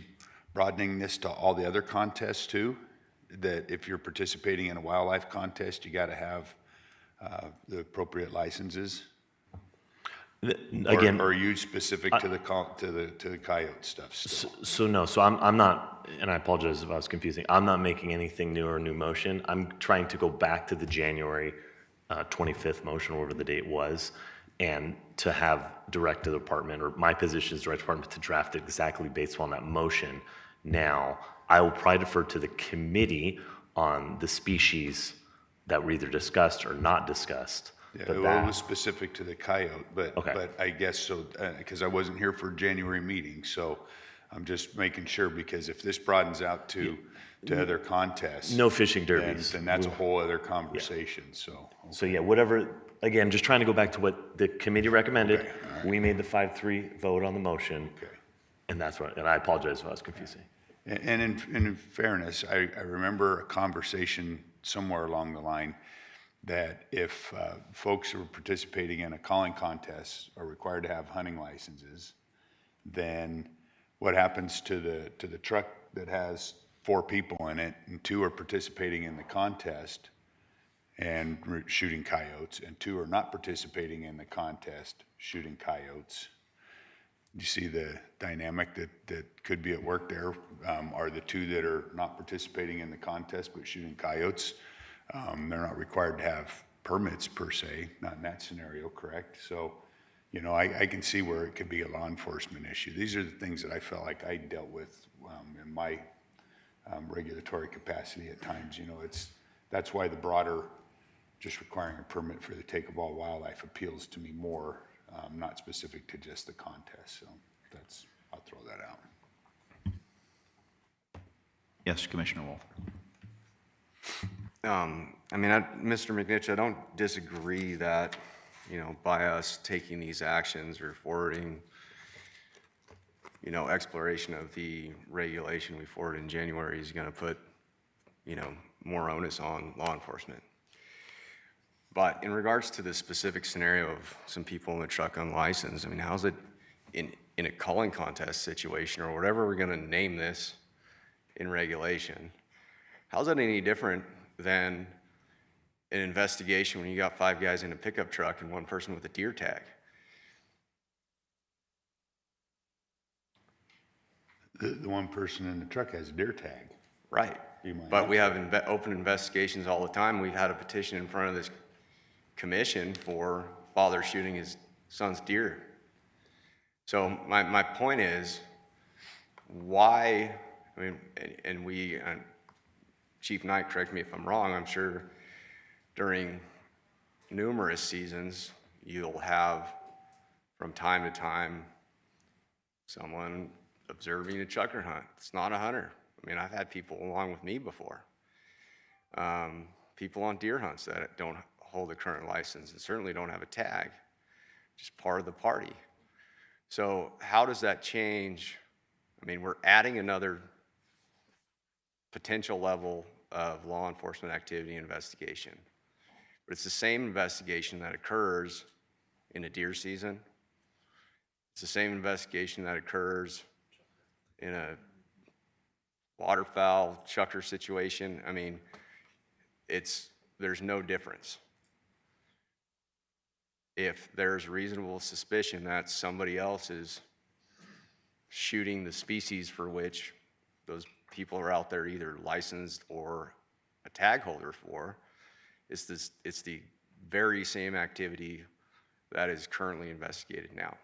broadening this to all the other contests too? That if you're participating in a wildlife contest, you got to have the appropriate licenses? Again, or are you specific to the coyote stuff still? So no, so I'm not, and I apologize if I was confusing. I'm not making anything new or a new motion. I'm trying to go back to the January 25th motion, whatever the date was, and to have direct to the department, or my position is direct department, to draft it exactly based on that motion. Now, I will probably defer to the committee on the species that were either discussed or not discussed. Yeah, But well, it was specific to the coyote, but Okay. but I guess so, because I wasn't here for January meeting, so I'm just making sure, because if this broadens out to other contests. No fishing derbies. Then that's a whole other conversation, so. So yeah, whatever, again, just trying to go back to what the committee recommended. Okay, all right. We made the 5-3 vote on the motion. Okay. And that's what, and I apologize if I was confusing. And in fairness, I remember a conversation somewhere along the line that if folks who are participating in a calling contest are required to have hunting licenses, then what happens to the truck that has 4 people in it and 2 are participating in the contest and shooting coyotes, and 2 are not participating in the contest shooting coyotes? You see the dynamic that could be at work there. Are the 2 that are not participating in the contest but shooting coyotes, they're not required to have permits per se, not in that scenario, correct? So, you know, I can see where it could be a law enforcement issue. These are the things that I felt like I dealt with in my regulatory capacity at times. You know, that's why the broader, just requiring a permit for the take of all wildlife appeals to me more, not specific to just the contest. So I'll throw that out. Yes, Commissioner Wolf. I mean, Mr. McNitch, I don't disagree that, you know, by us taking these actions or forwarding, you know, exploration of the regulation we forward in January is going to put, you know, more onus on law enforcement. But in regards to the specific scenario of some people in the truck unlicensed, I mean, how's it in a calling contest situation or whatever we're going to name this in regulation? How's that any different than an investigation when you got 5 guys in a pickup truck and 1 person with a deer tag? The 1 person in the truck has a deer tag. Right. But we have open investigations all the time. We've had a petition in front of this commission for father shooting his son's deer. So my point is, why, I mean, and we, Chief Knight, correct me if I'm wrong, I'm sure during numerous seasons, you'll have from time to time someone observing a chucker hunt. It's not a hunter. I mean, I've had people along with me before. People on deer hunts that don't hold a current license and certainly don't have a tag, just part of the party. So how does that change? I mean, we're adding another potential level of law enforcement activity and investigation. But it's the same investigation that occurs in a deer season. It's the same investigation that occurs in a waterfowl chucker situation. I mean, there's no difference. If there's reasonable suspicion that somebody else is shooting the species for which those people are out there either licensed or a tag holder for, it's the very same activity that is currently investigated now.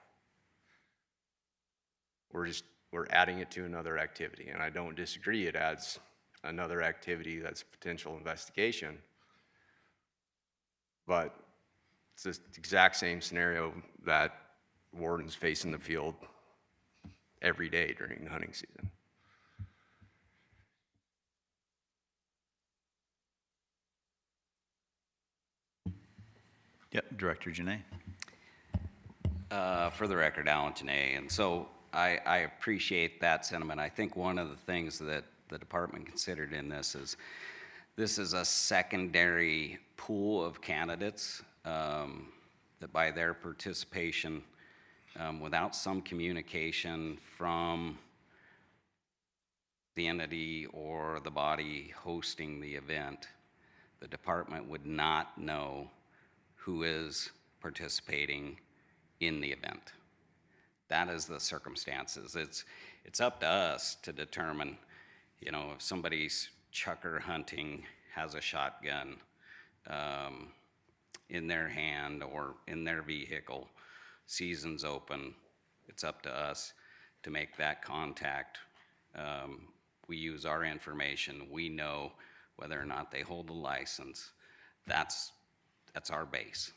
We're adding it to another activity, and I don't disagree. It adds another activity that's potential investigation, but it's the exact same scenario that wardens face in the field every day during the hunting season. Yep, Director Janae. For the record, Alan Janae. And so I appreciate that sentiment. I think one of the things that the department considered in this is a secondary pool of candidates that by their participation, without some communication from the entity or the body hosting the event, the department would not know who is participating in the event. That is the circumstances. It's up to us to determine, you know, if somebody's chucker hunting has a shotgun in their hand or in their vehicle, season's open, it's up to us to make that contact. We use our information. We know whether or not they hold a license. That's our base.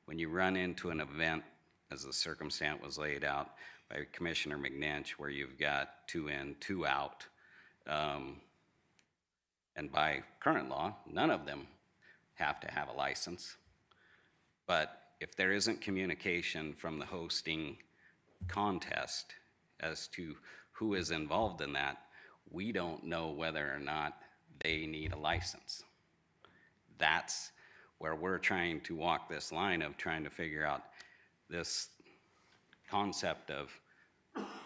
When you run into an event, as the circumstance was laid out by Commissioner McNinch, where you've got 2 in, 2 out, and by current law, none of them have to have a license. But if there isn't communication from the hosting contest as to who is involved in that, we don't know whether or not they need a license. That's where we're trying to walk this line of trying to figure out this concept of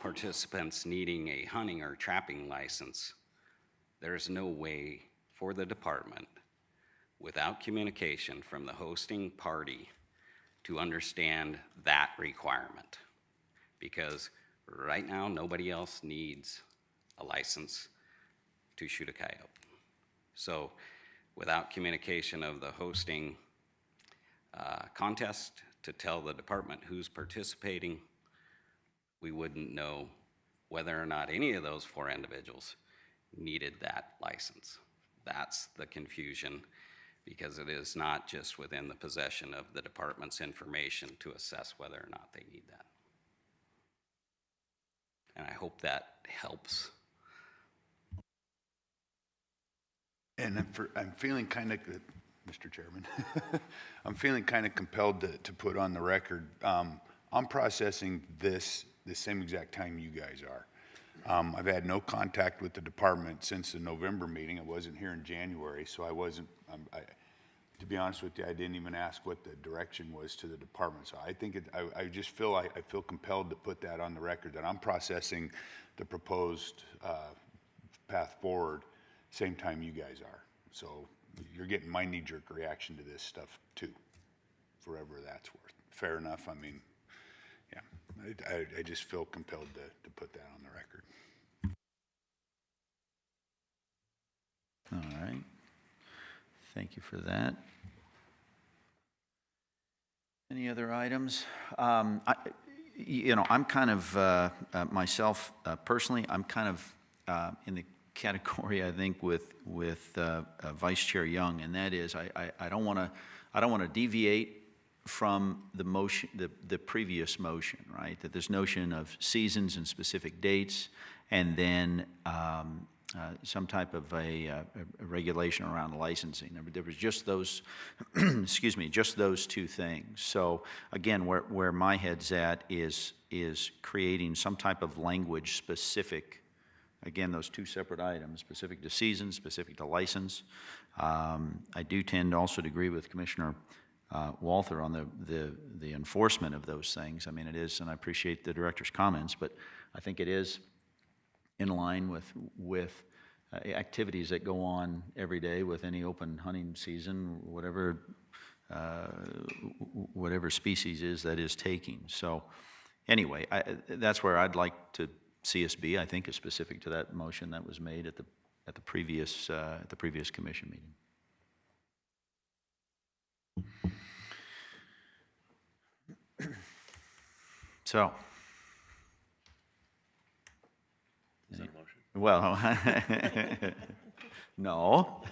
participants needing a hunting or trapping license. There's no way for the department, without communication from the hosting party, to understand that requirement. Because right now, nobody else needs a license to shoot a coyote. So Without communication of the hosting contest to tell the department who's participating, we wouldn't know whether or not any of those 4 individuals needed that license. That's the confusion, because it is not just within the possession of the department's information to assess whether or not they need that. And I hope that helps. And I'm feeling kind of, Mr. Chairman, I'm feeling kind of compelled to put on the record, I'm processing this the same exact time you guys are. I've had no contact with the department since the November meeting. I wasn't here in January, so to be honest with you, I didn't even ask what the direction was to the department. So I think I just feel I feel compelled to put that on the record, that I'm processing the proposed path forward same time you guys are. So you're getting my knee-jerk reaction to this stuff too, for whatever that's worth. Fair enough. I mean, yeah, I just feel compelled to put that on the record. All right. Thank you for that. Any other items? I'm kind of, myself personally, I'm kind of in the category, I think, with Vice Chair Young, and that is I don't want to deviate from the motion, the previous motion, right? That this notion of seasons and specific dates, and then some type of a regulation around licensing. There was just those, excuse me, just those 2 things. So again, where my head's at is creating some type of language specific. Again, those 2 separate items, specific to season, specific to license. I do tend also to agree with Commissioner Walther on the enforcement of those things. I mean, it is, and I appreciate the director's comments, but I think it is in line with activities that go on every day with any open hunting season, whatever species is that is taking. So anyway, that's where I'd like to see us be. I think is specific to that motion that was made at the previous commission meeting. So. Is that a motion? Well, no,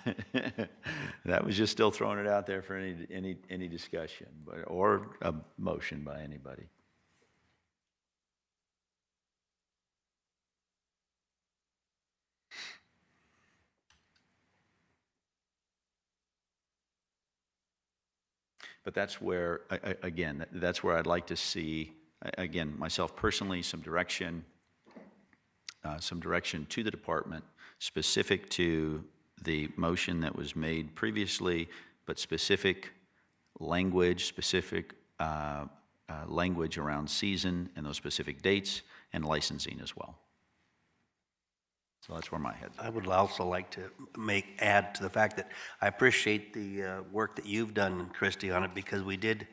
that was just still throwing it out there for any discussion, or a motion by anybody. But that's where, again, that's where I'd like to see, again, myself personally, some direction to the department specific to the motion that was made previously, but specific language around season and those specific dates and licensing as well. So that's where my head's at. I would also like to add to the fact that I appreciate the work that you've done, Christy, on it, because we did,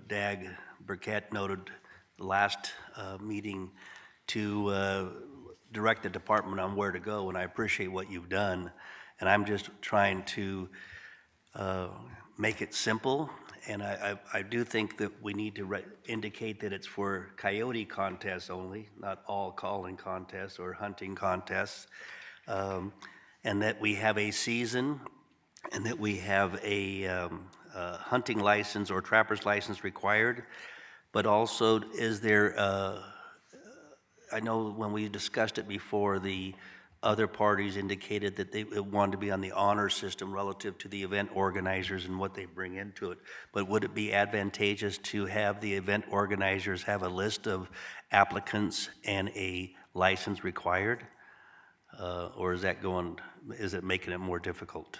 Dag Burkett noted the last meeting to direct the department on where to go, and I appreciate what you've done. And I'm just trying to make it simple. And I do think that we need to indicate that it's for coyote contests only, not all calling contests or hunting contests, and that we have a season, and that we have a hunting license or trapper's license required. But also, is there, I know when we discussed it before, the other parties indicated that they wanted to be on the honor system relative to the event organizers and what they bring into it. But would it be advantageous to have the event organizers have a list of applicants and a license required? Or is it making it more difficult?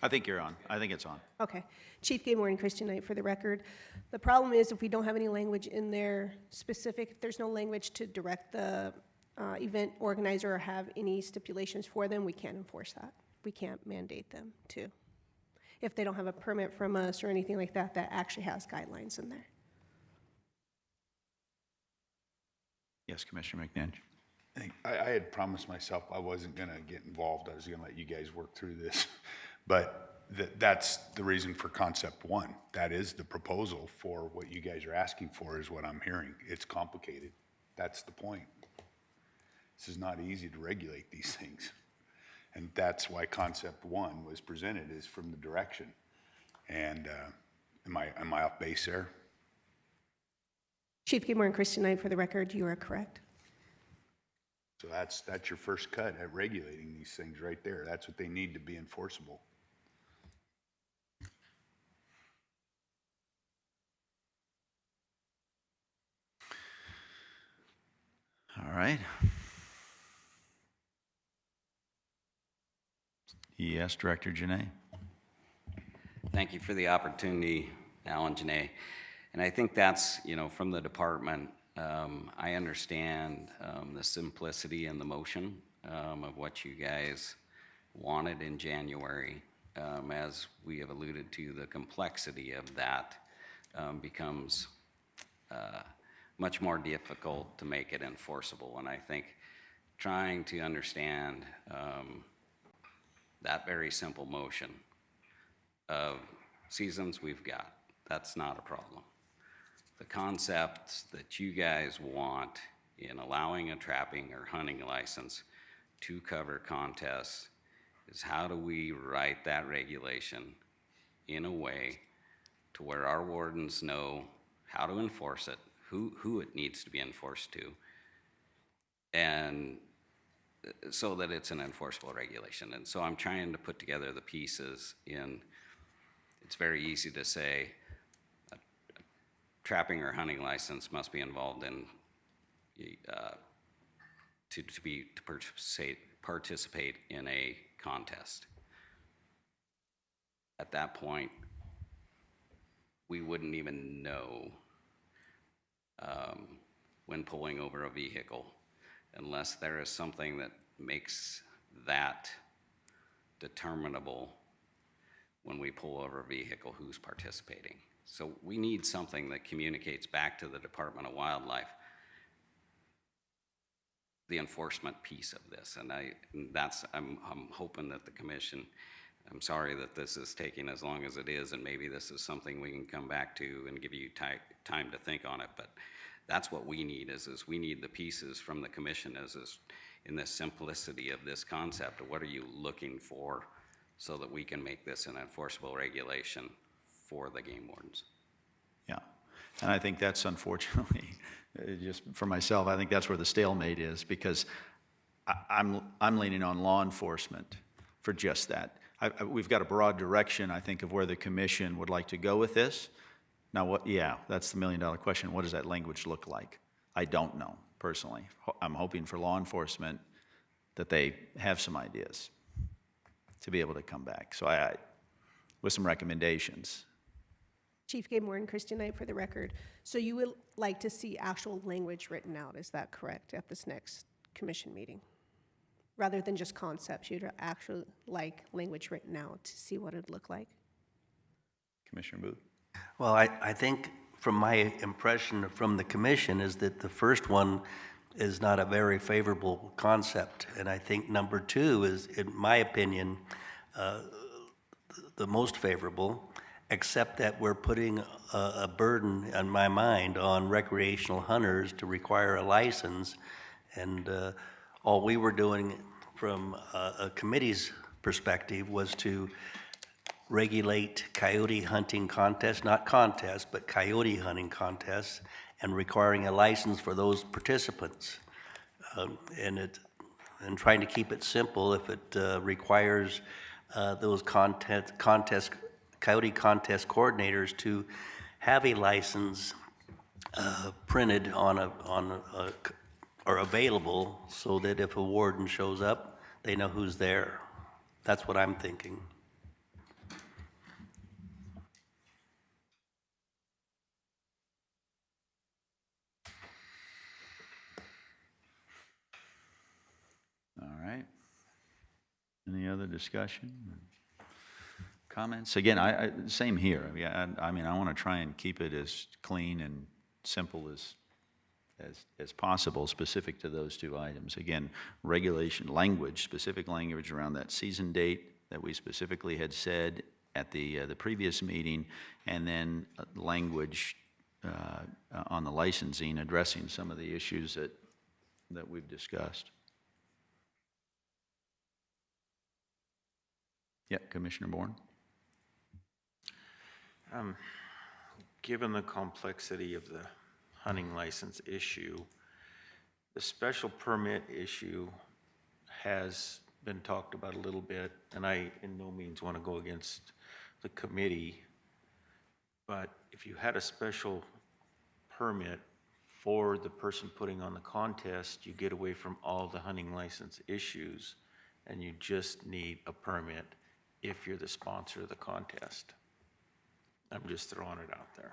I think you're on. I think it's on. Okay. Chief Game Warden Christian Knight for the record. The problem is if we don't have any language in there specific, if there's no language to direct the event organizer or have any stipulations for them, we can't enforce that. We can't mandate them to. if they don't have a permit from us or anything like that, that actually has guidelines in there. Yes, Commissioner McNinch. I had promised myself I wasn't going to get involved. I was going to let you guys work through this. But that's the reason for concept one. That is the proposal for what you guys are asking for is what I'm hearing. It's complicated. That's the point. This is not easy to regulate these things. And that's why concept one was presented, is from the direction. And am I off base there? Chief Gilmore and Christian Knight, for the record, you are correct. So that's your first cut at regulating these things right there. That's what they need to be enforceable. All right. Yes, Director Janae. Thank you for the opportunity, Alan, Janae. And I think that's, from the department, I understand the simplicity and the motion of what you guys wanted in January. As we have alluded to, the complexity of that becomes much more difficult to make it enforceable. And I think trying to understand that very simple motion of seasons we've got, that's not a problem. The concepts that you guys want in allowing a trapping or hunting license to cover contests is how do we write that regulation in a way to where our wardens know how to enforce it, who it needs to be enforced to, and so that it's an enforceable regulation. And so I'm trying to put together the pieces in, it's very easy to say a trapping or hunting license must be involved in to participate in a contest. At that point, we wouldn't even know when pulling over a vehicle unless there is something that makes that determinable when we pull over a vehicle who's participating. So we need something that communicates back to the Department of Wildlife the enforcement piece of this. And I'm hoping that the commission, I'm sorry that this is taking as long as it is, and maybe this is something we can come back to and give you time to think on it, but that's what we need is we need the pieces from the commission is in the simplicity of this concept of what are you looking for so that we can make this an enforceable regulation for the game wardens. Yeah, and I think that's unfortunately, just for myself, I think that's where the stalemate is, because I'm leaning on law enforcement for just that. We've got a broad direction, I think, of where the commission would like to go with this. Now, that's the million-dollar question. What does that language look like? I don't know, personally. I'm hoping for law enforcement that they have some ideas to be able to come back. So with some recommendations. Chief Game Warden Christian Knight, for the record. So you would like to see actual language written out, is that correct, at this next commission meeting? Rather than just concepts, you'd actually like language written out to see what it'd look like? Commissioner Booth? Well, I think from my impression from the commission is that the first one is not a very favorable concept. And I think number two is, in my opinion, the most favorable, except that we're putting a burden, in my mind, on recreational hunters to require a license. And all we were doing from a committee's perspective was to regulate coyote hunting contests, not contests, but coyote hunting contests, and requiring a license for those participants. And trying to keep it simple, if it requires those coyote contest coordinators to have a license printed or available, so that if a warden shows up, they know who's there. That's what I'm thinking. All right. Any other discussion? Comments? Again, same here. I mean, I want to try and keep it as clean and simple as possible, specific to those two items. Again, regulation language, specific language around that season date that we specifically had said at the previous meeting, and then language on the licensing, addressing some of the issues that we've discussed. Yeah, Commissioner Bourne. Given the complexity of the hunting license issue, the special permit issue has been talked about a little bit, and I in no means want to go against the committee, but if you had a special permit for the person putting on the contest, you get away from all the hunting license issues, and you just need a permit if you're the sponsor of the contest. I'm just throwing it out there.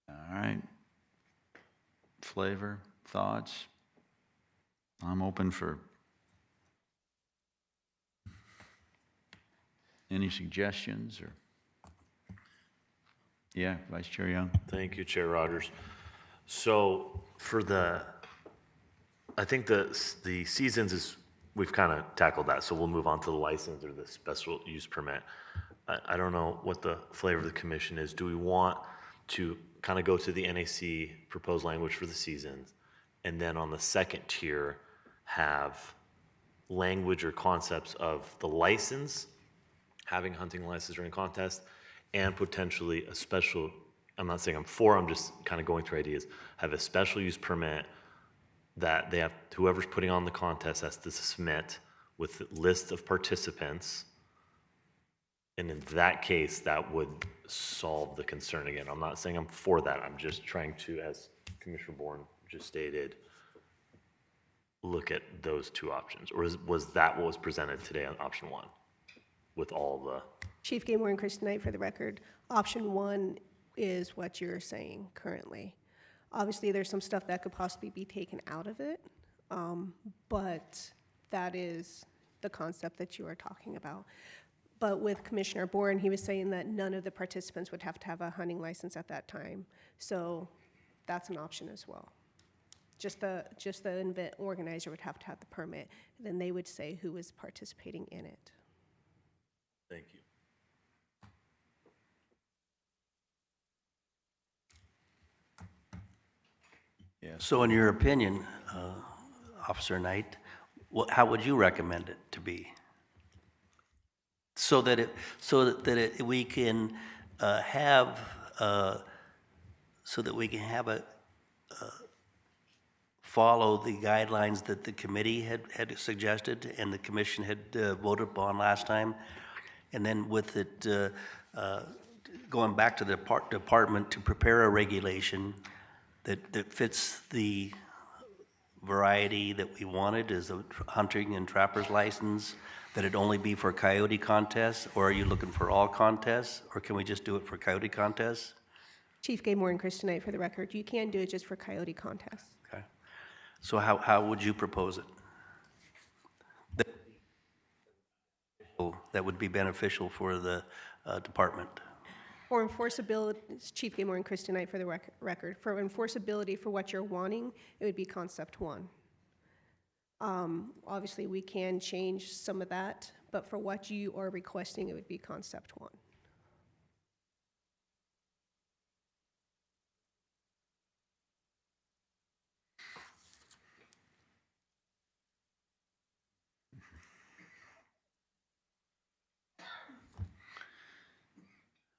All right. Flavor, thoughts? I'm open for any suggestions or. Yeah, Vice Chair Young. Thank you, Chair Rogers. So for I think the seasons is, we've kind of tackled that, so we'll move on to the license or the special use permit. I don't know what the flavor of the commission is. Do we want to kind of go to the NAC proposed language for the seasons, and then on the second tier have language or concepts of the license, having hunting license during contest, and potentially a special, I'm not saying I'm for, I'm just kind of going through ideas, have a special use permit that they have, whoever's putting on the contest has to submit with lists of participants. And in that case, that would solve the concern. Again, I'm not saying I'm for that. I'm just trying to, as Commissioner Bourne just stated, look at those two options. Or was that what was presented today on option one with all the... Chief Game Warden Kristen Knight, for the record, option 1 is what you're saying currently. Obviously, there's some stuff that could possibly be taken out of it, but that is the concept that you are talking about. But with Commissioner Bourne, he was saying that none of the participants would have to have a hunting license at that time. So that's an option as well. Just the event organizer would have to have the permit. Then they would say who is participating in it. Thank you. Yes. So in your opinion, Officer Knight, how would you recommend it to be? So that we can have follow the guidelines that the committee had suggested and the commission had voted upon last time, and then with it going back to the department to prepare a regulation that fits the variety that we wanted, is a hunting and trapper's license, that it only be for coyote contests, or are you looking for all contests, or can we just do it for coyote contests? Chief Game Warden Kristen Knight, for the record, you can do it just for coyote contests. Okay. So how would you propose it? That would be beneficial for the department. For enforceability, Chief Game Warden Kristen Knight, for the record, for enforceability for what you're wanting, it would be concept 1. Obviously, we can change some of that, but for what you are requesting, it would be concept 1.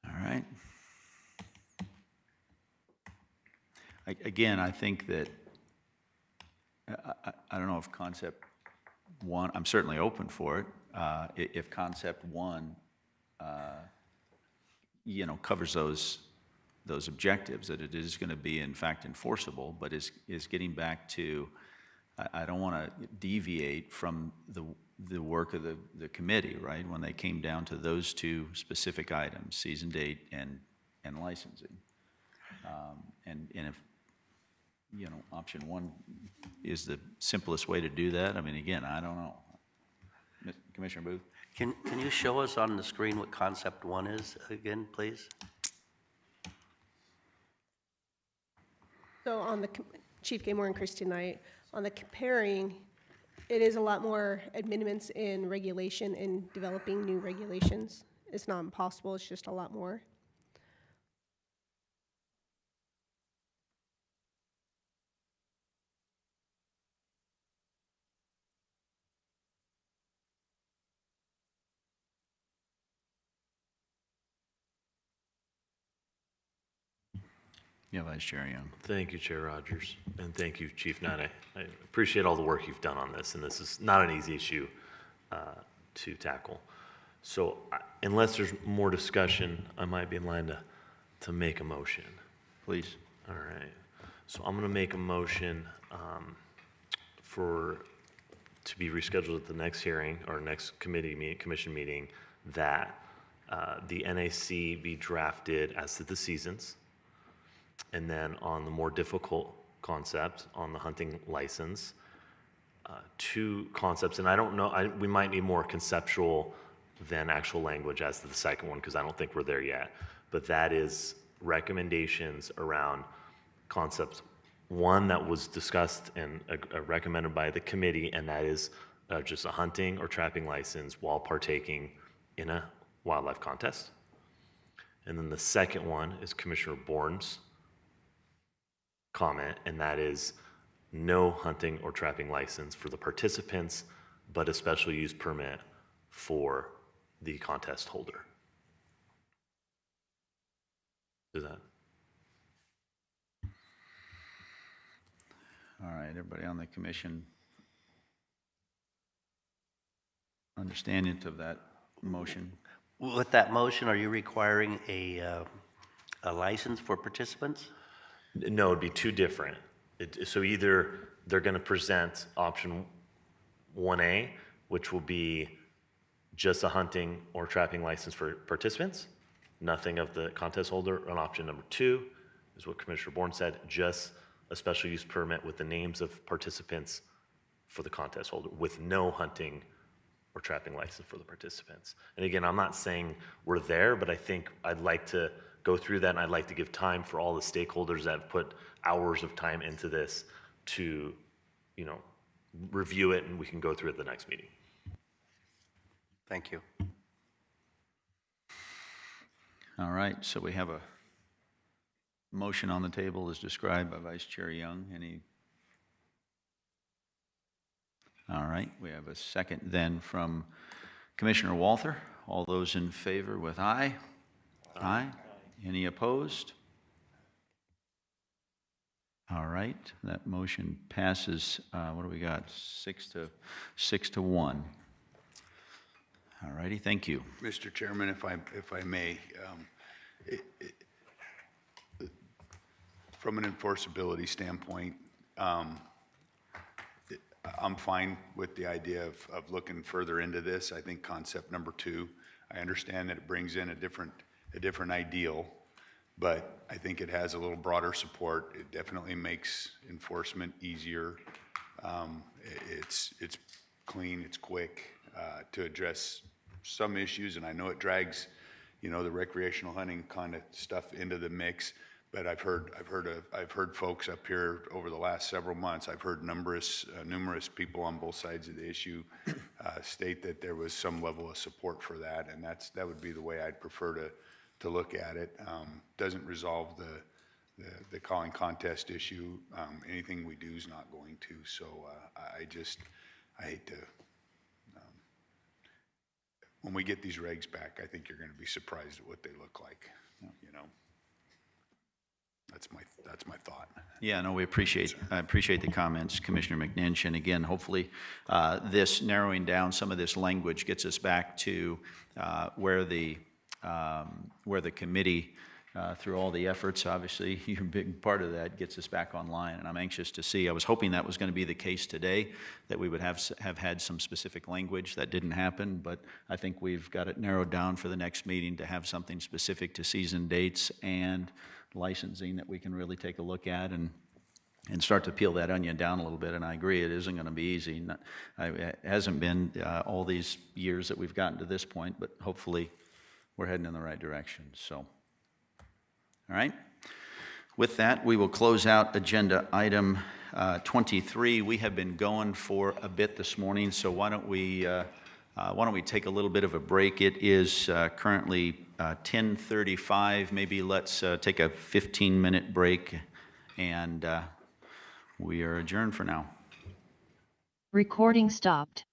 All right. Again, I think that, I don't know if concept 1, I'm certainly open for it. If concept 1, covers those objectives, that it is going to be in fact enforceable, but is getting back to, I don't want to deviate from the work of the committee, right? When they came down to those two specific items, season date and licensing. And if, you know, option one is the simplest way to do that, I mean, again, I don't know. Commissioner Booth? Can you show us on the screen what concept one is again, please? So on the, Chief Game Warden Christy Knight, on the comparing, it is a lot more amendments in regulation and developing new regulations. It's not impossible, it's just a lot more. Yeah, Vice Chair Young. Thank you, Chair Rogers, and thank you, Chief Knight. I appreciate all the work you've done on this, and this is not an easy issue to tackle. So unless there's more discussion, I might be in line to make a motion. Please. All right. So I'm going to make a motion to be rescheduled at the next hearing or next commission meeting, that the NAC be drafted as to the seasons. And then on the more difficult concept, on the hunting license, two concepts, and I don't know, we might need more conceptual than actual language as to the second one, because I don't think we're there yet. But that is recommendations around concept one that was discussed and recommended by the committee, and that is just a hunting or trapping license while partaking in a wildlife contest. And then the second one is Commissioner Bourne's comment, and that is no hunting or trapping license for the participants, but a special use permit for the contest holder. Is that? All right, everybody on the commission understanding of that motion? With that motion, are you requiring a license for participants? No, it'd be two different. So either they're going to present option 1A, which will be just a hunting or trapping license for participants, nothing of the contest holder. And option number 2 is what Commissioner Bourne said, just a special use permit with the names of participants for the contest holder, with no hunting or trapping license for the participants. And again, I'm not saying we're there, but I think I'd like to go through that, and I'd like to give time for all the stakeholders that have put hours of time into this to, you know, review it, and we can go through it the next meeting. Thank you. All right, so we have a motion on the table as described by Vice Chair Young. Any? All right, we have a second then from Commissioner Walther. All those in favor with aye? Aye. Any opposed? All right, that motion passes, what do we got? 6 to 1. All righty, thank you. Mr. Chairman, if I may, from an enforceability standpoint, I'm fine with the idea of looking further into this. I think concept number 2, I understand that it brings in a different ideal, but I think it has a little broader support. It definitely makes enforcement easier. It's clean, it's quick to address some issues, and I know it drags, you know, the recreational hunting kind of stuff into the mix. But I've heard folks up here over the last several months. I've heard numerous people on both sides of the issue state that there was some level of support for that, and that would be the way I'd prefer to look at it. Doesn't resolve the calling contest issue. Anything we do is not going to. So I hate to. When we get these regs back, I think you're going to be surprised at what they look like. You know. That's my thought. Yeah, no, I appreciate the comments, Commissioner McNinch. And again, hopefully this narrowing down some of this language gets us back to where the committee through all the efforts. Obviously, you're a big part of that, gets us back online, and I'm anxious to see. I was hoping that was going to be the case today, that we would have had some specific language. That didn't happen, but I think we've got it narrowed down for the next meeting to have something specific to season dates and licensing that we can really take a look at and start to peel that onion down a little bit. And I agree, it isn't going to be easy. It hasn't been all these years that we've gotten to this point, but hopefully we're heading in the right direction. So, all right. With that, we will close out agenda item 23. We have been going for a bit this morning, so why don't we take a little bit of a break? It is currently 10:35. Maybe let's take a 15-minute break, and we are adjourned for now. Recording stopped.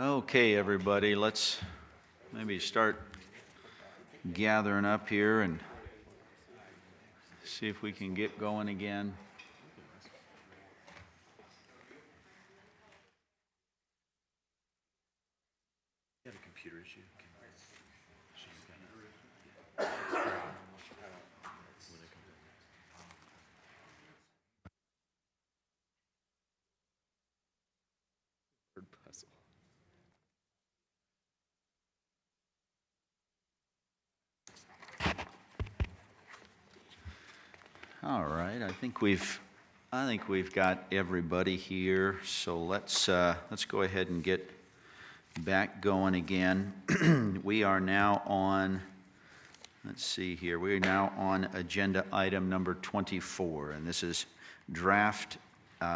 Okay, everybody, let's maybe start gathering up here and see if we can get going again. You have a computer issue? Puzzle. All right, I think we've got everybody here, so let's go ahead and get back going again. We are now on, let's see here, we are now on agenda item number 24, and this is draft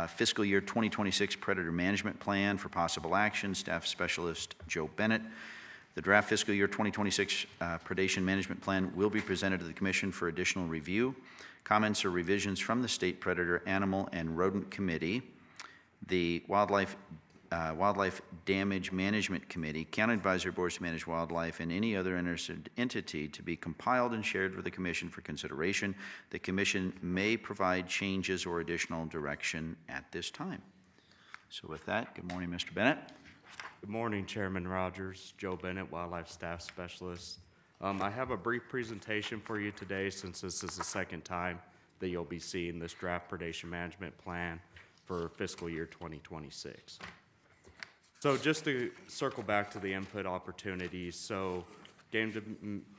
fiscal year 2026 Predator Management Plan for possible action. Staff Specialist Joe Bennett. The draft fiscal year 2026 Predation Management Plan will be presented to the Commission for additional review. Comments or revisions from the State Predator, Animal, and Rodent Committee, the Wildlife Damage Management Committee, County Advisory Boards to Manage Wildlife, and any other interested entity to be compiled and shared with the Commission for consideration. The Commission may provide changes or additional direction at this time. So with that, good morning, Mr. Bennett. Good morning, Chairman Rogers. Joe Bennett, Wildlife Staff Specialist. I have a brief presentation for you today since this is the second time that you'll be seeing this draft predation management plan for fiscal year 2026. So just to circle back to the input opportunities, so Game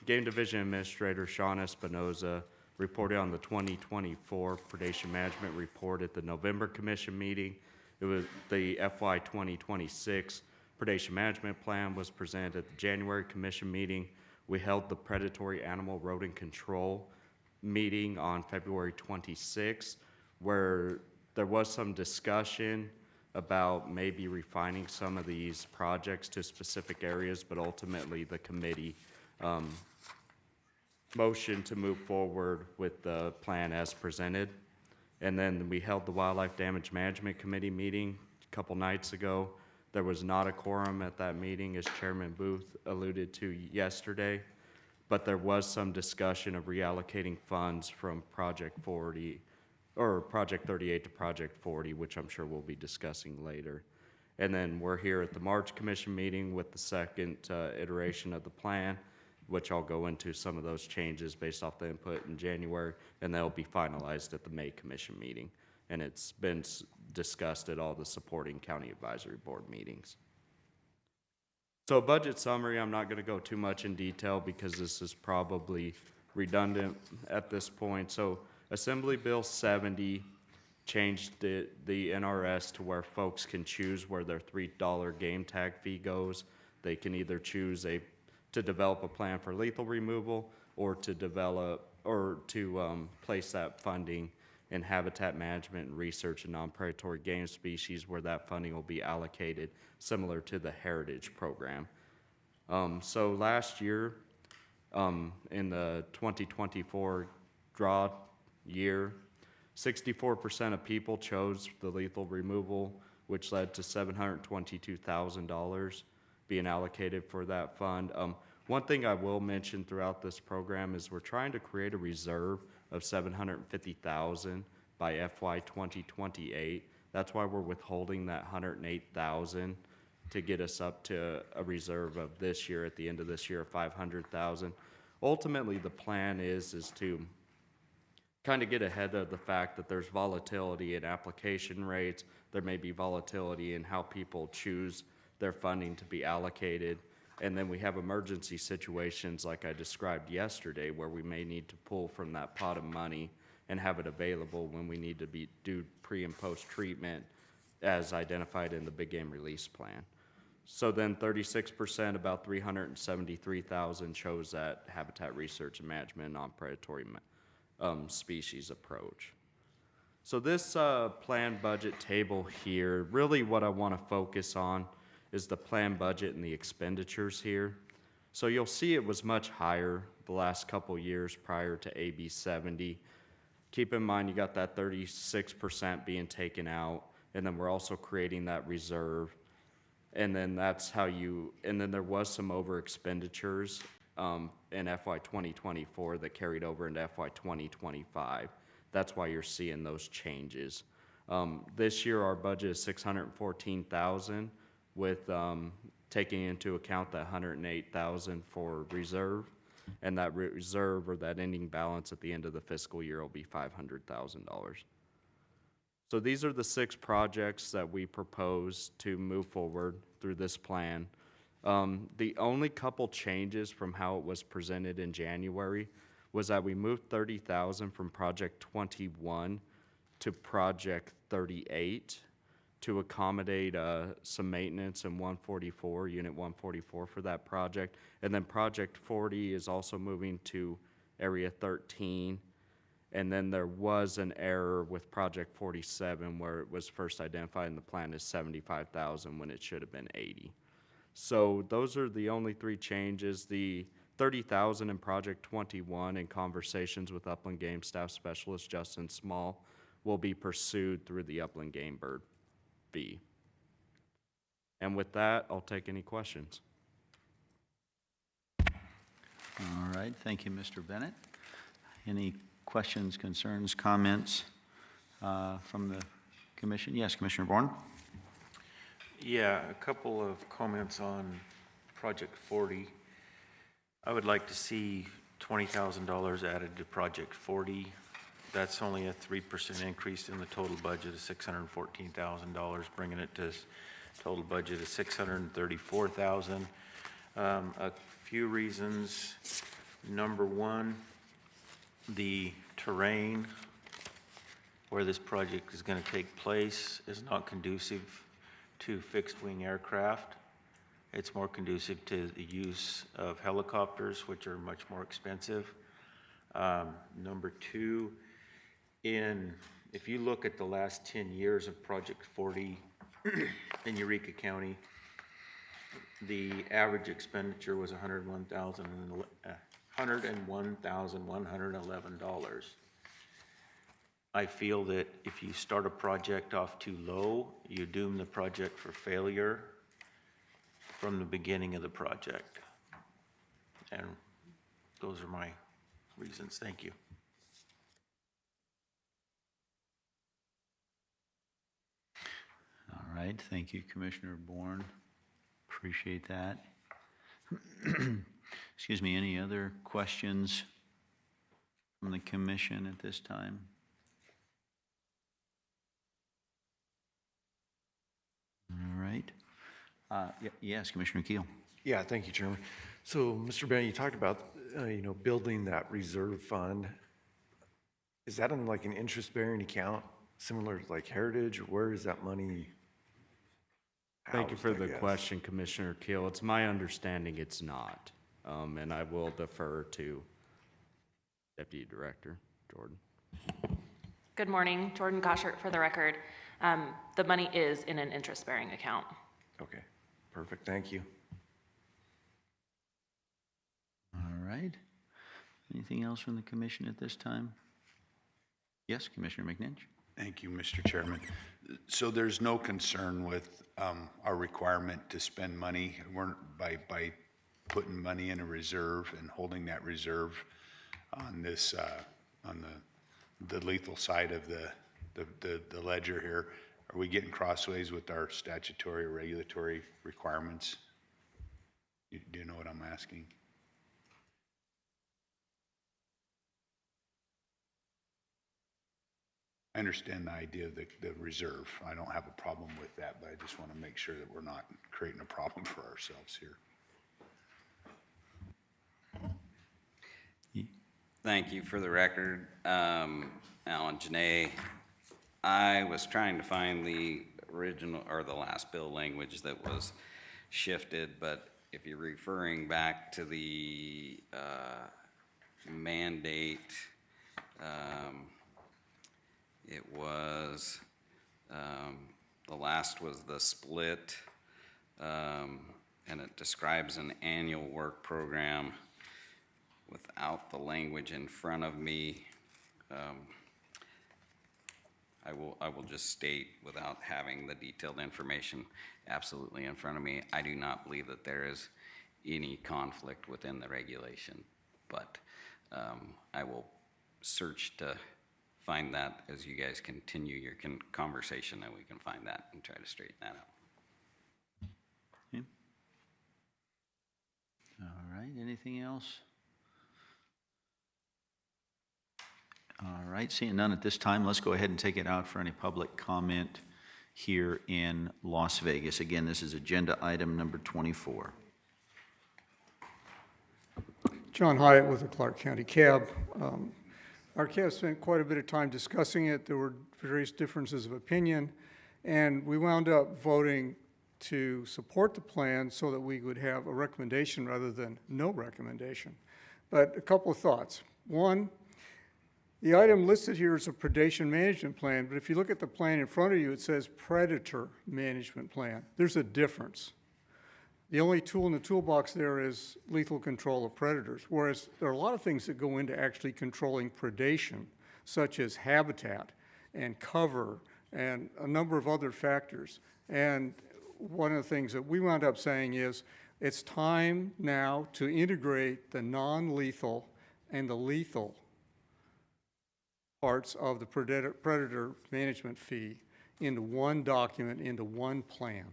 Division Administrator Sean Espinoza reported on the 2024 predation management report at the November Commission meeting. It was the FY 2026 predation management plan was presented at the January Commission meeting. We held the predatory animal rodent control meeting on February 26th, where there was some discussion about maybe refining some of these projects to specific areas, but ultimately the committee motioned to move forward with the plan as presented. And then we held the Wildlife Damage Management Committee meeting a couple nights ago. There was not a quorum at that meeting, as Chairman Booth alluded to yesterday, but there was some discussion of reallocating funds from Project 40, or Project 38 to Project 40, which I'm sure we'll be discussing later. And then we're here at the March Commission meeting with the second iteration of the plan, which I'll go into some of those changes based off the input in January, and they'll be finalized at the May Commission meeting. And it's been discussed at all the supporting county advisory board meetings. So budget summary, I'm not going to go too much in detail because this is probably redundant at this point. So Assembly Bill 70 changed the NRS to where folks can choose where their $3 game tag fee goes. They can either choose to develop a plan for lethal removal or to develop or to place that funding in habitat management and research in non-predatory game species, where that funding will be allocated similar to the Heritage Program. So last year, in the 2024 draw year, 64% of people chose the lethal removal, which led to $722,000 being allocated for that fund. One thing I will mention throughout this program is we're trying to create a reserve of $750,000 by FY 2028. That's why we're withholding that $108,000 to get us up to a reserve of this year, at the end of this year, of $500,000. Ultimately, the plan is to kind of get ahead of the fact that there's volatility in application rates. There may be volatility in how people choose their funding to be allocated. And then we have emergency situations like I described yesterday, where we may need to pull from that pot of money and have it available when we need to do pre and post treatment as identified in the big game release plan. So then 36%, about 373,000, chose that habitat research and management non-predatory species approach. So this plan budget table here, really what I want to focus on is the plan budget and the expenditures here. So you'll see it was much higher the last couple years prior to AB 70. Keep in mind you got that 36% being taken out, and then we're also creating that reserve. And then that's how and then there was some over expenditures in FY 2024 that carried over into FY 2025. That's why you're seeing those changes. This year, our budget is $614,000 with taking into account that $108,000 for reserve. And that reserve or that ending balance at the end of the fiscal year will be $500,000. So these are the 6 projects that we propose to move forward through this plan. The only couple changes from how it was presented in January was that we moved $30,000 from project 21 to project 38 to accommodate some maintenance in 144, unit 144 for that project. And then project 40 is also moving to area 13. And then there was an error with project 47 where it was first identified in the plan as 75,000 when it should have been 80. So those are the only 3 changes. The 30,000 in project 21 in conversations with Upland Game Staff Specialist Justin Small will be pursued through the Upland Game Bird fee. And with that, I'll take any questions. All right, thank you, Mr. Bennett. Any questions, concerns, comments from the commission? Yes, Commissioner Bourne. Yeah, a couple of comments on Project 40. I would like to see $20,000 added to Project 40. That's only a 3% increase in the total budget of $614,000, bringing it to total budget of $634,000. A few reasons. Number one, the terrain where this project is going to take place is not conducive to fixed-wing aircraft. It's more conducive to the use of helicopters, which are much more expensive. Number two, if you look at the last 10 years of Project 40 in Eureka County, the average expenditure was $101,111. I feel that if you start a project off too low, you doom the project for failure from the beginning of the project. And those are my reasons. Thank you. All right, thank you, Commissioner Bourne. Appreciate that. Excuse me, any other questions from the commission at this time? All right. Yes, Commissioner Keel. Yeah, thank you, Chairman. So, Mr. Bennett, you talked about, building that reserve fund. Is that in like an interest-bearing account, similar to like Heritage, or where is that money Thank you for housed, I the guess? question, Commissioner Keel. It's my understanding it's not, and I will defer to Deputy Director Jordan. Good morning, Jordan Goshert for the record. The money is in an interest-bearing account. Okay, perfect, thank you. All right. Anything else from the commission at this time? Yes, Commissioner McNinch. Thank you, Mr. Chairman. So there's no concern with our requirement to spend money by putting money in a reserve and holding that reserve on this on the lethal side of the ledger here. Are we getting crossways with our statutory or regulatory requirements? Do you know what I'm asking? I understand the idea of the reserve. I don't have a problem with that, but I just want to make sure that we're not creating a problem for ourselves here. Thank you. For the record, Alan Janae, I was trying to find the original or the last bill language that was shifted, but if you're referring back to the mandate, it was, the last was the split, and it describes an annual work program without the language in front of me. I will just state, without having the detailed information absolutely in front of me, I do not believe that there is any conflict within the regulation. But I will search to find that as you guys continue your conversation, and we can find that and try to straighten that out. Okay. All right, anything else? All right, seeing none at this time, let's go ahead and take it out for any public comment here in Las Vegas. Again, this is agenda item number 24. John Hyatt with the Clark County CAB. Our CAB spent quite a bit of time discussing it. There were various differences of opinion, and we wound up voting to support the plan so that we would have a recommendation rather than no recommendation. But a couple of thoughts. One, the item listed here is a predation management plan, but if you look at the plan in front of you, it says predator management plan. There's a difference. The only tool in the toolbox there is lethal control of predators, whereas there are a lot of things that go into actually controlling predation, such as habitat and cover and a number of other factors. And one of the things that we wound up saying is it's time now to integrate the non-lethal and the lethal parts of the predator management fee into one document, into one plan.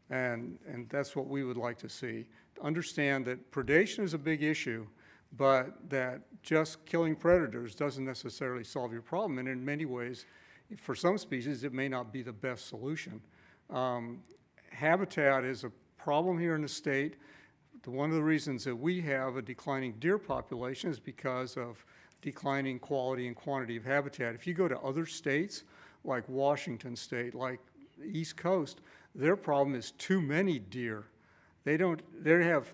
And that's what we would like to see. Understand that predation is a big issue, but that just killing predators doesn't necessarily solve your problem. And in many ways, for some species, it may not be the best solution. Habitat is a problem here in the state. One of the reasons that we have a declining deer population is because of declining quality and quantity of habitat. If you go to other states, like Washington State, like the East Coast, their problem is too many deer. They have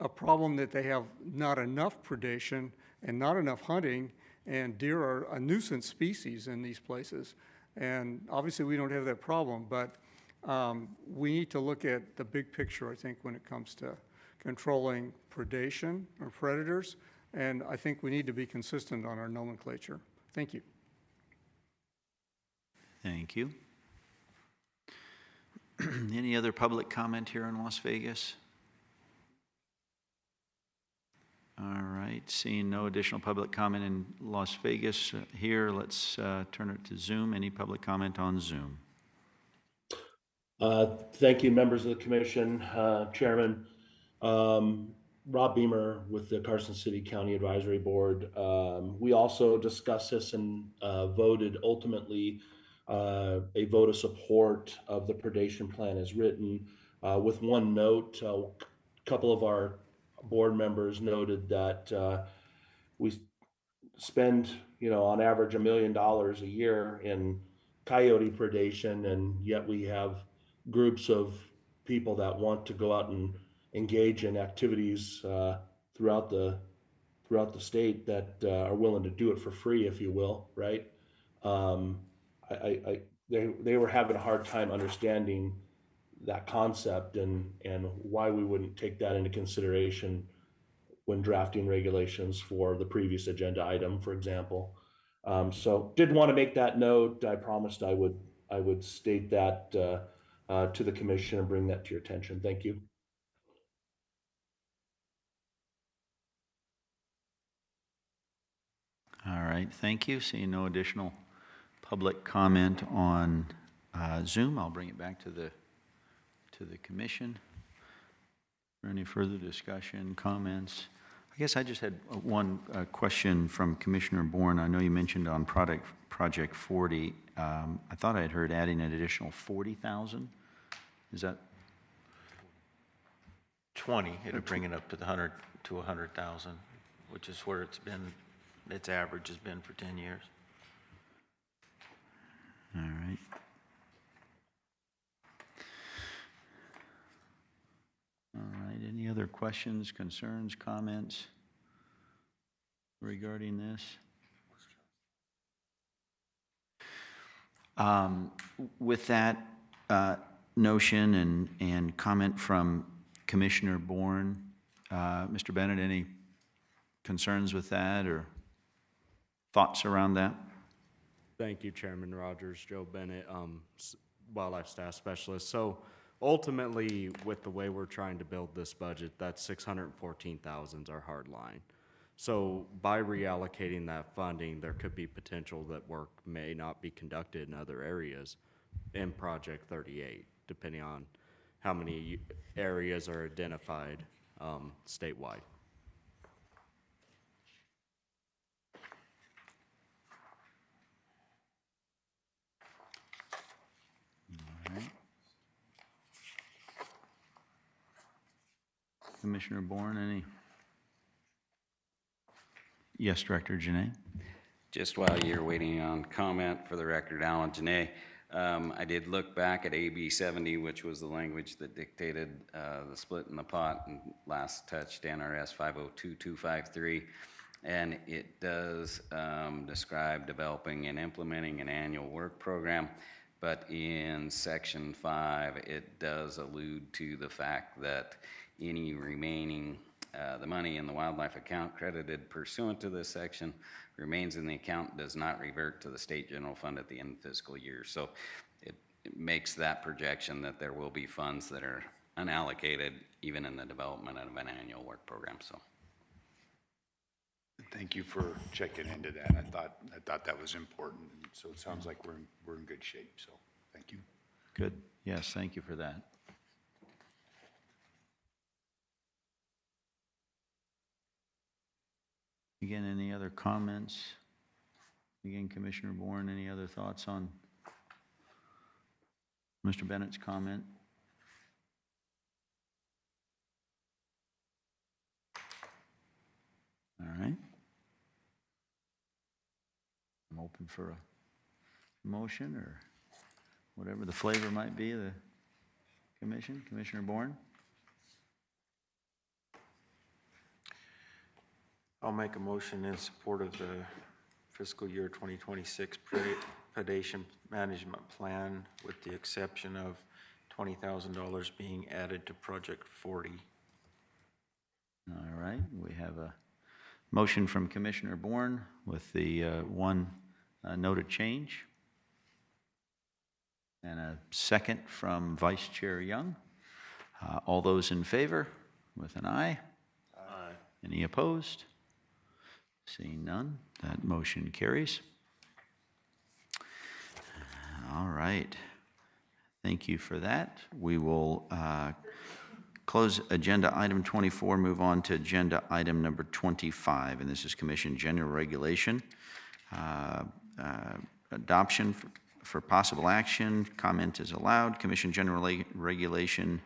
a problem that they have not enough predation and not enough hunting, and deer are a nuisance species in these places. And obviously we don't have that problem, but we need to look at the big picture, I think, when it comes to controlling predation or predators, and I think we need to be consistent on our nomenclature. Thank you. Thank you. Any other public comment here in Las Vegas? All right, seeing no additional public comment in Las Vegas here, let's turn it to Zoom. Any public comment on Zoom? Thank you, members of the commission, Chairman. Rob Beamer with the Carson City County Advisory Board. We also discussed this and voted ultimately a vote of support of the predation plan as written, with one note. A couple of our board members noted that we spend, on average $1 million a year in coyote predation, and yet we have groups of people that want to go out and engage in activities throughout the state that are willing to do it for free, if you will, right? They were having a hard time understanding that concept and why we wouldn't take that into consideration when drafting regulations for the previous agenda item, for example. So did want to make that note. I promised I would state that to the commission and bring that to your attention. Thank you. All right, thank you. Seeing no additional public comment on Zoom, I'll bring it back to the commission. For any further discussion, comments? I guess I just had one question from Commissioner Bourne. I know you mentioned on Project 40. I thought I had heard adding an additional 40,000. Is that 20? It'll bring it up to the 100 to 100,000, which is where it's been. Its average has been for 10 years. All right. All right, any other questions, concerns, comments regarding this? With that notion and comment from Commissioner Bourne, Mr. Bennett, any concerns with that or thoughts around that? Thank you, Chairman Rogers. Joe Bennett, Wildlife Staff Specialist. So ultimately, with the way we're trying to build this budget, that 614,000 is our hard line. So by reallocating that funding, there could be potential that work may not be conducted in other areas in Project 38, depending on how many areas are identified statewide. All right. Commissioner Bourne, any? Yes, Director Janae. Just while you're waiting on comment, for the record, Alan Janae, I did look back at AB 70, which was the language that dictated the split in the pot and last touched NRS 502253, and it does describe developing and implementing an annual work program, but in Section 5, it does allude to the fact that any remaining the money in the wildlife account credited pursuant to this section remains in the account, does not revert to the state general fund at the end of the fiscal year. So it makes that projection that there will be funds that are unallocated even in the development of an annual work program. So Thank you for checking into that. I thought that was important. So it sounds like we're in good shape. So thank you. Good. Yes, thank you for that. Again, any other comments? Again, Commissioner Bourne, any other thoughts on Mr. Bennett's comment? All right. I'm open for a motion or whatever the flavor might be of the commission. Commissioner Bourne? I'll make a motion in support of the fiscal year 2026 predation management plan, with the exception of $20,000 being added to Project 40. All right, we have a motion from Commissioner Bourne with the one noted change, and a second from Vice Chair Young. All those in favor with an aye? Aye. Any opposed? Seeing none, that motion carries. All right. Thank you for that. We will close agenda item 24, move on to agenda item number 25, and this is Commission General Regulation. Adoption for possible action. Comment is allowed. Commission General Regulation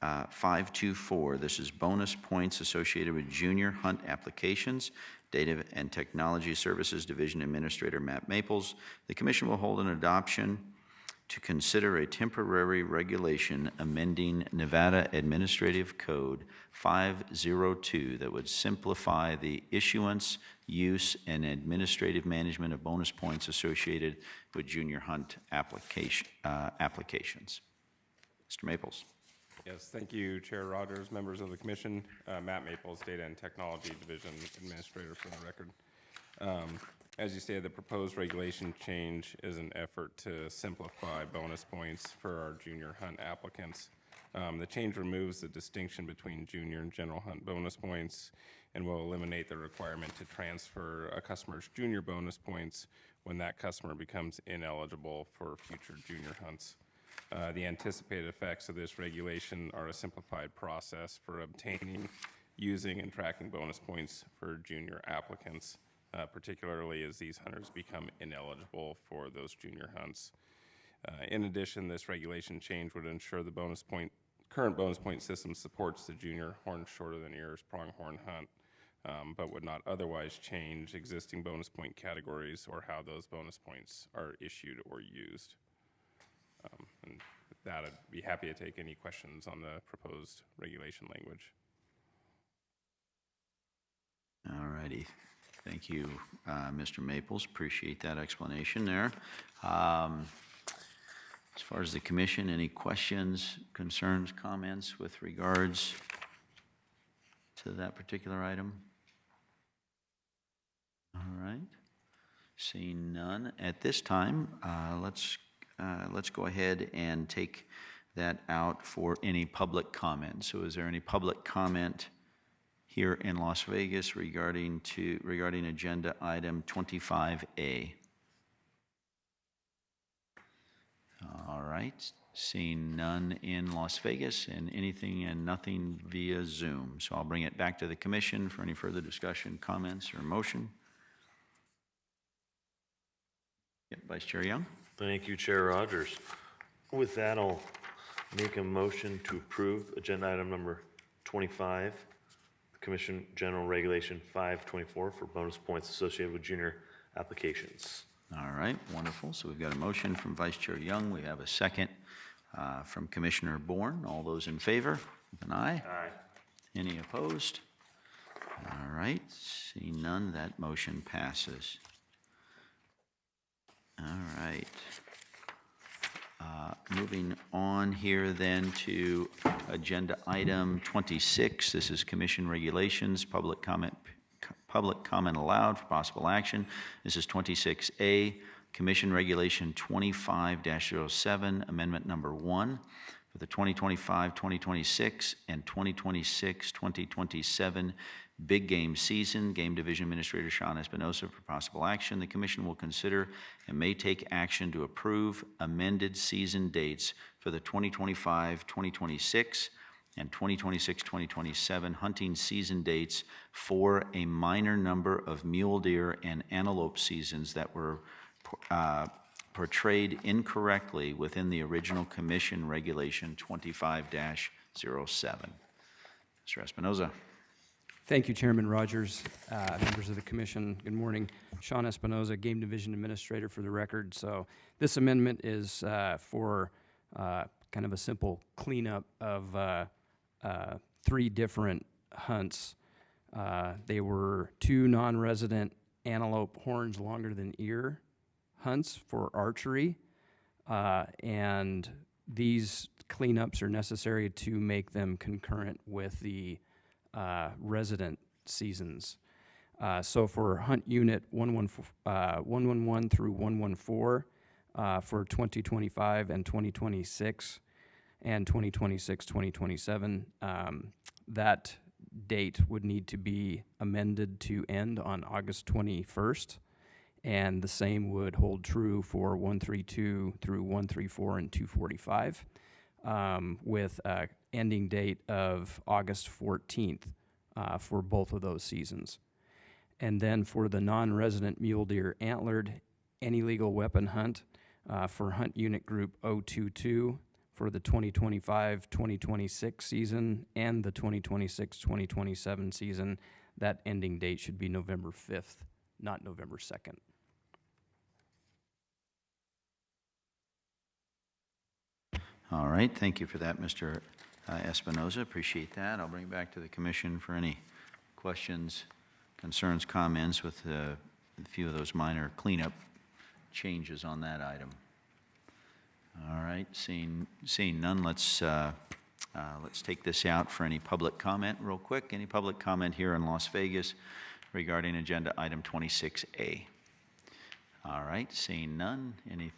524. This is bonus points associated with junior hunt applications. Data and Technology Services Division Administrator Matt Maples. The Commission will hold an adoption to consider a temporary regulation amending Nevada Administrative Code 502 that would simplify the issuance, use, and administrative management of bonus points associated with junior hunt applications. Mr. Maples. Yes, thank you, Chair Rogers, members of the Commission. Matt Maples, Data and Technology Division Administrator for the record. As you stated, the proposed regulation change is an effort to simplify bonus points for our junior hunt applicants. The change removes the distinction between junior and general hunt bonus points and will eliminate the requirement to transfer a customer's junior bonus points when that customer becomes ineligible for future junior hunts. The anticipated effects of this regulation are a simplified process for obtaining, using, and tracking bonus points for junior applicants, particularly as these hunters become ineligible for those junior hunts. In addition, this regulation change would ensure the current bonus point system supports the junior horn shorter than ears pronghorn hunt, but would not otherwise change existing bonus point categories or how those bonus points are issued or used. And with that, I'd be happy to take any questions on the proposed regulation language. All righty. Thank you, Mr. Maples. Appreciate that explanation there. As far as the commission, any questions, concerns, comments with regards to that particular item? All right. Seeing none at this time, let's go ahead and take that out for any public comment. So is there any public comment here in Las Vegas regarding agenda item 25A? All right, seeing none in Las Vegas and anything and nothing via Zoom. So I'll bring it back to the commission for any further discussion, comments, or motion. Yep, Vice Chair Young. Thank you, Chair Rogers. With that, I'll make a motion to approve agenda item number 25, Commission General Regulation 524 for bonus points associated with junior applications. All right, wonderful. So we've got a motion from Vice Chair Young. We have a second from Commissioner Bourne. All those in favor, with an aye. Aye. Any opposed? All right, seeing none, that motion passes. All right. Moving on here then to agenda item 26. This is Commission Regulations, public comment allowed for possible action. This is 26A, Commission Regulation 25-07, Amendment Number 1 for the 2025-2026 and 2026-2027 big game season. Game Division Administrator Sean Espinosa for possible action. The Commission will consider and may take action to approve amended season dates for the 2025-2026 and 2026-2027 hunting season dates for a minor number of mule deer and antelope seasons that were portrayed incorrectly within the original Commission Regulation 25-07. Mr. Espinoza. Thank you, Chairman Rogers, members of the commission. Good morning. Sean Espinoza, Game Division Administrator for the record. So this amendment is for kind of a simple cleanup of 3 different hunts. They were 2 non-resident antelope horns longer than ear hunts for archery, and these cleanups are necessary to make them concurrent with the resident seasons. So for hunt unit 111 through 114 for 2025 and 2026 and 2026-2027, that date would need to be amended to end on August 21st, and the same would hold true for 132 through 134 and 245. With an ending date of August 14th for both of those seasons. And then for the non-resident mule deer antlered any legal weapon hunt for hunt unit group 022 for the 2025-2026 season and the 2026-2027 season, that ending date should be November 5th, not November 2nd. All right, thank you for that, Mr. Espinoza. Appreciate that. I'll bring it back to the commission for any questions, concerns, comments with a few of those minor cleanup changes on that item. All right, seeing none, let's take this out for any public comment real quick. Any public comment here in Las Vegas regarding agenda item 26A? All right, seeing none. Any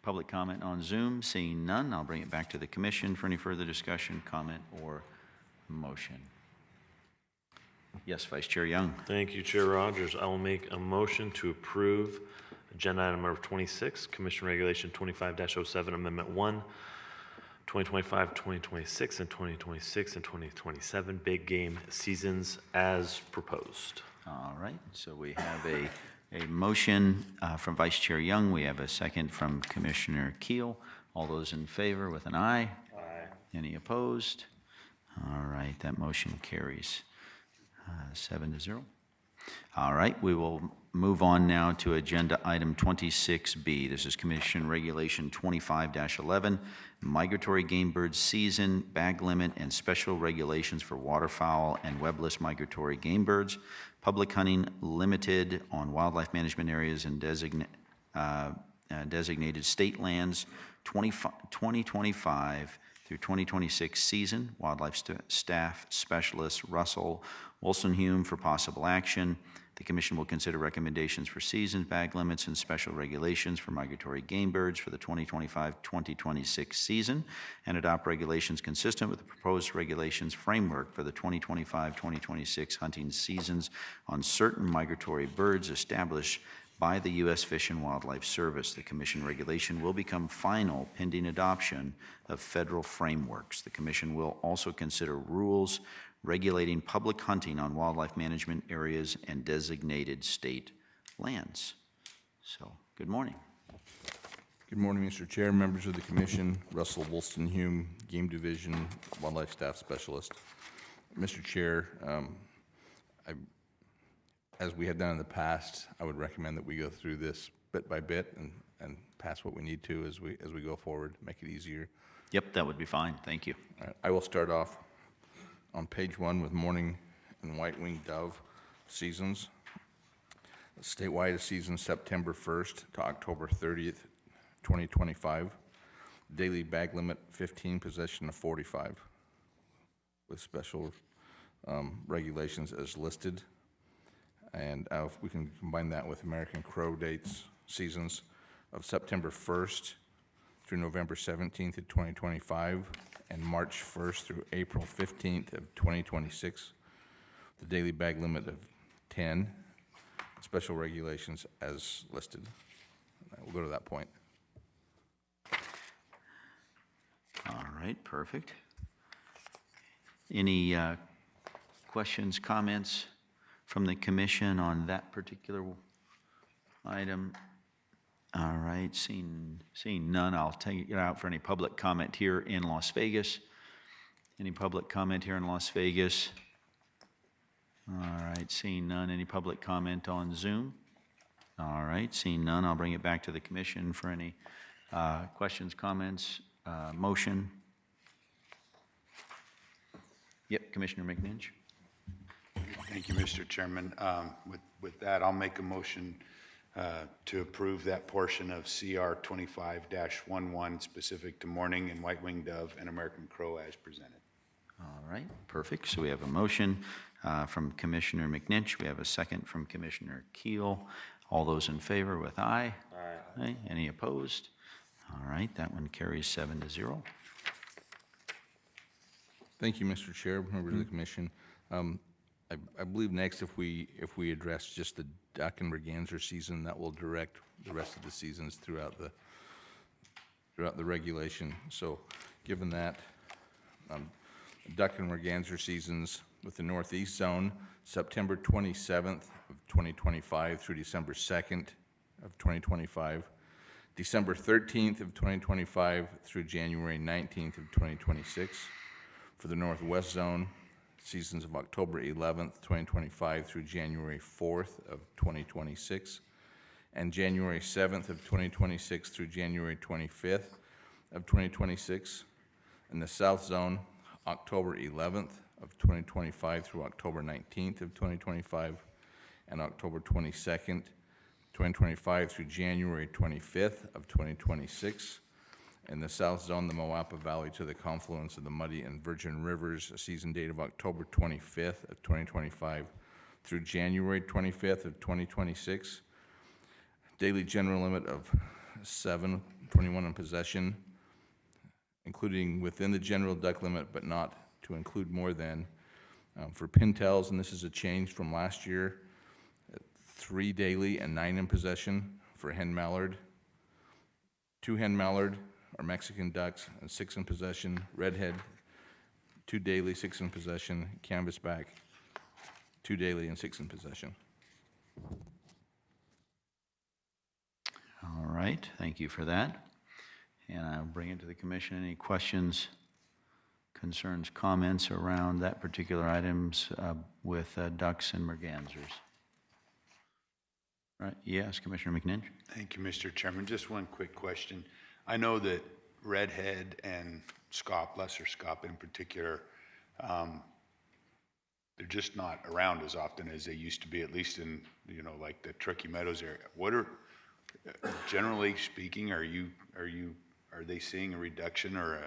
public comment on Zoom? Seeing none, I'll bring it back to the commission for any further discussion, comment, or motion. Yes, Vice Chair Young. Thank you, Chair Rogers. I will make a motion to approve agenda item number 26, Commission Regulation 25-07, Amendment 1, 2025, 2026, and 2026 and 2027 big game seasons as proposed. All right, so we have a motion from Vice Chair Young. We have a second from Commissioner Keel. All those in favor with an aye? Aye. Any opposed? All right, that motion carries 7-0. All right, we will move on now to agenda item 26B. This is Commission Regulation 25-11, Migratory Game Bird Season, Bag Limit, and Special Regulations for Waterfowl and Webless Migratory Game Birds. Public hunting limited on wildlife management areas and designated state lands 2025 through 2026 season. Wildlife Staff Specialist Russell Wolstenhume for possible action. The commission will consider recommendations for seasons, bag limits, and special regulations for migratory game birds for the 2025-2026 season, and adopt regulations consistent with the proposed regulations framework for the 2025-2026 hunting seasons on certain migratory birds established by the U.S. Fish and Wildlife Service. The commission regulation will become final pending adoption of federal frameworks. The commission will also consider rules regulating public hunting on wildlife management areas and designated state lands. So, good morning. Good morning, Mr. Chair, members of the commission. Russell Wolstenhume, Game Division, Wildlife Staff Specialist. Mr. Chair, as we have done in the past, I would recommend that we go through this bit by bit and pass what we need to as we go forward, make it easier. Yep, that would be fine. Thank you. All right, I will start off on page 1 with mourning and white-winged dove seasons. Statewide season September 1st to October 30th, 2025. Daily bag limit 15, possession of 45, with special regulations as listed. And if we can combine that with American Crow dates, seasons of September 1st through November 17th of 2025, and March 1st through April 15th of 2026. The daily bag limit of 10, special regulations as listed. We'll go to that point. All right, perfect. Any questions, comments from the commission on that particular item? All right, seeing none, I'll take it out for any public comment here in Las Vegas. Any public comment here in Las Vegas? All right, seeing none. Any public comment on Zoom? All right, seeing none, I'll bring it back to the commission for any questions, comments, motion. Yep, Commissioner McNinch. Thank you, Mr. Chairman. With that, I'll make a motion to approve that portion of CR 25-11 specific to mourning and white-winged dove and American crow as presented. All right, perfect. So we have a motion from Commissioner McNinch. We have a second from Commissioner Keel. All those in favor with aye? Aye. Aye. Any opposed? All right, that one carries 7-0. Thank you, Mr. Chair, members of the commission. I believe next, if we address just the duck and merganser season, that will direct the rest of the seasons throughout the regulation. So, given that, duck and merganser seasons with the northeast zone, September 27th of 2025 through December 2nd of 2025, December 13th of 2025 through January 19th of 2026. For the northwest zone, seasons of October 11th, 2025 through January 4th of 2026, and January 7th of 2026 through January 25th of 2026. In the south zone, October 11th of 2025 through October 19th of 2025, and October 22nd, 2025 through January 25th of 2026. In the south zone, the Moapa Valley to the confluence of the Muddy and Virgin Rivers, a season date of October 25th of 2025 through January 25th of 2026. Daily general limit of 7, 21 in possession, including within the general duck limit, but not to include more than. For pintails, and this is a change from last year, 3 daily and 9 in possession. For hen mallard, 2 hen mallard or Mexican ducks and 6 in possession. Redhead, 2 daily, 6 in possession. Canvasback, 2 daily and 6 in possession. All right, thank you for that. And I'll bring it to the commission. Any questions, concerns, comments around that particular items with ducks and mergansers? Right, yes, Commissioner McNinch. Thank you, Mr. Chairman. Just one quick question. I know that redhead and scaup, lesser scaup in particular, they're just not around as often as they used to be, at least in, like the Truckee Meadows area. What are, generally speaking, are they seeing a reduction or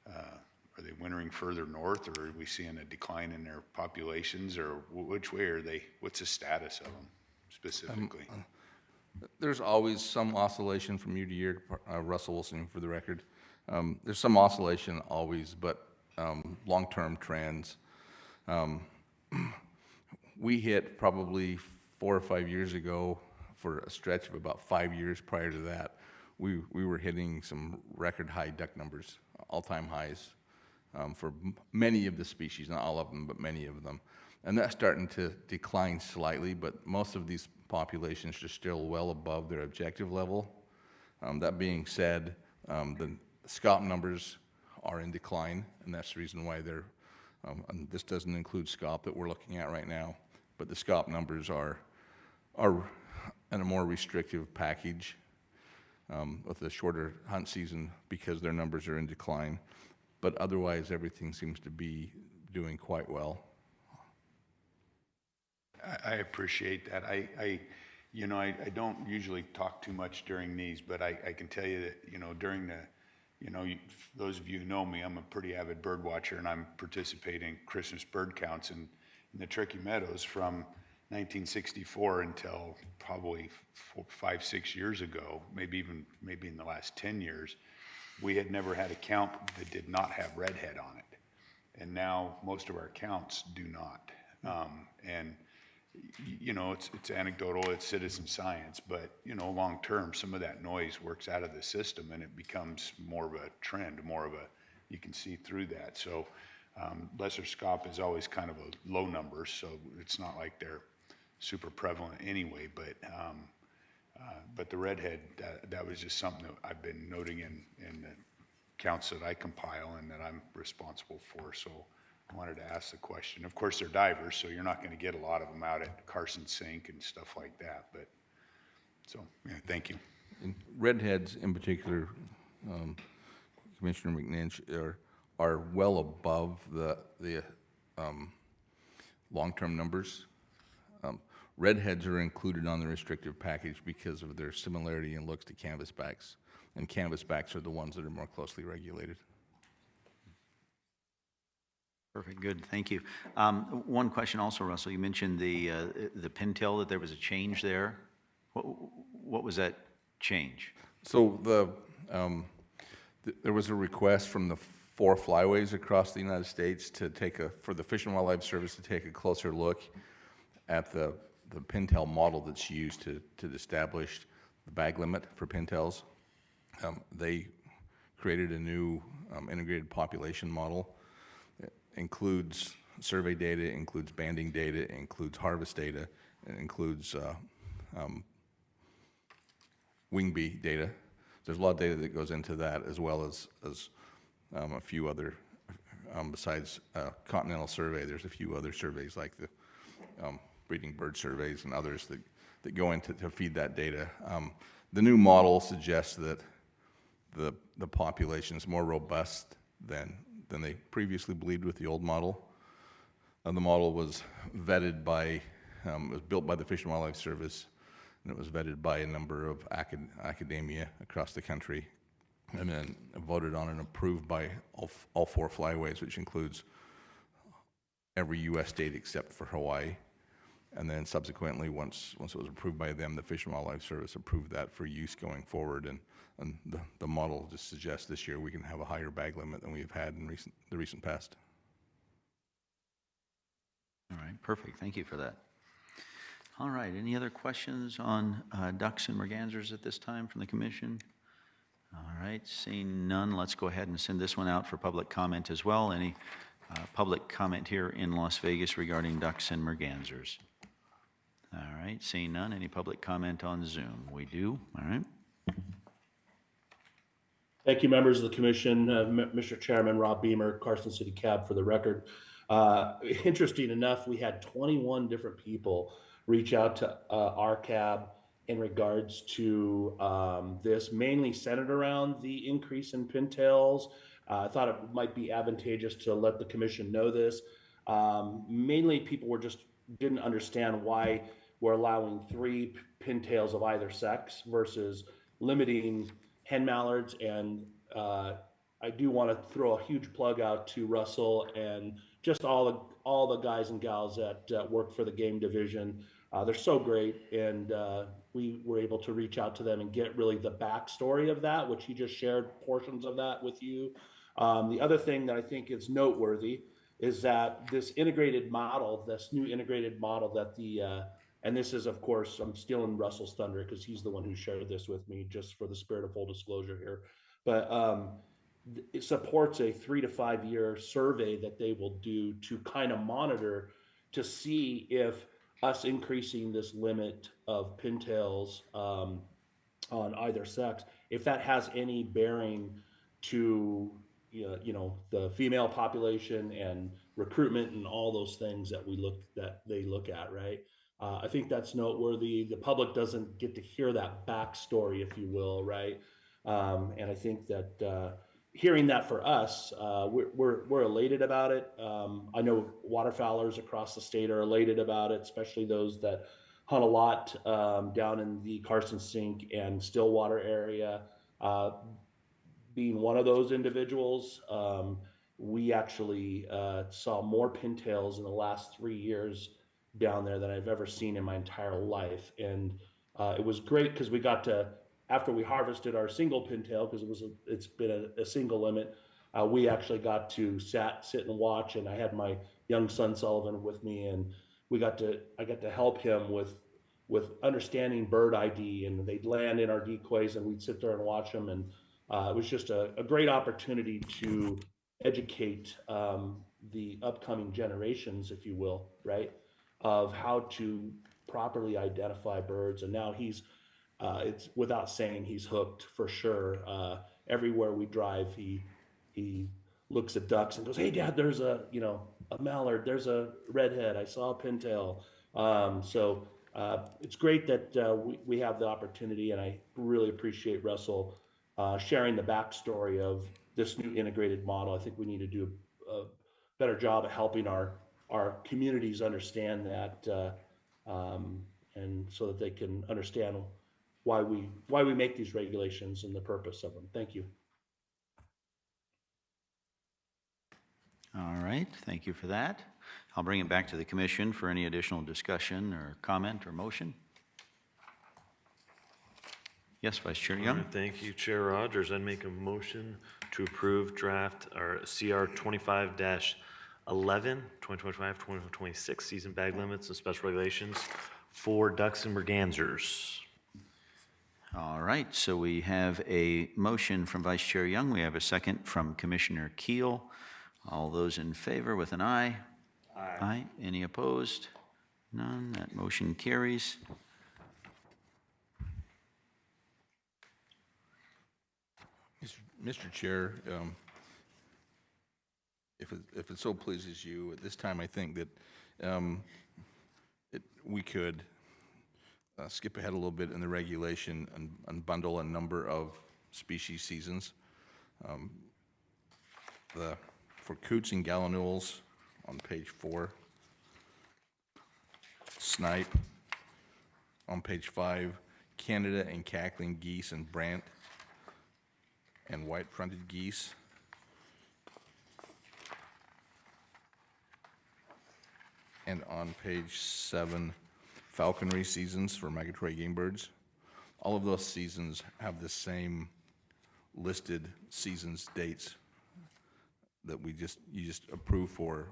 are they wintering further north, or are we seeing a decline in their populations, or which way are they? What's the status of them specifically? There's always some oscillation from year to year, Russell Wilson for the record. There's some oscillation always, but long-term trends. We hit probably 4 or 5 years ago, for a stretch of about 5 years prior to that, we were hitting some record high duck numbers, all-time highs, for many of the species, not all of them, but many of them. And that's starting to decline slightly, but most of these populations are still well above their objective level. That being said, the SCOP numbers are in decline, and that's the reason why they're, and this doesn't include SCOP that we're looking at right now, but the SCOP numbers are in a more restrictive package with a shorter hunt season because their numbers are in decline. But otherwise, everything seems to be doing quite well. I appreciate that. I don't usually talk too much during these, but I can tell you that, during the, those of you who know me, I'm a pretty avid bird watcher, and I'm participating in Christmas bird counts in the Tricky Meadows from 1964 until probably 5, 6 years ago, maybe in the last 10 years, we had never had a count that did not have redhead on it. And now most of our counts do not. It's anecdotal, it's citizen science, but, long term, some of that noise works out of the system and it becomes more of a trend, you can see through that. So lesser SCOP is always kind of a low number, so it's not like they're super prevalent anyway, but the redhead, that was just something that I've been noting in the counts that I compile and that I'm responsible for. So I wanted to ask the question. Of course, they're divers, so you're not going to get a lot of them out at Carson Sink and stuff like that. But so, yeah, thank you. And redheads, in particular, Commissioner McNinch, are well above the long-term numbers. Redheads are included on the restrictive package because of their similarity in looks to canvasbacks, and canvasbacks are the ones that are more closely regulated. Perfect, good, thank you. One question also, Russell, you mentioned the pintail, that there was a change there. What was that change? So there was a request from the 4 flyways across the United States for the Fish and Wildlife Service to take a closer look at the pintail model that's used to establish the bag limit for pintails. They created a new integrated population model. It includes survey data, it includes banding data, it includes harvest data, it includes wing bee data. There's a lot of data that goes into that, as well as a few other, besides Continental Survey, there's a few other surveys like the breeding bird surveys and others that go into to feed that data. The new model suggests that the population is more robust than they previously believed with the old model. The model was vetted by, it was built by the Fish and Wildlife Service, and it was vetted by a number of academia across the country, and then voted on and approved by all 4 flyways, which includes every U.S. state except for Hawaii. And then subsequently, once it was approved by them, the Fish and Wildlife Service approved that for use going forward. And the model just suggests this year we can have a higher bag limit than we've had in the recent past. All right, perfect. Thank you for that. All right, any other questions on ducks and mergansers at this time from the commission? All right, seeing none, let's go ahead and send this one out for public comment as well. Any public comment here in Las Vegas regarding ducks and mergansers? All right, seeing none, any public comment on Zoom? We do, all right. Thank you, members of the commission. Mr. Chairman, Rob Beamer, Carson City Cab for the record. Interesting enough, we had 21 different people reach out to our cab in regards to this, mainly centered around the increase in pintails. I thought it might be advantageous to let the commission know this. Mainly people didn't understand why we're allowing 3 pintails of either sex versus limiting hen mallards and I do want to throw a huge plug out to Russell and just all the guys and gals that work for the game division. They're so great, and we were able to reach out to them and get really the backstory of that, which he just shared portions of that with you. The other thing that I think is noteworthy is that this integrated model, this new integrated model that and this is, of course, I'm stealing Russell's thunder because he's the one who shared this with me, just for the spirit of full disclosure here. But it supports a 3 to 5 year survey that they will do to kind of monitor to see if us increasing this limit of pintails on either sex, if that has any bearing to the female population and recruitment and all those things that they look at, right? I think that's noteworthy. The public doesn't get to hear that backstory, if you will, right? And I think that hearing that for us, we're elated about it. I know waterfowlers across the state are elated about it, especially those that hunt a lot down in the Carson Sink and Stillwater area. Being one of those individuals, we actually saw more pintails in the last 3 years down there than I've ever seen in my entire life. And it was great because we got to, after we harvested our single pintail, because it's been a single limit, we actually got to sit and watch, and I had my young son Sullivan with me, and I got to help him with understanding bird ID, and they'd land in our decoys, and we'd sit there and watch them, and it was just a great opportunity to educate the upcoming generations, if you will, right, of how to properly identify birds. And now it's without saying he's hooked for sure. Everywhere we drive, he looks at ducks and goes, "Hey, Dad, there's a mallard, there's a redhead, I saw a pintail." So it's great that we have the opportunity, and I really appreciate Russell sharing the backstory of this new integrated model. I think we need to do a better job of helping our communities understand that, and so that they can understand why we make these regulations and the purpose of them. Thank you. All right, thank you for that. I'll bring it back to the commission for any additional discussion or comment or motion. Yes, Vice Chair Young. Thank you, Chair Rogers. I'd make a motion to approve draft or CR 25-11, 2025-2026 season bag limits and special regulations for ducks and mergansers. All right, so we have a motion from Vice Chair Young. We have a second from Commissioner Keel. All those in favor with an aye? Aye. Aye. Any opposed? None. That motion carries. Mr. Chair, if it so pleases you, at this time I think that we could skip ahead a little bit in the regulation and bundle a number of species seasons. For coots and gallinules on page 4, snipe on page 5, Canada and cackling geese and brant, and white-fronted geese. And on page 7, falconry seasons for migratory game birds. All of those seasons have the same listed seasons dates that you just approve for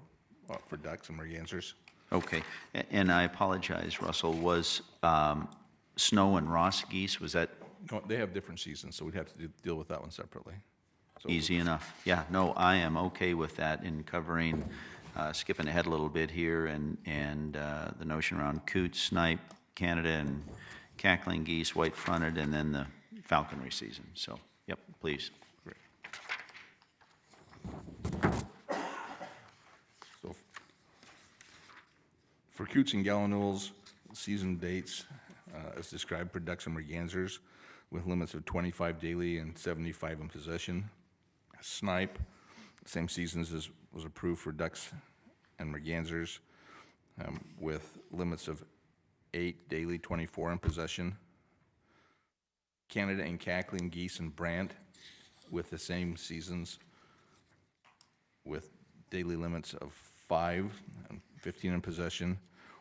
ducks and mergansers. Okay, and I apologize, Russell, was snow and Ross geese, was that? No, they have different seasons, so we'd have to deal with that one separately. So easy enough. Yeah, no, I am okay with that in covering, skipping ahead a little bit here, and the notion around coots, snipe, Canada, and cackling geese, white-fronted, and then the falconry season. So, yep, please. Great. So for coots and gallinules, season dates as described for ducks and mergansers, with limits of 25 daily and 75 in possession. Snipe, same seasons as was approved for ducks and mergansers, with limits of 8 daily, 24 in possession. Canada and cackling geese and brant, with the same seasons, with daily limits of 5 and 15 in possession.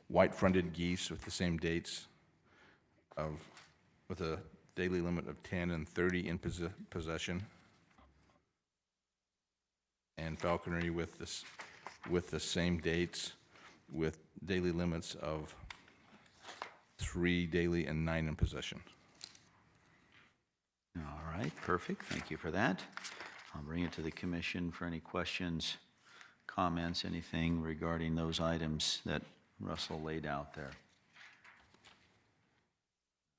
White-fronted geese with the same dates with a daily limit of 10 and 30 in possession. And falconry with the same dates, with daily limits of 3 daily and 9 in possession. All right, perfect. Thank you for that. I'll bring it to the commission for any questions, comments, anything regarding those items that Russell laid out there.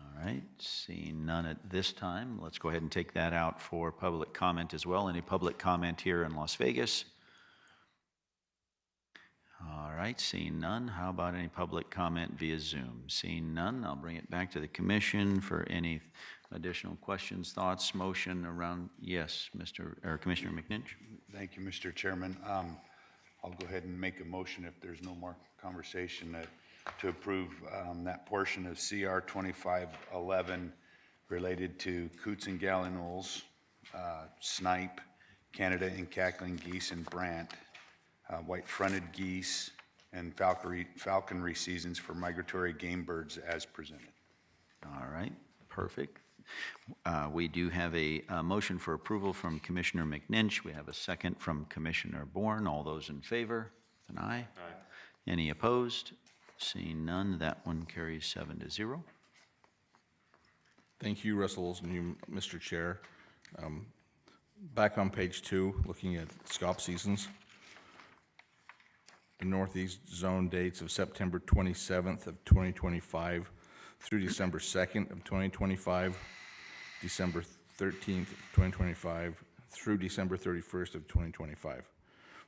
All right, seeing none at this time, let's go ahead and take that out for public comment as well. Any public comment here in Las Vegas? All right, seeing none, how about any public comment via Zoom? Seeing none, I'll bring it back to the commission for any additional questions, thoughts, motion around. Yes, Commissioner McNinch. Thank you, Mr. Chairman. I'll go ahead and make a motion if there's no more conversation to approve that portion of CR 2511 related to coots and gallinules, snipe, Canada and cackling geese and brant, white-fronted geese, and falconry seasons for migratory game birds as presented. All right, perfect. We do have a motion for approval from Commissioner McNinch. We have a second from Commissioner Bourne. All those in favor, with an aye. Aye. Any opposed? Seeing none, that one carries 7-0. Thank you, Russell and you, Mr. Chair. Back on page 2, looking at SCOP seasons. The Northeast Zone dates of September 27th of 2025 through December 2nd of 2025, December 13th of 2025 through December 31st of 2025.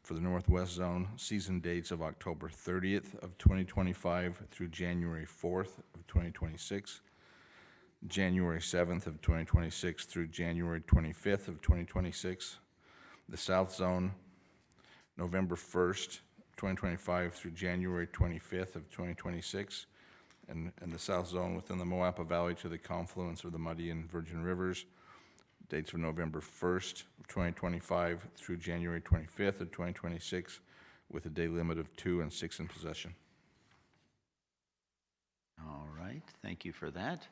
For the Northwest Zone, season dates of October 30th of 2025 through January 4th of 2026, January 7th of 2026 through January 25th of 2026. The South Zone, November 1st, 2025 through January 25th of 2026, and the South Zone within the Moapa Valley to the confluence of the Muddy and Virgin Rivers, dates from November 1st of 2025 through January 25th of 2026, with a day limit of 2 and 6 in possession. All right, thank you for that.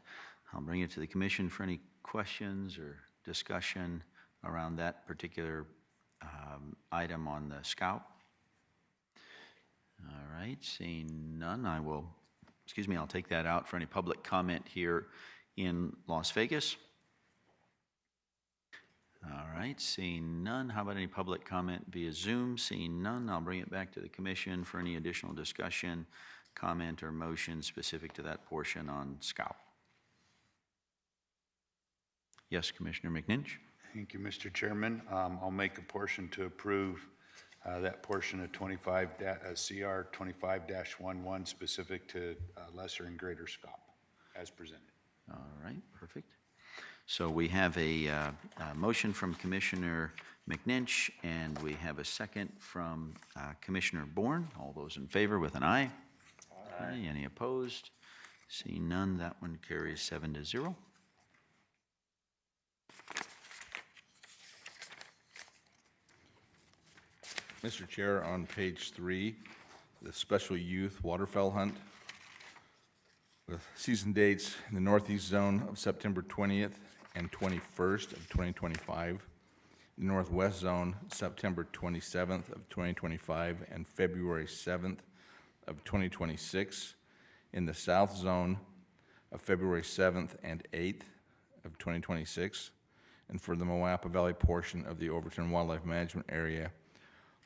I'll bring it to the commission for any questions or discussion around that particular item on the scout. All right, seeing none, I'll take that out for any public comment here in Las Vegas. All right, seeing none, how about any public comment via Zoom? Seeing none, I'll bring it back to the commission for any additional discussion, comment, or motion specific to that portion on SCOUT. Yes, Commissioner McNinch. Thank you, Mr. Chairman. I'll make a portion to approve that portion of CR 25-11 specific to lesser and greater SCOP as presented. All right, perfect. So we have a motion from Commissioner McNinch, and we have a second from Commissioner Bourne. All those in favor with an aye. Aye. Any opposed? Seeing none, that one carries 7-0. Mr. Chair, on page 3, the special youth waterfowl hunt with season dates in the Northeast Zone of September 20th and 21st of 2025, the Northwest Zone, September 27th of 2025 and February 7th of 2026, in the South Zone of February 7th and 8th of 2026, and for the Moapa Valley portion of the Overton Wildlife Management Area,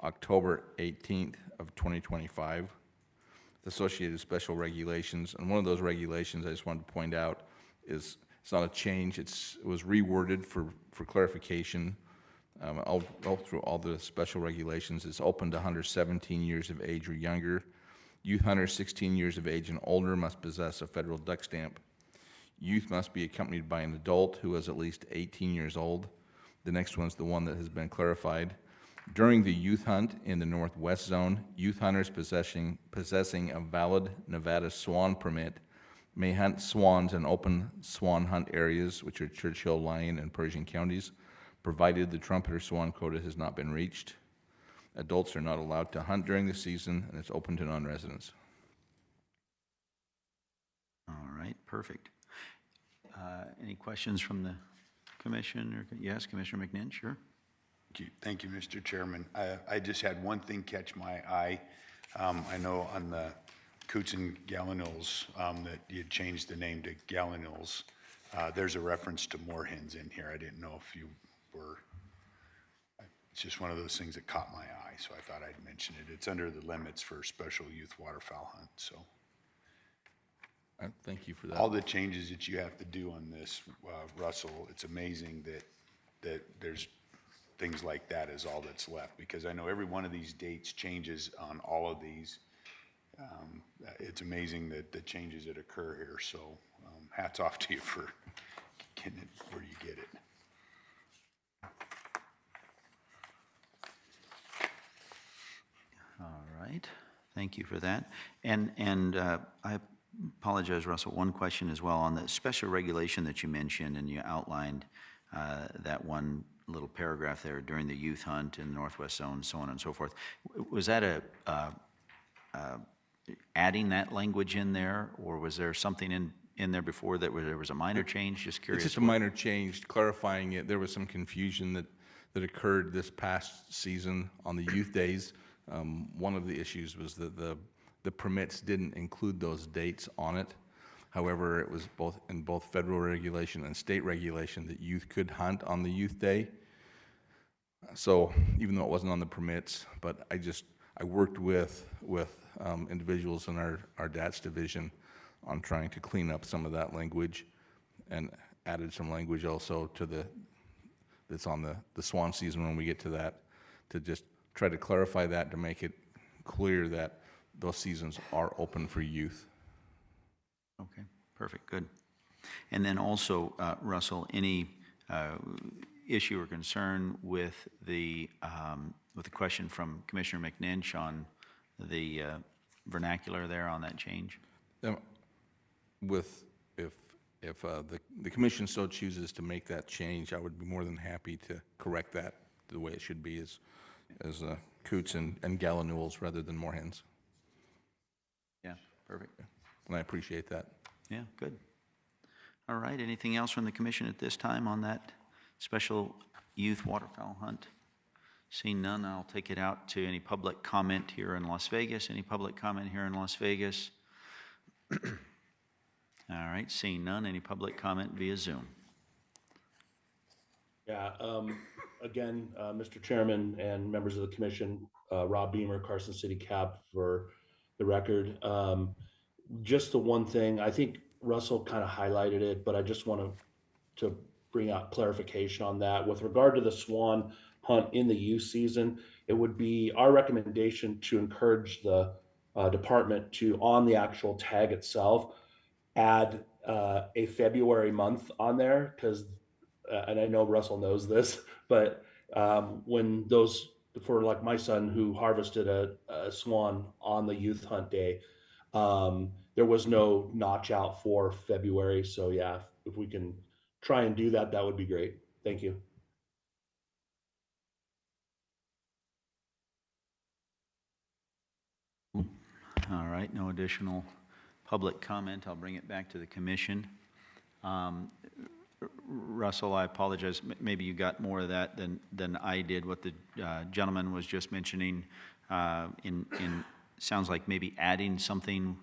October 18th of 2025, with associated special regulations. And one of those regulations I just wanted to point out is it's not a change, it was reworded for clarification. I'll go through all the special regulations. It's open to hunters 17 years of age or younger. Youth hunters 16 years of age and older must possess a federal duck stamp. Youth must be accompanied by an adult who is at least 18 years old. The next one's the one that has been clarified. During the youth hunt in the Northwest Zone, youth hunters possessing a valid Nevada swan permit may hunt swans in open swan hunt areas, which are Churchill, Lyon, and Pershing counties, provided the trumpeter swan quota has not been reached. Adults are not allowed to hunt during the season, and it's open to non-residents. All right, perfect. Any questions from the commission? Or yes, Commissioner McNinn, sure. Thank you, Mr. Chairman. I just had one thing catch my eye. I know on the Coots and Gallinules that you changed the name to Gallinules. There's a reference to moorhens in here. I didn't know if you were, it's just one of those things that caught my eye, so I thought I'd mention it. It's under the limits for special youth waterfowl hunt, so. Thank you for that. All the changes that you have to do on this, Russell, it's amazing that there's things like that is all that's left, because I know every one of these dates changes on all of these. It's amazing that the changes that occur here, so hats off to you for getting it where you get it. All right, thank you for that. And I apologize, Russell, one question as well on the special regulation that you mentioned, and you outlined that one little paragraph there during the youth hunt in the Northwest Zone, so on and so forth. Was that adding that language in there, or was there something in there before that where there was a minor change? Just curious. It's just a minor change, clarifying it. There was some confusion that occurred this past season on the youth days. One of the issues was that the permits didn't include those dates on it. However, it was in both federal regulation and state regulation that youth could hunt on the youth day. So even though it wasn't on the permits, but I worked with individuals in our DATS division on trying to clean up some of that language, and added some language also to that's on the swan season when we get to that, to just try to clarify that, to make it clear that those seasons are open for youth. Okay, perfect, good. And then also, Russell, any issue or concern with the question from Commissioner McNinch on the vernacular there on that change? If the commission so chooses to make that change, I would be more than happy to correct that the way it should be as coots and gallinules rather than moorhens. Yeah, perfect. And I appreciate that. Yeah, good. All right, anything else from the commission at this time on that special youth waterfowl hunt? Seeing none, I'll take it out to any public comment here in Las Vegas. Any public comment here in Las Vegas? All right, seeing none, any public comment via Zoom? Yeah, again, Mr. Chairman and members of the commission, Rob Beamer, Carson City Cap for the record. Just the one thing, I think Russell kind of highlighted it, but I just want to bring out clarification on that. With regard to the swan hunt in the youth season, it would be our recommendation to encourage the department to, on the actual tag itself, add a February month on there, because, and I know Russell knows this, but when those, for like my son who harvested a swan on the youth hunt day, there was no notch out for February. So yeah, if we can try and do that, that would be great. Thank you. All right, no additional public comment. I'll bring it back to the commission. Russell, I apologize. Maybe you got more of that than I did. What the gentleman was just mentioning, sounds like maybe adding something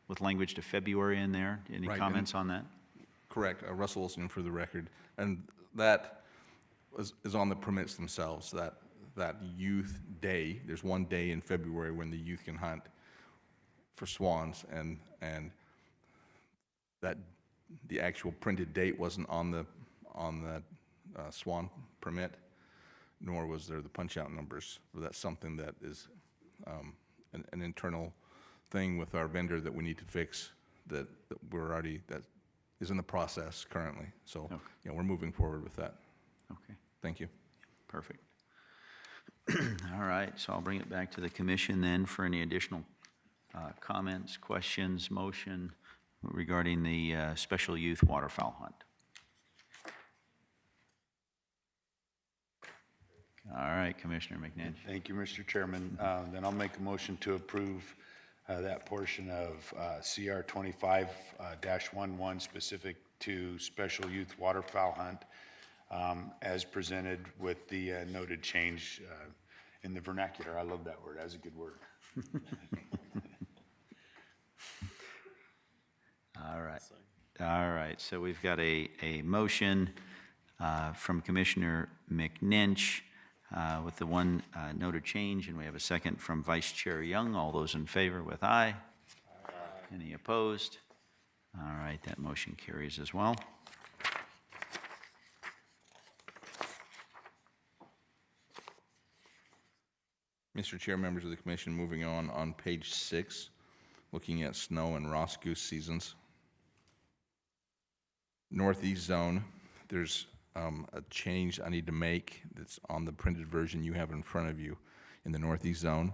with language to February in there. Any comments on that? Correct. Russell Wilson for the record. And that is on the permits themselves, that youth day. There's one day in February when the youth can hunt for swans, and that the actual printed date wasn't on the swan permit, nor was there the punch-out numbers. But that's something that is an internal thing with our vendor that we need to fix, that is in the process currently. So okay. We're moving forward with that. Okay. Thank you. Perfect. All right, so I'll bring it back to the commission then for any additional comments, questions, motion regarding the special youth waterfowl hunt. All right, Commissioner McNinch. Thank you, Mr. Chairman. Then I'll make a motion to approve that portion of CR 25-11 specific to special youth waterfowl hunt as presented with the noted change in the vernacular. I love that word. That's a good word. All right. All right, so we've got a motion from Commissioner McNinch with the one noted change, and we have a second from Vice Chair Young. All those in favor with aye. Aye. Any opposed? All right, that motion carries as well. Mr. Chair, members of the commission, moving on page 6, looking at snow and Ross goose seasons. Northeast zone, there's a change I need to make that's on the printed version you have in front of you in the Northeast zone,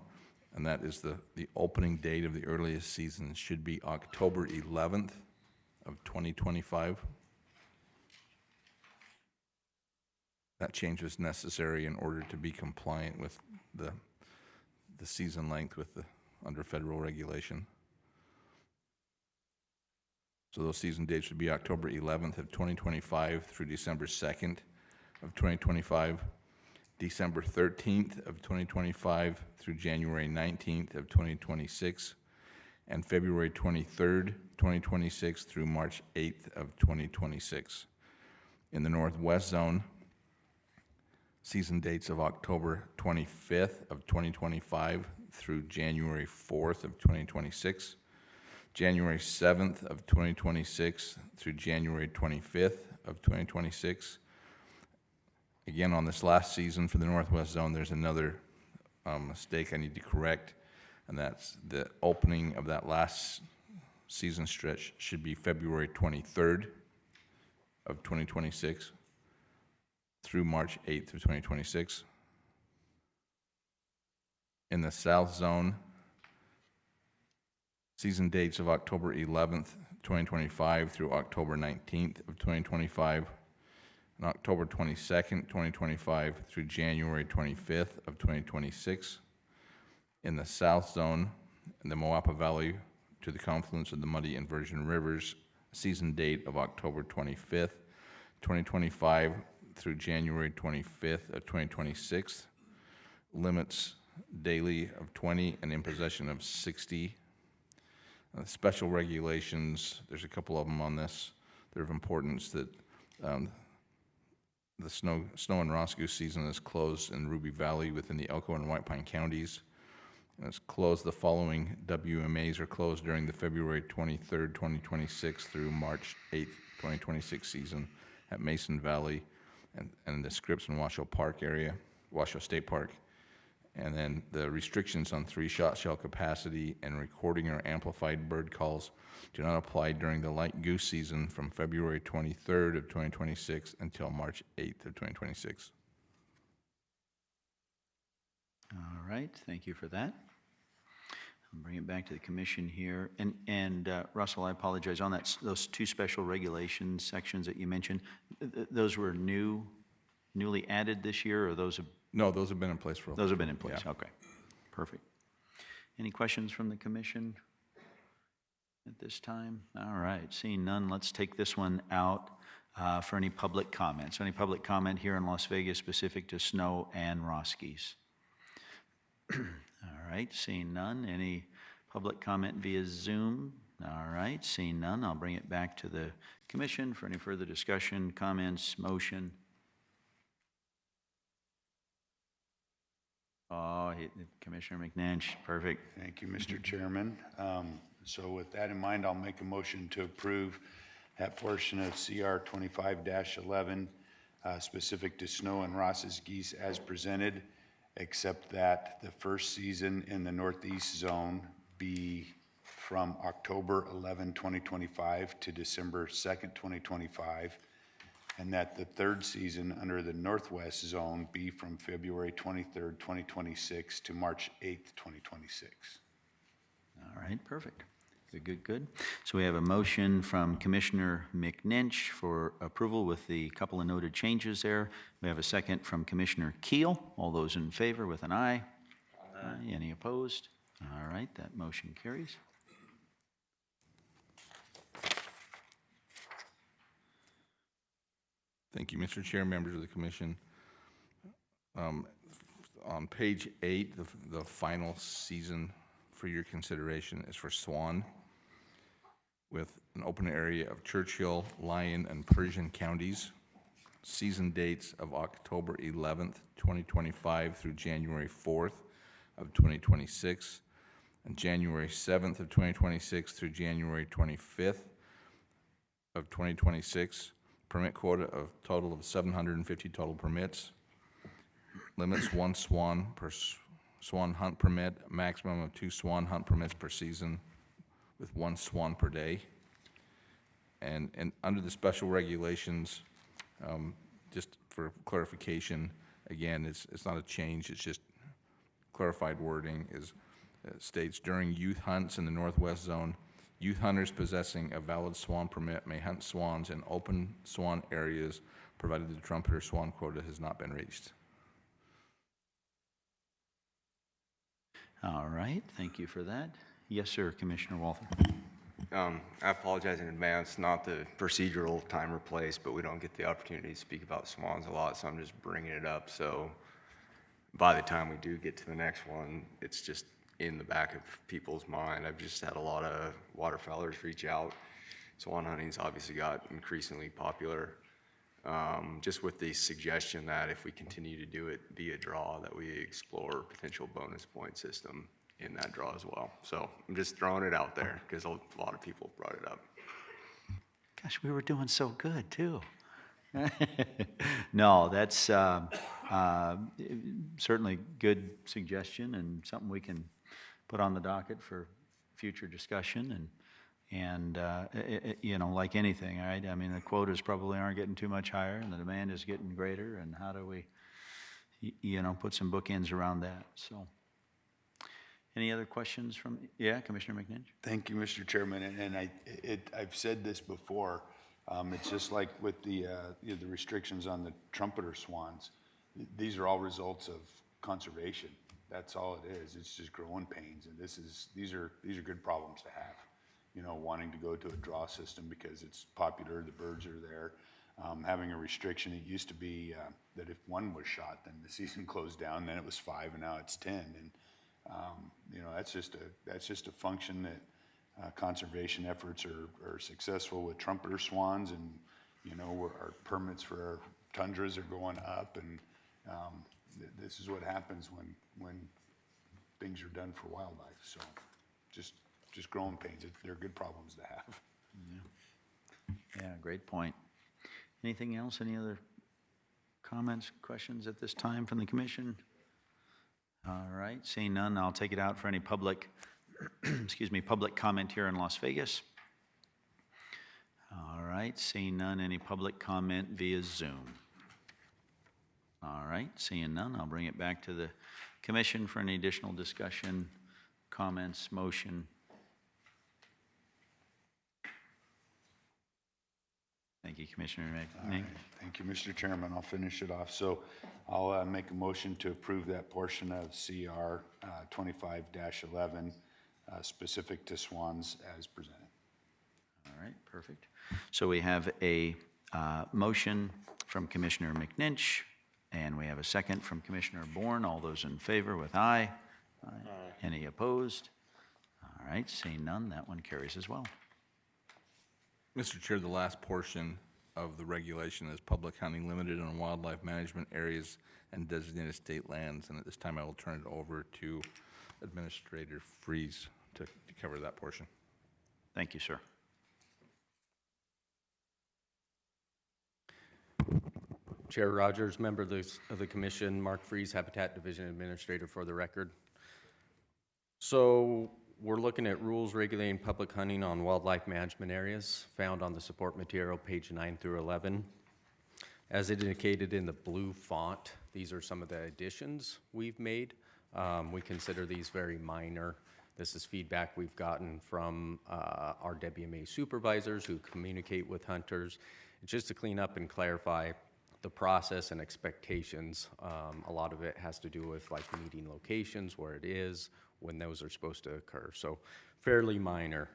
and that is the opening date of the earliest season should be October 11th of 2025. That change was necessary in order to be compliant with the season length under federal regulation. So those season dates would be October 11th of 2025 through December 2nd of 2025, December 13th of 2025 through January 19th of 2026, and February 23rd, 2026 through March 8th of 2026. In the Northwest zone, season dates of October 25th of 2025 through January 4th of 2026, January 7th of 2026 through January 25th of 2026. Again, on this last season for the Northwest Zone, there's another mistake I need to correct, and that's the opening of that last season stretch should be February 23rd of 2026 through March 8th of 2026. In the South Zone, season dates of October 11th, 2025 through October 19th of 2025, and October 22nd, 2025 through January 25th of 2026. In the South Zone, in the Moapa Valley to the confluence of the Muddy and Virgin Rivers, season date of October 25th, 2025 through January 25th of 2026. Limits daily of 20 and in possession of 60. Special regulations, there's a couple of them on this. They're of importance that the snow and Ross goose season is closed in Ruby Valley within the Elko and White Pine counties. And it's closed. The following WMAs are closed during the February 23rd, 2026 through March 8th, 2026 season at Mason Valley and the Scripps and Washoe Park area, Washoe State Park. And then the restrictions on 3-shot shell capacity and recording or amplified bird calls do not apply during the light goose season from February 23rd of 2026 until March 8th of 2026. All right, thank you for that. I'll bring it back to the commission here. And Russell, I apologize on that. Those two special regulations sections that you mentioned, those were newly added this year, or those have? No, those have been in place for a while. Those have been in place, Yeah. okay. Perfect. Any questions from the commission at this time? All right, seeing none, let's take this one out for any public comments. Any public comment here in Las Vegas specific to snow and Roskies? All right, seeing none. Any public comment via Zoom? All right, seeing none, I'll bring it back to the commission for any further discussion, comments, motion. Oh, Commissioner McNinch, perfect. Thank you, Mr. Chairman. So with that in mind, I'll make a motion to approve that portion of CR 25-11 specific to snow and Ross's geese as presented, except that the first season in the Northeast Zone be from October 11, 2025 to December 2nd, 2025, and that the third season under the Northwest Zone be from February 23rd, 2026 to March 8th, 2026. All right, perfect. Good, good, good. So we have a motion from Commissioner McNinch for approval with the couple of noted changes there. We have a second from Commissioner Keel. All those in favor with an aye? Aye. Any opposed? All right, that motion carries. Thank you, Mr. Chair, members of the commission. On page 8, the final season for your consideration is for Swan, with an open area of Churchill, Lyon, and Persian counties. Season dates of October 11th, 2025 through January 4th of 2026, and January 7th of 2026 through January 25th of 2026. Permit quota of total of 750 total permits. Limits 1 swan per swan hunt permit, maximum of 2 swan hunt permits per season with 1 swan per day. And under the special regulations, just for clarification, again, it's not a change, it's just clarified wording is states during youth hunts in the Northwest Zone, youth hunters possessing a valid swan permit may hunt swans in open swan areas provided the trumpeter swan quota has not been reached. All right, thank you for that. Yes, sir, Commissioner Walther. I apologize in advance, not the procedural time or place, but we don't get the opportunity to speak about swans a lot, so I'm just bringing it up. So by the time we do get to the next one, it's just in the back of people's mind. I've just had a lot of waterfowlers reach out. Swan hunting's obviously got increasingly popular, just with the suggestion that if we continue to do it via draw, that we explore potential bonus point system in that draw as well. So I'm just throwing it out there because a lot of people brought it up. Gosh, we were doing so good, too. No, that's certainly good suggestion and something we can put on the docket for future discussion. And you know, like anything, right? I mean, the quotas probably aren't getting too much higher, and the demand is getting greater. And how do we, you know, put some bookends around that? So, any other questions from? Yeah, Commissioner McNinch. Thank you, Mr. Chairman. And I've said this before. It's just like with the restrictions on the trumpeter swans. These are all results of conservation. That's all it is. It's just growing pains, and these are good problems to have. You know, wanting to go to a draw system because it's popular, the birds are there. Having a restriction, it used to be that if one was shot, then the season closed down. Then it was 5, and now it's 10. And you know, that's just a function that conservation efforts are successful with trumpeter swans, and you know, our permits for our tundras are going up, and this is what happens when things are done for wildlife. So just growing pains. They're good problems to have. Yeah, great point. Anything else? Any other comments, questions at this time from the commission? All right, seeing none, I'll take it out for any public, excuse me, public comment here in Las Vegas. All right, seeing none, any public comment via Zoom? All right, seeing none, I'll bring it back to the commission for any additional discussion, comments, motion. Thank you, Commissioner McNinch. Right. Thank you, Mr. Chairman. I'll finish it off. So I'll make a motion to approve that portion of CR 25-11 specific to swans as presented. All right, perfect. So we have a motion from Commissioner McNinch, and we have a second from Commissioner Bourne. All those in favor with aye. Aye. Any opposed? All right, seeing none, that one carries as well. Mr. Chair, the last portion of the regulation is public hunting limited on wildlife management areas and designated state lands. And at this time, I will turn it over to Administrator Freeze to cover that portion. Thank you, sir. Chair Rogers, member of the commission, Mark Freeze, Habitat Division Administrator for the record. So we're looking at rules regulating public hunting on wildlife management areas found on the support material, page 9 through 11. As indicated in the blue font, these are some of the additions we've made. We consider these very minor. This is feedback we've gotten from our WMA supervisors who communicate with hunters. Just to clean up and clarify the process and expectations, a lot of it has to do with like meeting locations, where it is, when those are supposed to occur. So fairly minor.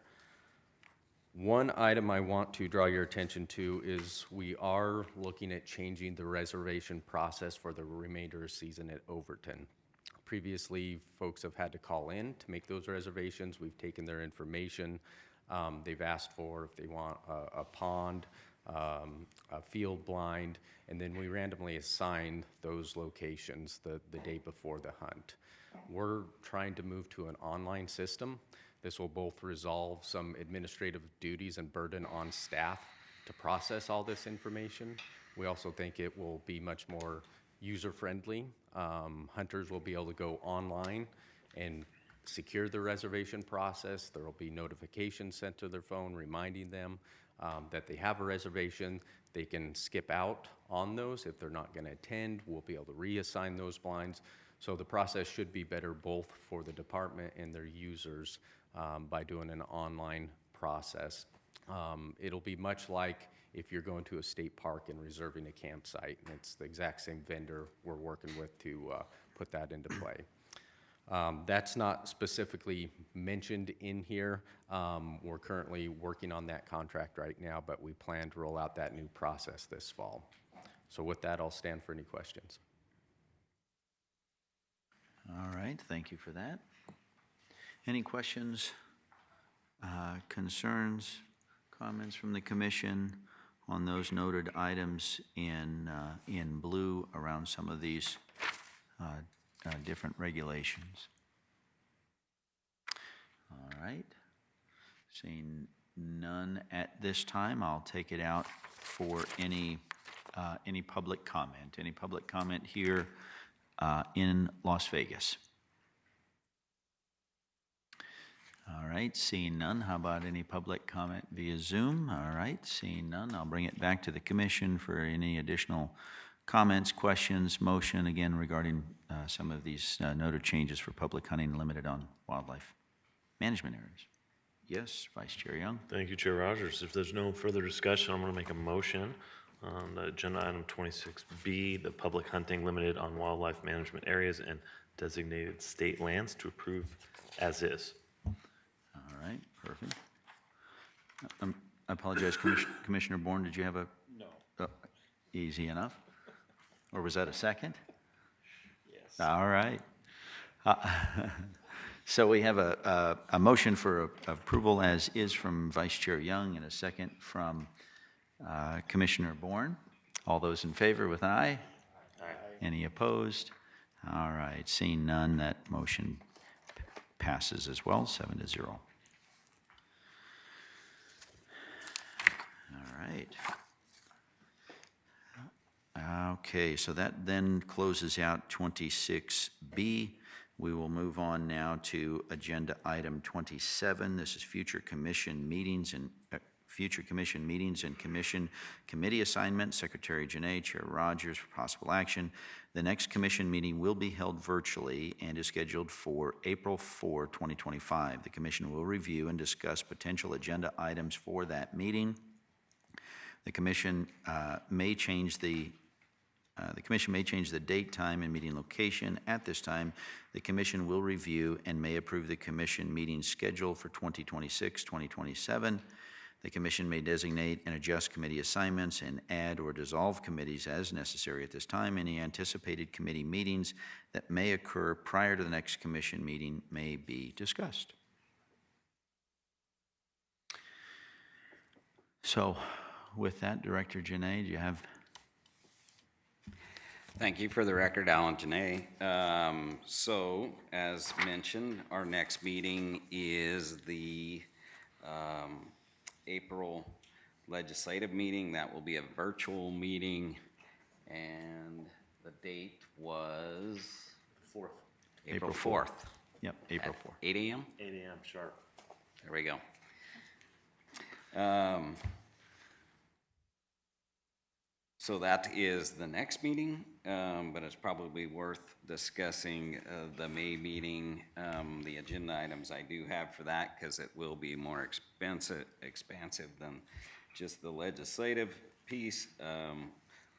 One item I want to draw your attention to is we are looking at changing the reservation process for the remainder of season at Overton. Previously, folks have had to call in to make those reservations. We've taken their information. They've asked for if they want a pond, a field blind, and then we randomly assign those locations the day before the hunt. We're trying to move to an online system. This will both resolve some administrative duties and burden on staff to process all this information. We also think it will be much more user-friendly. Hunters will be able to go online and secure the reservation process. There will be notifications sent to their phone reminding them that they have a reservation. They can skip out on those if they're not going to attend. We'll be able to reassign those blinds. So the process should be better both for the department and their users by doing an online process. It'll be much like if you're going to a state park and reserving a campsite, and it's the exact same vendor we're working with to put that into play. That's not specifically mentioned in here. We're currently working on that contract right now, but we plan to roll out that new process this fall. So with that, I'll stand for any questions. All right, thank you for that. Any questions, concerns, comments from the commission on those noted items in blue around some of these different regulations? All right, seeing none at this time, I'll take it out for any public comment. Any public comment here in Las Vegas? All right, seeing none, how about any public comment via Zoom? All right, seeing none, I'll bring it back to the commission for any additional comments, questions, motion, again, regarding some of these noted changes for public hunting limited on wildlife management areas. Yes, Vice Chair Young. Thank you, Chair Rogers. If there's no further discussion, I'm going to make a motion on agenda item 26B, the public hunting limited on wildlife management areas and designated state lands, to approve as is. All right, perfect. I apologize, Commissioner Bourne, did you have a? No. Easy enough? Or was that a second? Yes. All right. So we have a motion for approval as is from Vice Chair Young and a second from Commissioner Bourne. All those in favor with aye? Aye. Any opposed? All right, seeing none, that motion passes as well, 7-0. All right. Okay, so that then closes out 26B. We will move on now to agenda item 27. This is future commission meetings and commission committee assignment. Secretary Janae, Chair Rogers for possible action. The next commission meeting will be held virtually and is scheduled for April 4, 2025. The commission will review and discuss potential agenda items for that meeting. The commission may change the date, time, and meeting location. At this time, the commission will review and may approve the commission meeting schedule for 2026-2027. The commission may designate and adjust committee assignments and add or dissolve committees as necessary at this time. Any anticipated committee meetings that may occur prior to the next commission meeting may be discussed. So with that, Director Janae, do you have? Thank you. For the record, Alan Janae. So, as mentioned, our next meeting is the April legislative meeting. That will be a virtual meeting, and the date was 4th. April 4th. Yep, April 4th. 8 a.m.? 8 a.m. sharp. There we go. So that is the next meeting, but it's probably worth discussing the May meeting, the agenda items I do have for that, because it will be more expansive than just the legislative piece.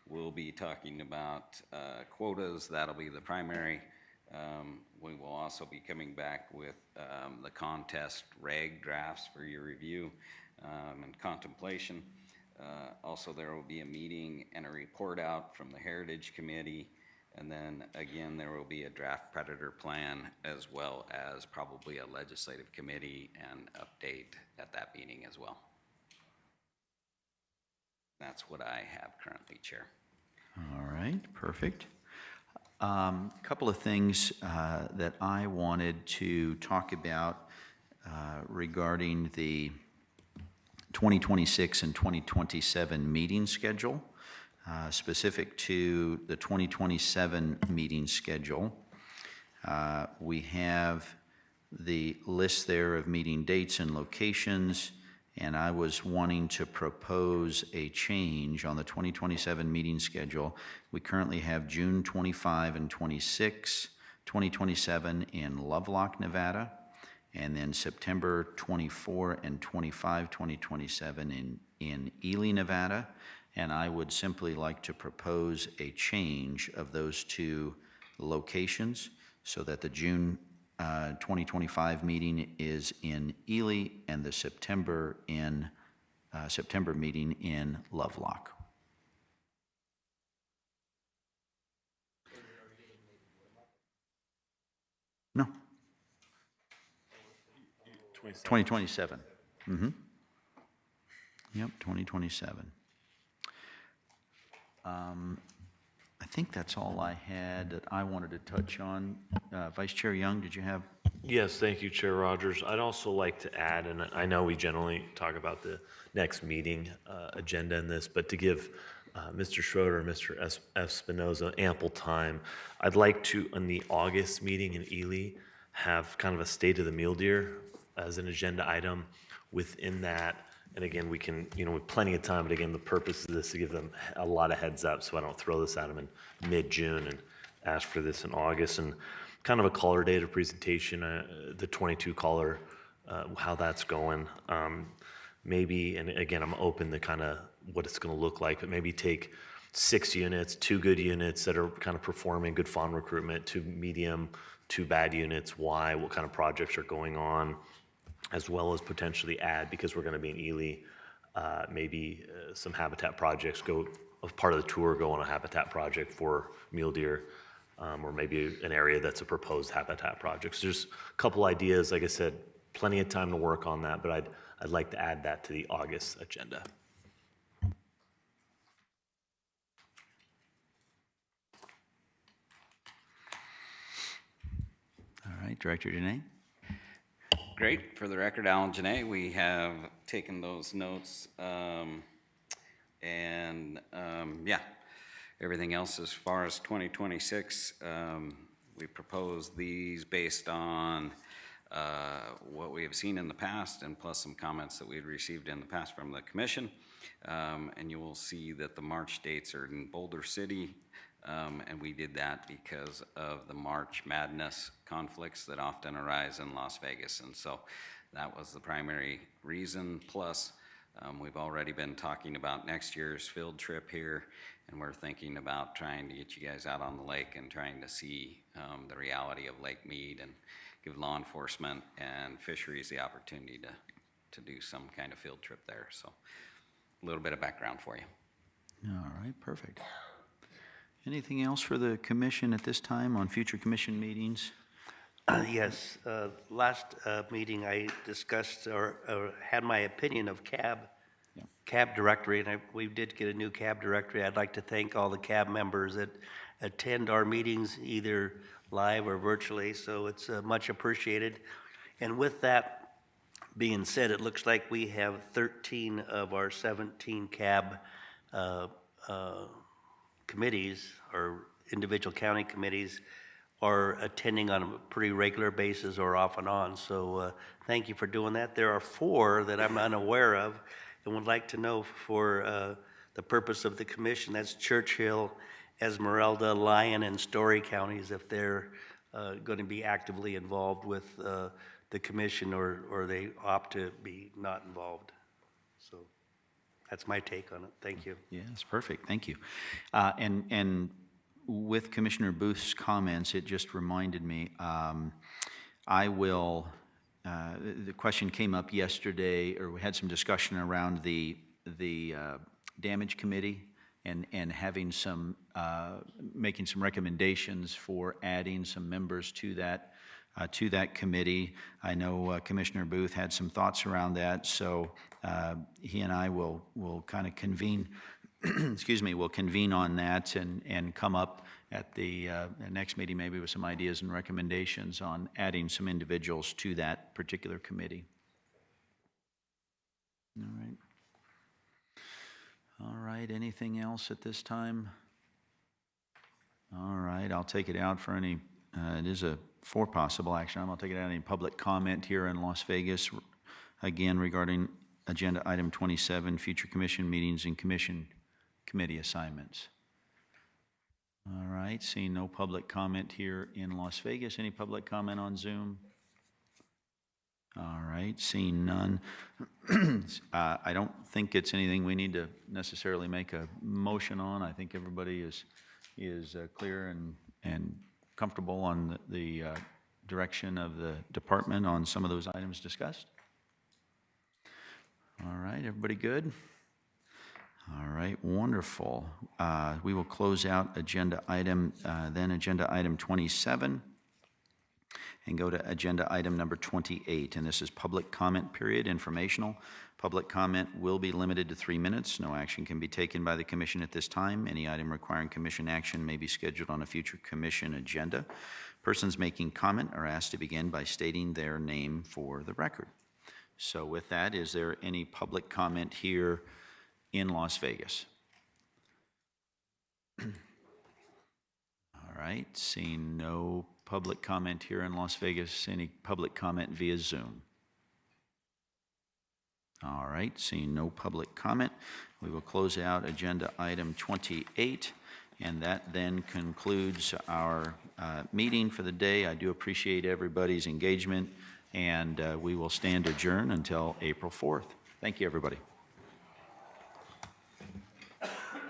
We'll be talking about quotas. That'll be the primary. We will also be coming back with the contest reg drafts for your review and contemplation. Also, there will be a meeting and a report out from the Heritage Committee, and then again, there will be a draft predator plan as well as probably a legislative committee and update at that meeting as well. That's what I have currently, Chair. All right, perfect. Couple of things that I wanted to talk about regarding the 2026 and 2027 meeting schedule. Specific to the 2027 meeting schedule, we have the list there of meeting dates and locations, and I was wanting to propose a change on the 2027 meeting schedule. We currently have June 25 and 26, 2027 in Lovelock, Nevada, and then September 24 and 25, 2027 in Ely, Nevada. And I would simply like to propose a change of those two locations so that the June 2025 meeting is in Ely and the September meeting in Lovelock. No. 2027. Mm-hmm. Yep, 2027. I think that's all I had that I wanted to touch on. Vice Chair Young, did you have? Yes, thank you, Chair Rogers. I'd also like to add, and I know we generally talk about the next meeting agenda in this, but to give Mr. Schroeder and Mr. Espinoza ample time, I'd like to, in the August meeting in Ely, have kind of a state of the mule deer as an agenda item within that. And again, we can, with plenty of time, but again, the purpose of this is to give them a lot of heads up so I don't throw this at them in mid-June and ask for this in August. And kind of a caller data presentation, the 22 caller, how that's going. Maybe, and again, I'm open to kind of what it's going to look like, but maybe take 6 units, 2 good units that are kind of performing, good fawn recruitment, 2 medium, 2 bad units, why, what kind of projects are going on, as well as potentially add, because we're going to be in Ely, maybe some habitat projects, as part of the tour, go on a habitat project for mule deer, or maybe an area that's a proposed habitat project. So there's a couple ideas, like I said, plenty of time to work on that, but I'd like to add that to the August agenda. All right, Director Janae. Great. For the record, Alan Janae, we have taken those notes, yeah, everything else as far as 2026, we propose these based on what we have seen in the past and plus some comments that we had received in the past from the commission. And you will see that the March dates are in Boulder City, and we did that because of the March Madness conflicts that often arise in Las Vegas. And so that was the primary reason. Plus, we've already been talking about next year's field trip here, and we're thinking about trying to get you guys out on the lake and trying to see the reality of Lake Mead and give law enforcement and fisheries the opportunity to do some kind of field trip there. So a little bit of background for you. All right, perfect. Anything else for the commission at this time on future commission meetings? Yes, last meeting I discussed or had my opinion of cab directory, and we did get a new cab directory. I'd like to thank all the cab members that attend our meetings either live or virtually, so it's much appreciated. And with that being said, it looks like we have 13 of our 17 cab committees or individual county committees are attending on a pretty regular basis or off and on. So thank you for doing that. There are 4 that I'm unaware of and would like to know for the purpose of the commission. That's Churchill, Esmeralda, Lyon, and Story counties, if they're going to be actively involved with the commission, or they opt to be not involved. So that's my take on it. Thank you. Yes, perfect, thank you. And with Commissioner Booth's comments, it just reminded me, I will, the question came up yesterday, or we had some discussion around the damage committee and having some, making some recommendations for adding some members to that committee. I know Commissioner Booth had some thoughts around that, so he and I will kind of convene, excuse me, we'll convene on that and come up at the next meeting maybe with some ideas and recommendations on adding some individuals to that particular committee. All right. All right, anything else at this time? All right, I'll take it out for any, it is for possible action. I'll take it out any public comment here in Las Vegas, again regarding agenda item 27, future commission meetings and committee assignments. All right, seeing no public comment here in Las Vegas. Any public comment on Zoom? All right, seeing none. I don't think it's anything we need to necessarily make a motion on. I think everybody is clear and comfortable on the direction of the department on some of those items discussed. All right, everybody good? All right, wonderful. We will close out agenda item 27 and go to agenda item number 28, and this is public comment period, informational. Public comment will be limited to 3 minutes. No action can be taken by the commission at this time. Any item requiring commission action may be scheduled on a future commission agenda. Persons making comment are asked to begin by stating their name for the record. So with that, is there any public comment here in Las Vegas? All right, seeing no public comment here in Las Vegas. Any public comment via Zoom? All right, seeing no public comment, we will close out agenda item 28, and that then concludes our meeting for the day. I do appreciate everybody's engagement, and we will stand adjourned until April 4th. Thank you, everybody.